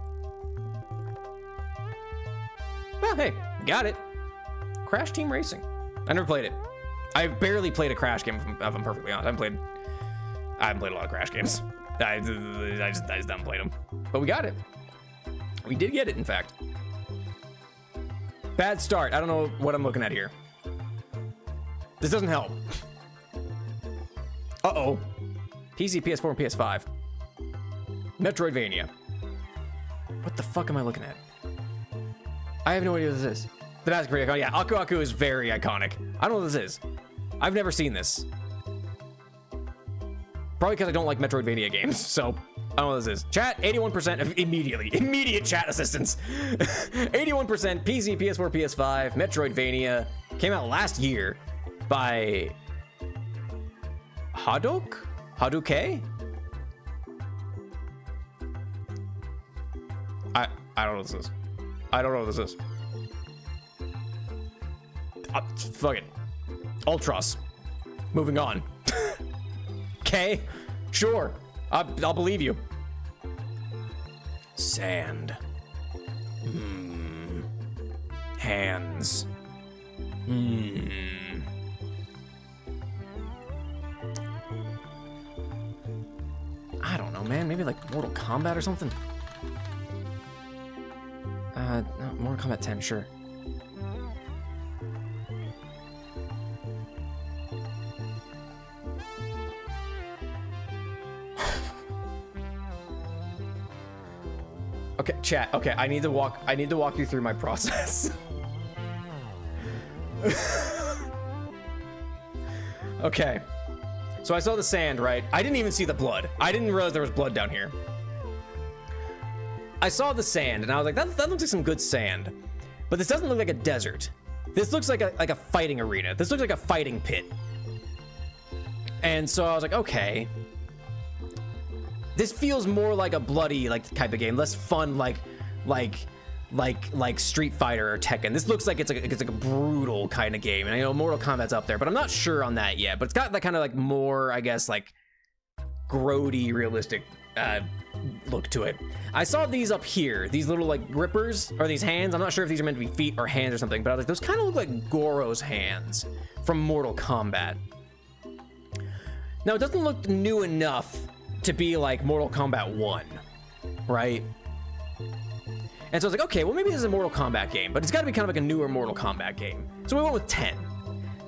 Well, hey, got it. Crash Team Racing. I never played it. I barely played a Crash game, if I'm perfectly honest. I haven't played a lot of Crash games. I just haven't played them. But we got it. We did get it, in fact. Bad start. I don't know what I'm looking at here. This doesn't help. Uh-oh. PC, PS4, and PS5. Metroidvania. What the fuck am I looking at? I have no idea what this is. The Basket pretty iconic. Yeah, Aku Aku is very iconic. I don't know what this is. I've never seen this. Probably because I don't like Metroidvania games, so I don't know what this is. Chat, 81% of immediate chat assistance. 81% PC, PS4, PS5, Metroidvania. Came out last year by Hadouke? I don't know what this is. I don't know what this is. Fuck it. Ultros. Moving on. Okay, sure. I'll believe you. Sand. Hands. I don't know, man. Maybe like Mortal Kombat or something. No, Mortal Kombat 10, sure. Okay, chat. Okay, I need to walk you through my process. Okay. So I saw the sand, right? I didn't even see the blood. I didn't realize there was blood down here. I saw the sand and I was like, that looks like some good sand. But this doesn't look like a desert. This looks like a fighting arena. This looks like a fighting pit. And so I was like, okay. This feels more like a bloody type of game, less fun like Street Fighter or Tekken. This looks like it's like a brutal kind of game, and I know Mortal Kombat's up there, but I'm not sure on that yet. But it's got that kind of like more, I guess, like grody, realistic look to it. I saw these up here, these little like grippers or these hands. I'm not sure if these are meant to be feet or hands or something, but I was like, those kind of look like Goro's hands from Mortal Kombat. Now it doesn't look new enough to be like Mortal Kombat 1, right? And so I was like, okay, well maybe this is a Mortal Kombat game, but it's got to be kind of like a newer Mortal Kombat game. So we went with 10.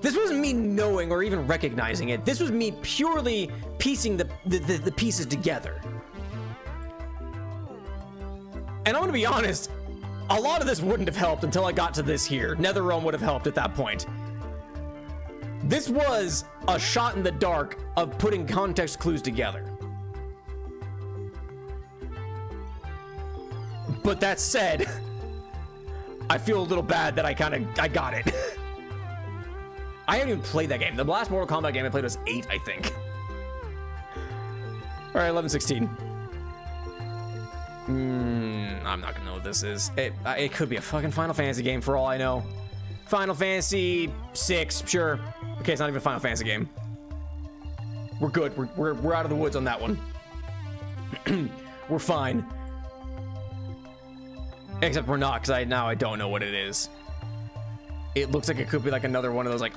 This wasn't me knowing or even recognizing it. This was me purely piecing the pieces together. And I'm gonna be honest, a lot of this wouldn't have helped until I got to this here. Netherrealm would have helped at that point. This was a shot in the dark of putting context clues together. But that said, I feel a little bad that I got it. I haven't even played that game. The last Mortal Kombat game I played was 8, I think. All right, 11-16. I'm not gonna know what this is. It could be a fucking Final Fantasy game for all I know. Final Fantasy 6, sure. Okay, it's not even a Final Fantasy game. We're good. We're out of the woods on that one. We're fine. Except we're not, because now I don't know what it is. It looks like it could be like another one of those like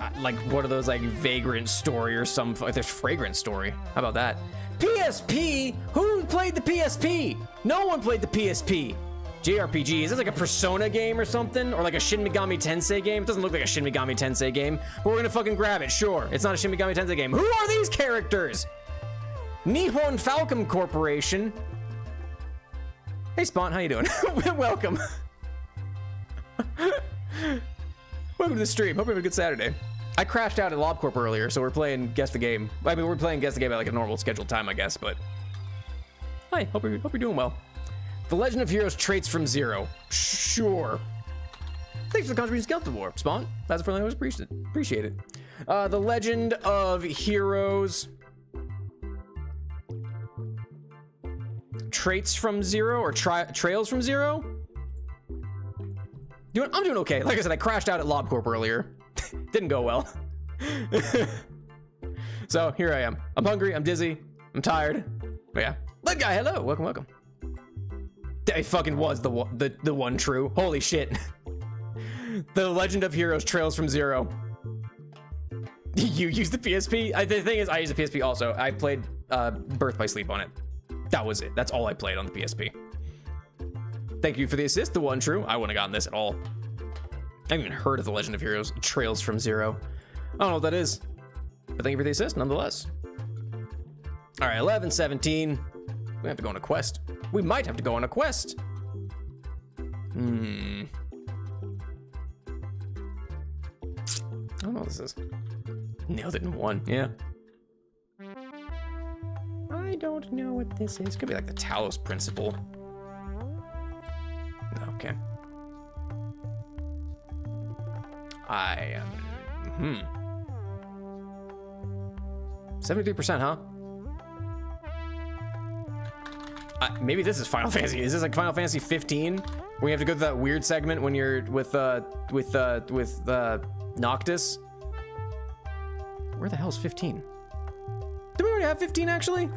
one of those like Vagrant Story or some. There's Fragrant Story. How about that? PSP? Who played the PSP? No one played the PSP. JRPG, is this like a Persona game or something? Or like a Shin Megami Tensei game? It doesn't look like a Shin Megami Tensei game, but we're gonna fucking grab it, sure. It's not a Shin Megami Tensei game. Who are these characters? Nihon Falcom Corporation. Hey Spawn, how you doing? Welcome. Welcome to the stream. Hope you have a good Saturday. I crashed out at LobCorp earlier, so we're playing Guess the Game. I mean, we're playing Guess the Game at like a normal scheduled time, I guess, but... Hi, hope you're doing well. The Legend of Heroes traits from zero. Sure. Thanks for the contribution skill to the war, Spawn. That's a friendly always appreciate it. The Legend of Heroes... Traits from zero, or trails from zero? I'm doing okay. Like I said, I crashed out at LobCorp earlier. Didn't go well. So here I am. I'm hungry, I'm dizzy, I'm tired. But yeah. Lead guy, hello, welcome. It fucking was the one true. Holy shit. The Legend of Heroes Trails from Zero. You use the PSP? The thing is, I use the PSP also. I played Birth by Sleep on it. That was it. That's all I played on the PSP. Thank you for the assist, the one true. I wouldn't have gotten this at all. I haven't even heard of the Legend of Heroes Trails from Zero. I don't know what that is, but thank you for the assist nonetheless. All right, 11-17. We have to go on a quest. We might have to go on a quest. I don't know what this is. Nailed it in one, yeah. I don't know what this is. Could be like the Talos Principle. Okay. I am... 73%, huh? Maybe this is Final Fantasy. Is this like Final Fantasy 15? Where you have to go through that weird segment when you're with Noctis? Where the hell is 15? Did we already have 15 actually?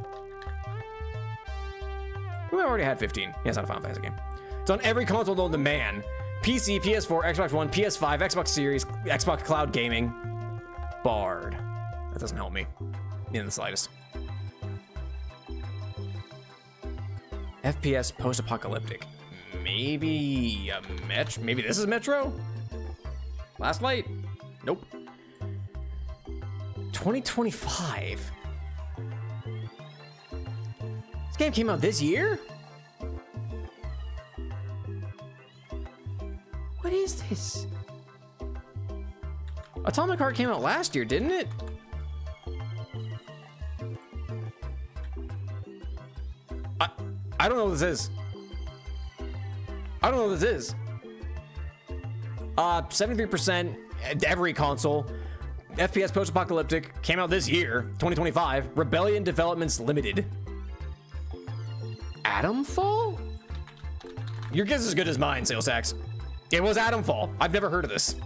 We already had 15. Yeah, it's not a Final Fantasy game. It's on every console known to man. PC, PS4, Xbox One, PS5, Xbox Series, Xbox Cloud Gaming. Bard. That doesn't help me in the slightest. FPS post-apocalyptic. Maybe a maybe this is Metro? Last Light? Nope. 2025. This game came out this year? What is this? Atomic Heart came out last year, didn't it? I don't know what this is. I don't know what this is. 73% every console. FPS post-apocalyptic came out this year, 2025. Rebellion Developments Limited. Atomfall? Your guess is as good as mine, Sales Tax. It was Atomfall. I've never heard of this.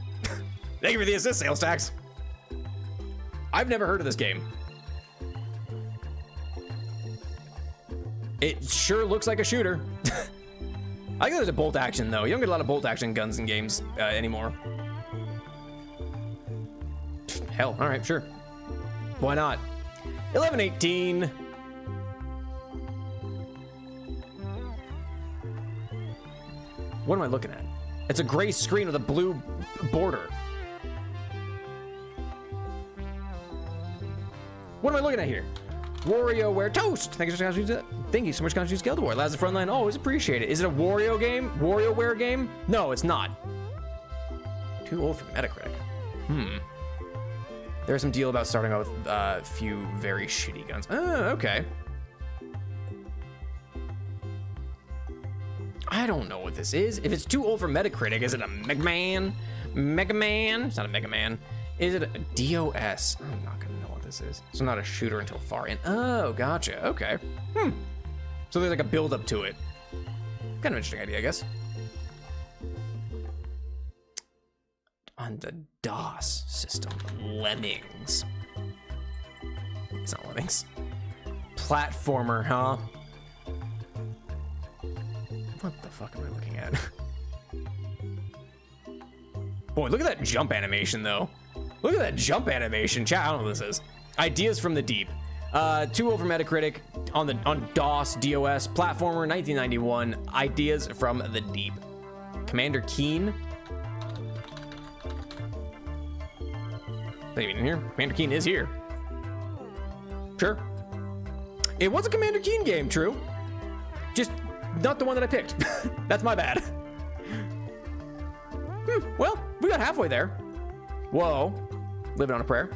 Thank you for the assist, Sales Tax. I've never heard of this game. It sure looks like a shooter. I think there's a bolt action though. You don't get a lot of bolt action guns in games anymore. Hell, all right, sure. Why not? 11-18. What am I looking at? It's a gray screen with a blue border. What am I looking at here? WarioWare Toast. Thank you so much for contributing Guild War. Last the frontline. Always appreciate it. Is it a Wario game? WarioWare game? No, it's not. Too old for Metacritic. There's some deal about starting out with a few very shitty guns. Oh, okay. I don't know what this is. If it's too old for Metacritic, is it a Mega Man? Mega Man? It's not a Mega Man. Is it a DOS? I'm not gonna know what this is. So not a shooter until far in. Oh, gotcha. Okay. So there's like a build up to it. Kind of interesting idea, I guess. On the DOS system. Lemmings. It's not Lemmings. Platformer, huh? What the fuck am I looking at? Boy, look at that jump animation, though. Look at that jump animation. Chat, I don't know what this is. Ideas from the Deep. Too old for Metacritic on DOS, platformer, 1991. Ideas from the Deep. Commander Keen. Is that even in here? Commander Keen is here. Sure. It was a Commander Keen game, true. Just not the one that I picked. That's my bad. Well, we got halfway there. Whoa. Living on a prayer.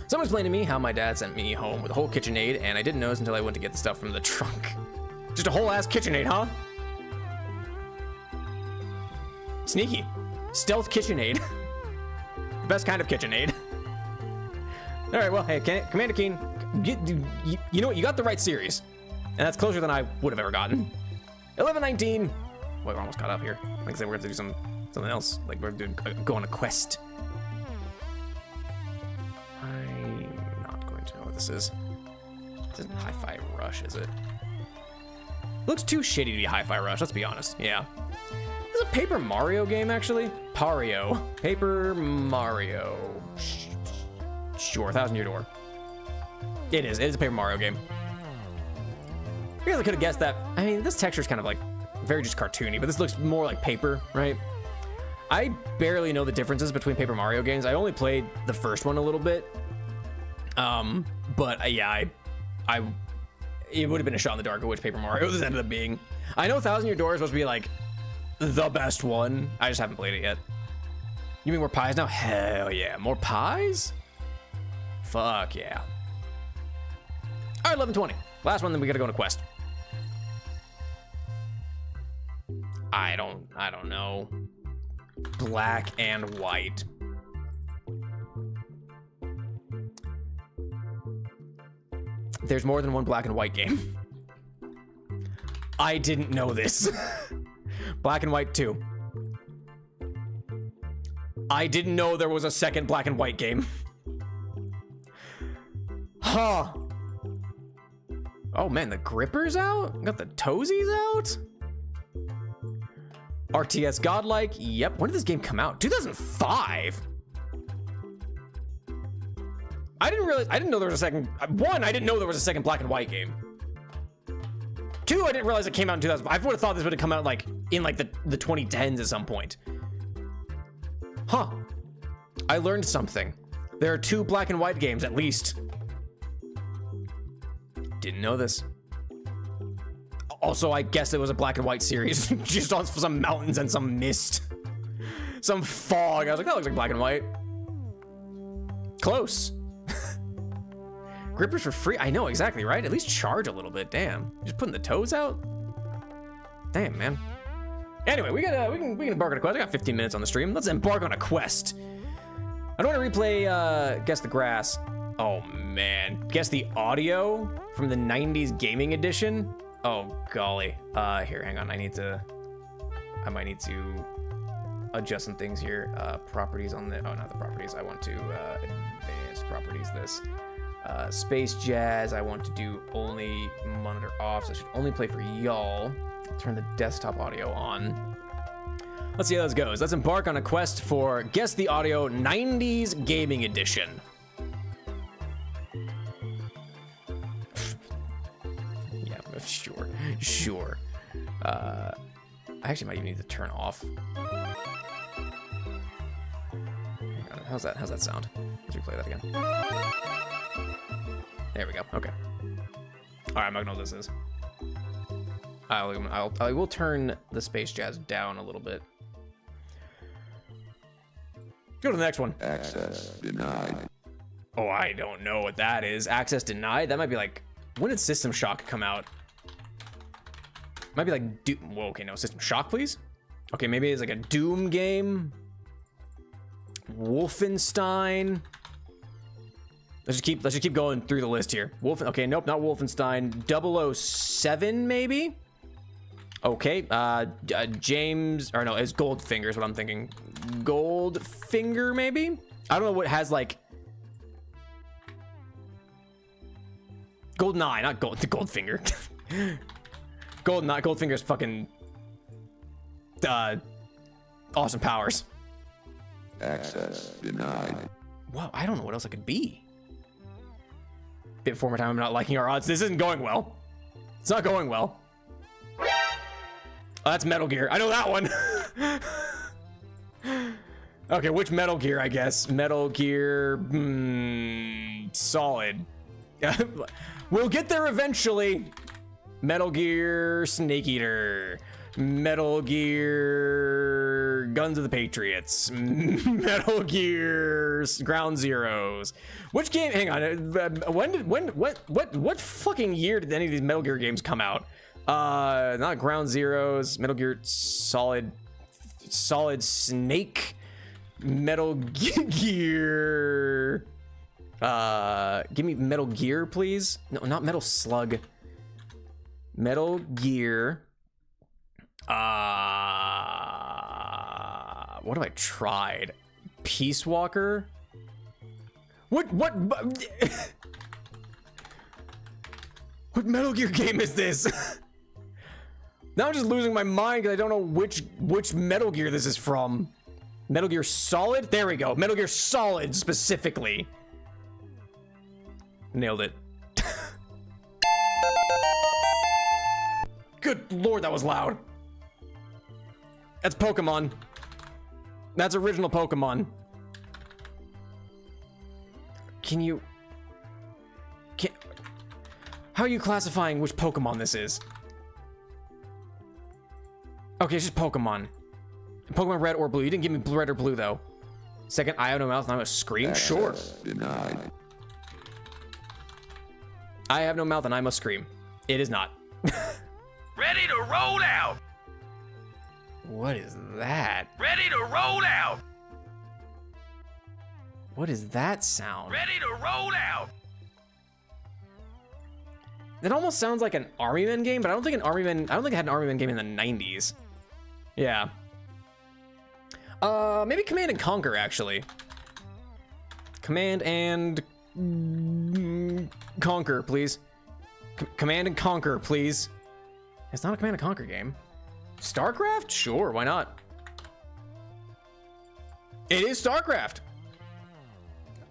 Someone explained to me how my dad sent me home with a whole KitchenAid, and I didn't notice until I went to get the stuff from the trunk. Just a whole ass KitchenAid, huh? Sneaky. Stealth KitchenAid. The best kind of KitchenAid. All right, well, hey, Commander Keen, you know what? You got the right series. And that's closer than I would have ever gotten. 1119. Boy, we're almost caught up here. Like I said, we're going to do something else. Like we're doing go on a quest. I'm not going to know what this is. This isn't Hi-Fi Rush, is it? Looks too shitty to be Hi-Fi Rush, let's be honest. Yeah. This is a Paper Mario game, actually. Pario. Paper Mario. Sure, Thousand Year Door. It is. It is a Paper Mario game. I guess I could have guessed that. I mean, this texture is kind of like very just cartoony, but this looks more like paper, right? I barely know the differences between Paper Mario games. I only played the first one a little bit. But yeah, it would have been a shot in the dark of which Paper Mario this ended up being. I know Thousand Year Door is supposed to be like the best one. I just haven't played it yet. You mean more pies now? Hell yeah, more pies? Fuck yeah. All right, 1120. Last one, then we gotta go on a quest. I don't know. Black and white. There's more than one black and white game. I didn't know this. Black and white 2. I didn't know there was a second black and white game. Huh. Oh man, the gripper's out? Got the toesies out? RTS Godlike, yep. When did this game come out? 2005? I didn't know there was a second, one, I didn't know there was a second black and white game. 2, I didn't realize it came out in 2005. I would have thought this would have come out like in like the 2010s at some point. Huh. I learned something. There are 2 black and white games at least. Didn't know this. Also, I guess it was a black and white series, just on some mountains and some mist. Some fog. I was like, that looks like black and white. Close. Grippers for free. I know, exactly, right? At least charge a little bit. Damn. Just putting the toes out? Damn, man. Anyway, we can embark on a quest. I got 15 minutes on the stream. Let's embark on a quest. I don't want to replay Guess the Grass. Oh man, guess the audio from the 90s gaming edition? Oh golly. Here, hang on, I might need to adjust some things here. Properties on the, oh, not the properties. I want to advanced properties this. Space Jazz, I want to do only monitor off, so I should only play for y'all. Turn the desktop audio on. Let's see how this goes. Let's embark on a quest for Guess the Audio 90s Gaming Edition. Yeah, sure. I actually might even need to turn off. Hang on, how's that sound? Let's replay that again. There we go. Okay. All right, I'm not gonna know what this is. I will turn the space jazz down a little bit. Go to the next one. Access denied. Oh, I don't know what that is. Access denied? That might be like, when did System Shock come out? Might be like, whoa, okay, no, System Shock, please? Okay, maybe it's like a Doom game. Wolfenstein. Let's just keep going through the list here. Okay, nope, not Wolfenstein. 007, maybe? Okay, James, or no, it's Goldfinger is what I'm thinking. Goldfinger, maybe? I don't know what has like... Goldeneye, not Goldfinger. Goldfinger's fucking... Austin Powers. Access denied. Wow, I don't know what else it could be. Bit before my time, I'm not liking our odds. This isn't going well. It's not going well. Oh, that's Metal Gear. I know that one. Okay, which Metal Gear, I guess? Metal Gear... Solid. We'll get there eventually. Metal Gear Snake Eater. Metal Gear Guns of the Patriots. Metal Gear Ground Zeroes. Which game? Hang on. What fucking year did any of these Metal Gear games come out? Not Ground Zeroes. Metal Gear Solid Snake. Metal Gear. Give me Metal Gear, please. No, not Metal Slug. Metal Gear. What have I tried? Peace Walker? What what Metal Gear game is this? Now I'm just losing my mind because I don't know which Metal Gear this is from. Metal Gear Solid? There we go. Metal Gear Solid specifically. Nailed it. Good lord, that was loud. That's Pokemon. That's original Pokemon. How are you classifying which Pokemon this is? Okay, it's just Pokemon. Pokemon Red or Blue. You didn't give me Red or Blue though. Second, I have no mouth and I'm a scream? Sure. Denied. I have no mouth and I must scream. It is not. Ready to roll out! What is that? Ready to roll out! What is that sound? Ready to roll out! That almost sounds like an Army Men game, but I don't think I had an Army Men game in the 90s. Yeah. Maybe Command and Conquer, actually. Command and Conquer, please. Command and Conquer, please. It's not a Command and Conquer game. StarCraft? Sure, why not? It is StarCraft.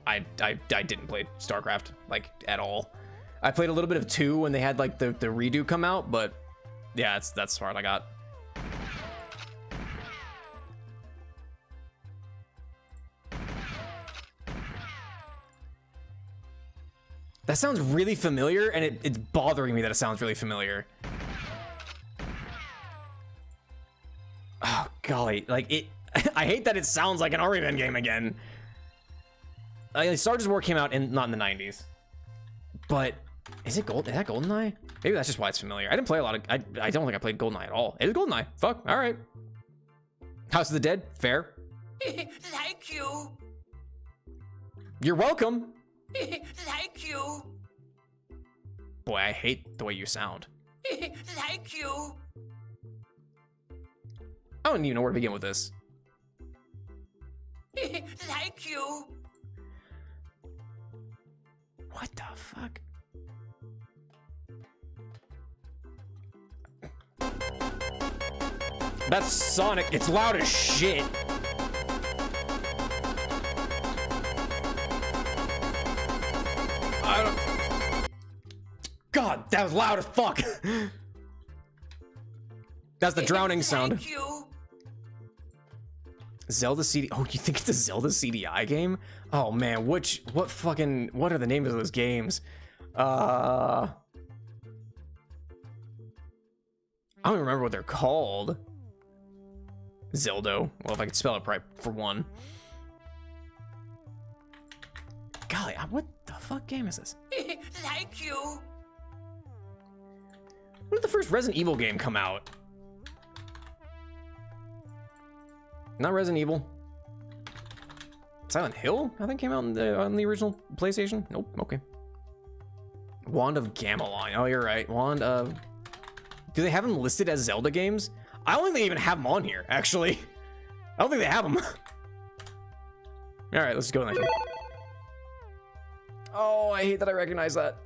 I didn't play StarCraft, like, at all. I played a little bit of 2 when they had, like, the redo come out, but yeah, that's as far as I got. That sounds really familiar, and it's bothering me that it sounds really familiar. Oh, golly. Like, I hate that it sounds like an Army Men game again. Star Wars came out not in the 90s. But, is that GoldenEye? Maybe that's just why it's familiar. I didn't play a lot of... I don't think I played GoldenEye at all. It is GoldenEye. Fuck, alright. House of the Dead? Fair. Thank you! You're welcome! Thank you! Boy, I hate the way you sound. Thank you! I don't even know where to begin with this. Thank you! What the fuck? That's Sonic. It's loud as shit. God, that was loud as fuck. That's the drowning sound. Thank you! Zelda CD. Oh, you think it's a Zelda CDI game? Oh man, what are the names of those games? I don't even remember what they're called. Zeldo. Well, if I could spell it right for one. Golly, what the fuck game is this? Thank you. When did the first Resident Evil game come out? Not Resident Evil. Silent Hill, I think, came out on the original PlayStation. Nope. Okay. Wand of Gamelon. Oh, you're right. Wand of. Do they have them listed as Zelda games? I don't think they even have them on here. Actually, I don't think they have them. All right, let's go to the next one. Oh, I hate that I recognize that.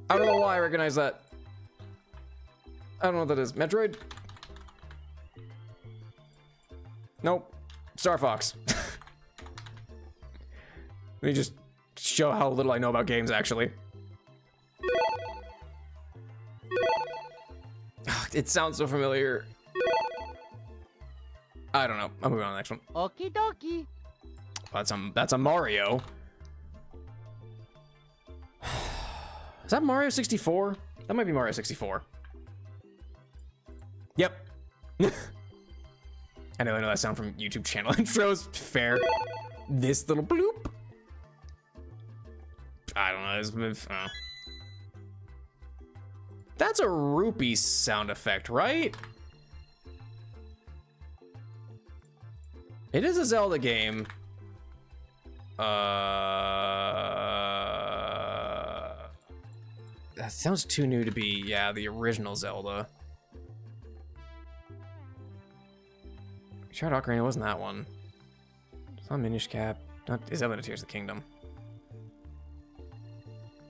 I don't know why I recognize that. I don't know what that is. Metroid? Nope. Star Fox. Let me just show how little I know about games, actually. It sounds so familiar. I don't know. I'm moving on to the next one. Okie dokie. That's a Mario. Is that Mario 64? That might be Mario 64. Yep. I know that sound from YouTube channel intros. Fair. This little bloop. I don't know. That's a rupee sound effect, right? It is a Zelda game. That sounds too new to be, yeah, the original Zelda. Shard Ocarina wasn't that one. It's not Minish Cap. Is Zelda Tears of the Kingdom?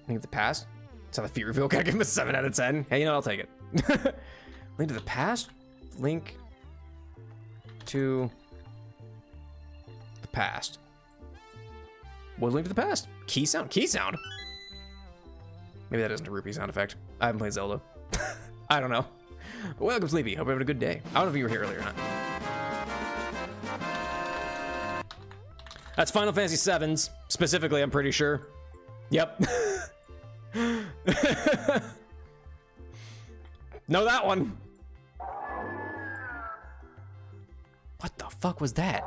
Link to the Past? That's how the feat reveal. Gotta give him a 7 out of 10. Hey, you know, I'll take it. Link to the Past? Link to the Past. What Link to the Past? Key sound? Key sound? Maybe that isn't a rupee sound effect. I haven't played Zelda. I don't know. Welcome, Sleepy. Hope you're having a good day. I don't know if you were here earlier or not. That's Final Fantasy VII's, specifically, I'm pretty sure. Yep. Know that one. What the fuck was that?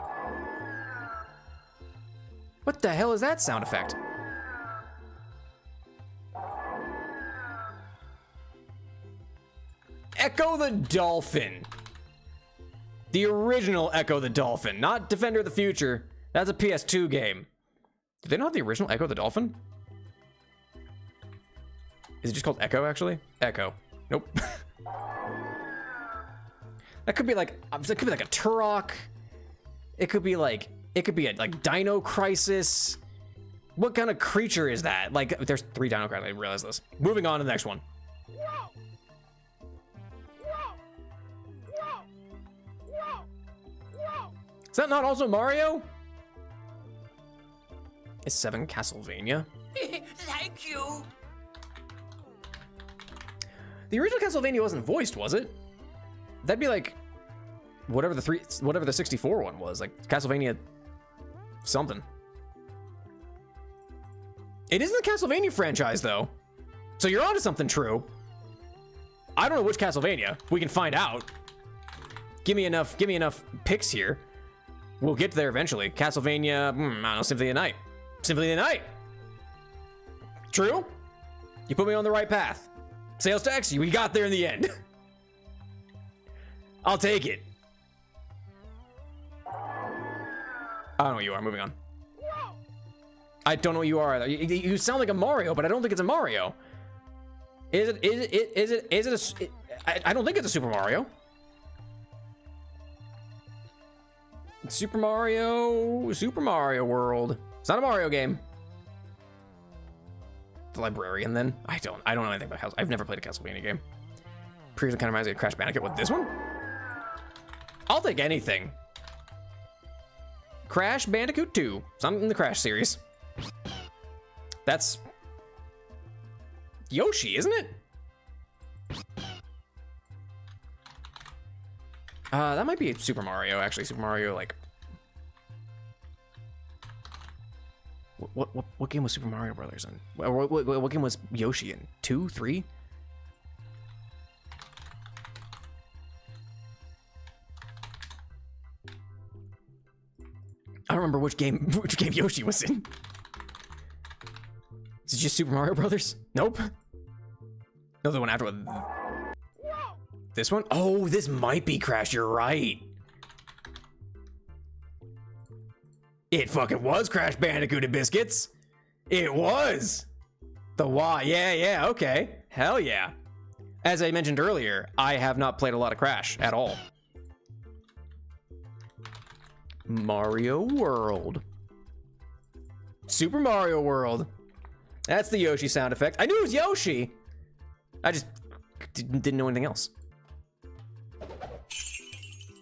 What the hell is that sound effect? Echo the Dolphin. The original Echo the Dolphin, not Defender of the Future. That's a PS2 game. Do they not have the original Echo the Dolphin? Is it just called Echo, actually? Echo. Nope. That could be like a Turok. It could be a Dino Crisis. What kind of creature is that? Like, there's 3 Dino Crisis, I didn't realize this. Moving on to the next one. Is that not also Mario? Is 7 Castlevania? Thank you. The original Castlevania wasn't voiced, was it? That'd be like whatever the 64 one was, like Castlevania something. It isn't the Castlevania franchise though. So you're onto something true. I don't know which Castlevania. We can find out. Give me enough picks here. We'll get there eventually. Castlevania, I don't know, Symphony of the Night. Symphony of the Night. True? You put me on the right path. Sales tax, we got there in the end. I'll take it. I don't know what you are, moving on. I don't know what you are either. You sound like a Mario, but I don't think it's a Mario. I don't think it's a Super Mario. Super Mario World. It's not a Mario game. The Librarian, then? I don't know anything about Castlevania. I've never played a Castlevania game. Previously kind of reminds me of Crash Bandicoot. What, this one? I'll take anything. Crash Bandicoot 2. Something in the Crash series. That's Yoshi, isn't it? That might be Super Mario, actually. Super Mario, like... What game was Super Mario Brothers in? What game was Yoshi in? 2, 3? I don't remember which game Yoshi was in. Is it just Super Mario Brothers? Nope. No, the one after. This one? Oh, this might be Crash. You're right. It fucking was Crash Bandicoot and Biscuits. It was. The why? Yeah, okay. Hell yeah. As I mentioned earlier, I have not played a lot of Crash at all. Mario World. Super Mario World. That's the Yoshi sound effect. I knew it was Yoshi. I just didn't know anything else.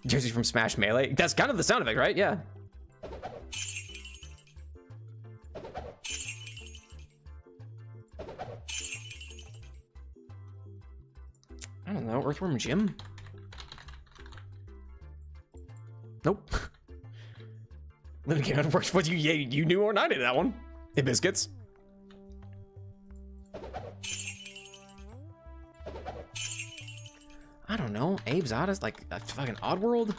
Yoshi from Smash Melee. That's kind of the sound effect, right? Yeah. I don't know. Earthworm Jim? Nope. Living Game works. What you knew or not did that one? Hey, Biscuits. I don't know. Abe's Odyssey, like a fucking Oddworld.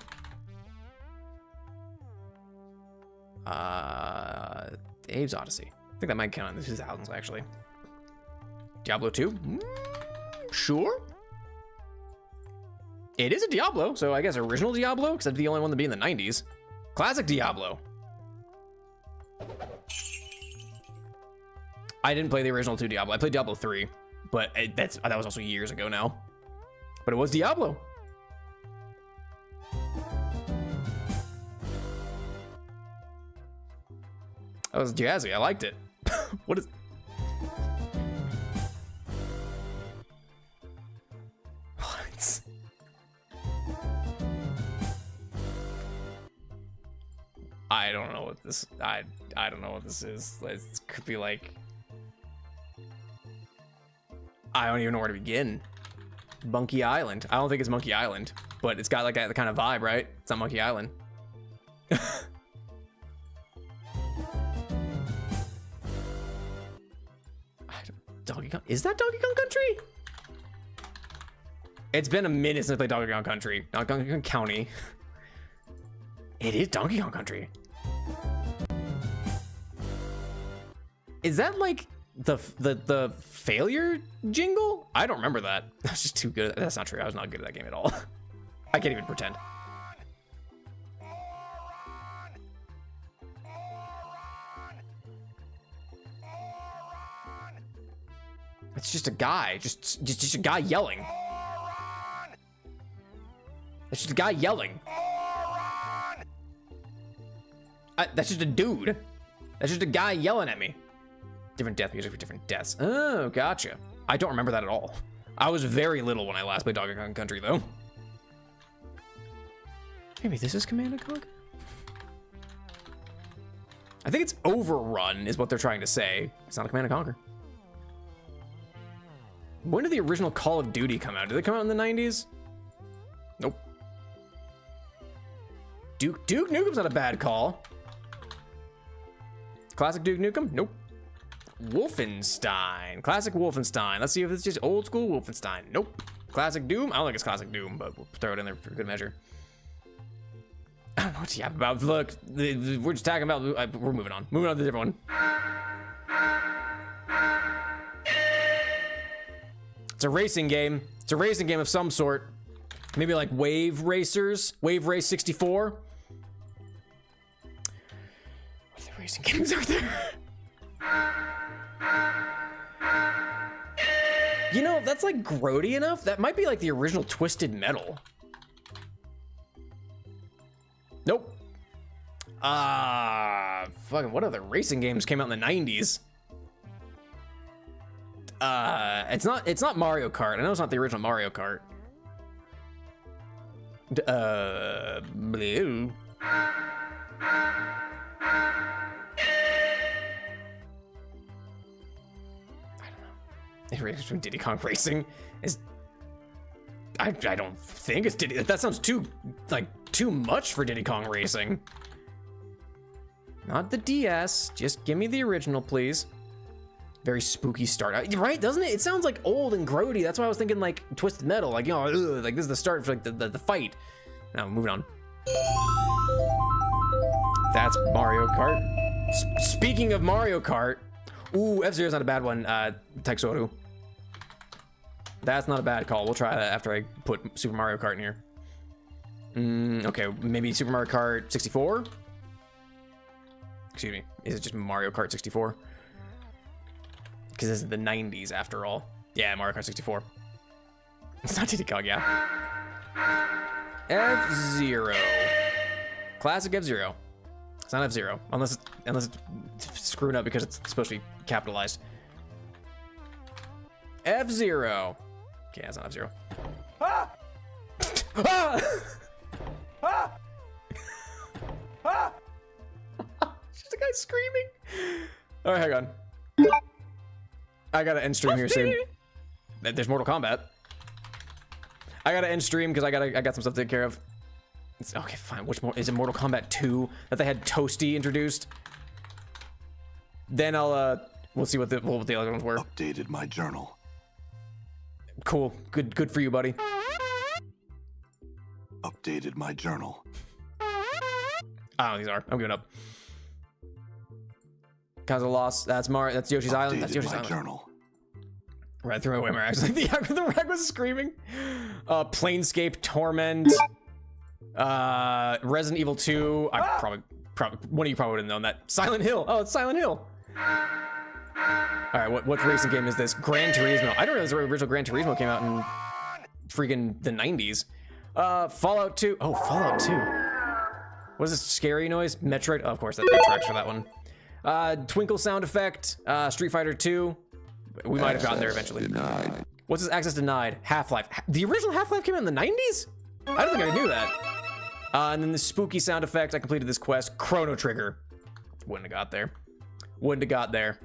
Abe's Odyssey. I think that might count in the 2000s actually. Diablo 2? Sure. It is a Diablo, so I guess original Diablo, because that's the only one to be in the 90s. Classic Diablo. I didn't play the original 2 Diablo. I played Diablo 3, but that was also years ago now. But it was Diablo. That was jazzy. I liked it. What is... What? I don't know what this... I don't know what this is. It could be like... I don't even know where to begin. Monkey Island. I don't think it's Monkey Island, but it's got like that kind of vibe, right? It's not Monkey Island. Donkey Kong? Is that Donkey Kong Country? It's been a minute since I played Donkey Kong Country. Not Donkey Kong County. It is Donkey Kong Country. Is that like the failure jingle? I don't remember that. That's just too good. That's not true. I was not good at that game at all. I can't even pretend. It's just a guy, just a guy yelling. It's just a guy yelling. That's just a dude. That's just a guy yelling at me. Different death music for different deaths. Oh, gotcha. I don't remember that at all. I was very little when I last played Donkey Kong Country, though. Maybe this is Command & Conquer? I think it's Overrun is what they're trying to say. It's not a Command & Conquer. When did the original Call of Duty come out? Did it come out in the 90s? Nope. Duke Nukem's not a bad call. Classic Duke Nukem? Nope. Wolfenstein. Classic Wolfenstein. Let's see if it's just old school Wolfenstein. Nope. Classic Doom? I don't think it's Classic Doom, but we'll throw it in there for good measure. I don't know what to yap about. Look, we're just talking about... we're moving on. Moving on to the different one. It's a racing game. It's a racing game of some sort. Maybe like Wave Racers. Wave Race 64. What other racing games are there? You know, that's like grody enough. That might be like the original Twisted Metal. Nope. Fucking what other racing games came out in the 90s? It's not Mario Kart. I know it's not the original Mario Kart. Blue. I don't know. From Diddy Kong Racing is. I don't think it's Diddy. That sounds too much for Diddy Kong Racing. Not the DS. Just give me the original, please. Very spooky start, right? Doesn't it? It sounds like old and grody. That's why I was thinking like Twisted Metal, like, you know, ugh, like this is the start for like the fight. Now moving on. That's Mario Kart. Speaking of Mario Kart, ooh, F-Zero's not a bad one. Taixoru. That's not a bad call. We'll try that after I put Super Mario Kart in here. Okay, maybe Super Mario Kart 64. Excuse me. Is it just Mario Kart 64? Because this is the 90s after all. Yeah, Mario Kart 64. It's not Diddy Kong, yeah. F-Zero. Classic F-Zero. It's not F-Zero. Unless it's screwed up because it's supposed to be capitalized. F-Zero. Okay, that's not F-Zero. Ah! Ah! Ah! Ah! Just a guy screaming. All right, hang on. I gotta end stream here soon. There's Mortal Kombat. I gotta end stream because I got some stuff to take care of. It's, okay, fine. Which more is it? Mortal Kombat 2 that they had Toasty introduced. Then we'll see what the other ones were. Updated my journal. Cool. Good for you, buddy. Updated my journal. I don't know these are. I'm giving up. Cause of loss. That's Yoshi's Island. That's Yoshi's Island. Journal. Right, throw away my rags. Like the rag was screaming. Planescape Torment. Resident Evil 2. I probably one of you probably would have known that. Silent Hill. Oh, it's Silent Hill. All right, what racing game is this? Gran Turismo. I didn't realize the original Gran Turismo came out in freaking the 90s. Fallout 2. Oh, Fallout 2. What is this scary noise? Metroid. Oh, of course, that tracks for that one. Twinkle sound effect. Street Fighter 2. We might have gotten there eventually. Denied. What's this? Access denied. Half-Life. The original Half-Life came out in the 90s? I don't think I knew that. And then the spooky sound effect. I completed this quest. Chrono Trigger. Wouldn't have got there. Wouldn't have got there.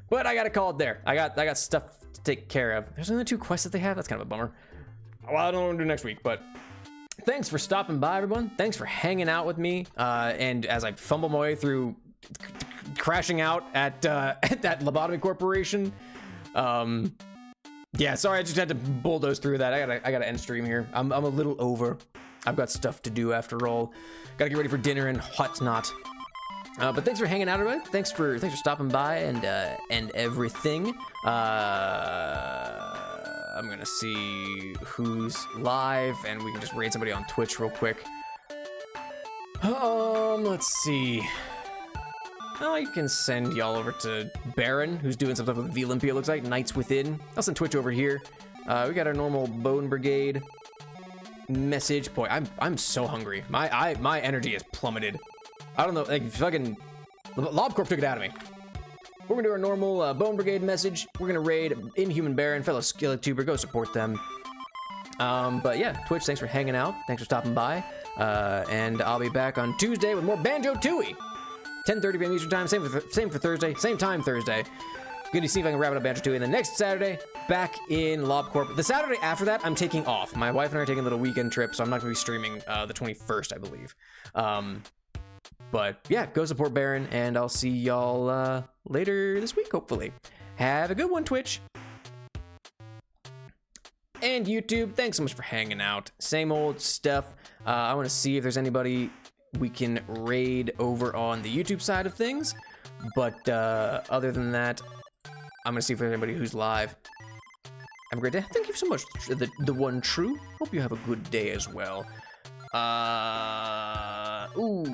But I gotta call it there. I got stuff to take care of. There's only 2 quests that they have. That's kind of a bummer. Well, I don't know what to do next week, but thanks for stopping by, everyone. Thanks for hanging out with me. And as I fumble my way through crashing out at that Lobotomy Corporation. Yeah, sorry, I just had to bulldoze through that. I gotta end stream here. I'm a little over. I've got stuff to do after all. Gotta get ready for dinner and whatnot. But thanks for hanging out, everybody. Thanks for stopping by and everything. I'm gonna see who's live, and we can just raid somebody on Twitch real quick. Let's see. Oh, you can send y'all over to Baron, who's doing some stuff with VLimpia, it looks like. Knights Within. I'll send Twitch over here. We got our normal Bone Brigade message. Boy, I'm so hungry. My energy is plummeted. I don't know, like fucking LobCorp took it out of me. We're gonna do our normal Bone Brigade message. We're gonna raid Inhuman Baron, fellow SkilletTuber. Go support them. But yeah, Twitch, thanks for hanging out. Thanks for stopping by. And I'll be back on Tuesday with more Banjo-Tooie. 10:30 p.m. Eastern time, same for Thursday, same time Thursday. Gonna see if I can wrap it up Banjo-Tooie. And the next Saturday, back in LobCorp. The Saturday after that, I'm taking off. My wife and I are taking a little weekend trip, so I'm not gonna be streaming the 21st, I believe. But yeah, go support Baron, and I'll see y'all later this week, hopefully. Have a good one, Twitch. And YouTube, thanks so much for hanging out. Same old stuff. I want to see if there's anybody we can raid over on the YouTube side of things. But other than that, I'm going to see if there's anybody who's live. Have a great day. Thank you so much, the one true. Hope you have a good day as well. Ooh.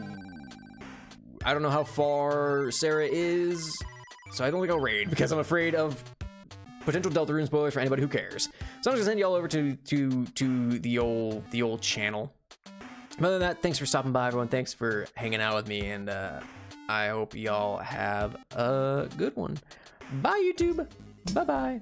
I don't know how far Sarah is, so I don't think I'll raid because I'm afraid of potential Deltarune spoilers for anybody who cares. So I'm just gonna send y'all over to the old channel. Other than that, thanks for stopping by, everyone. Thanks for hanging out with me, and I hope y'all have a good one. Bye, YouTube. Bye-bye.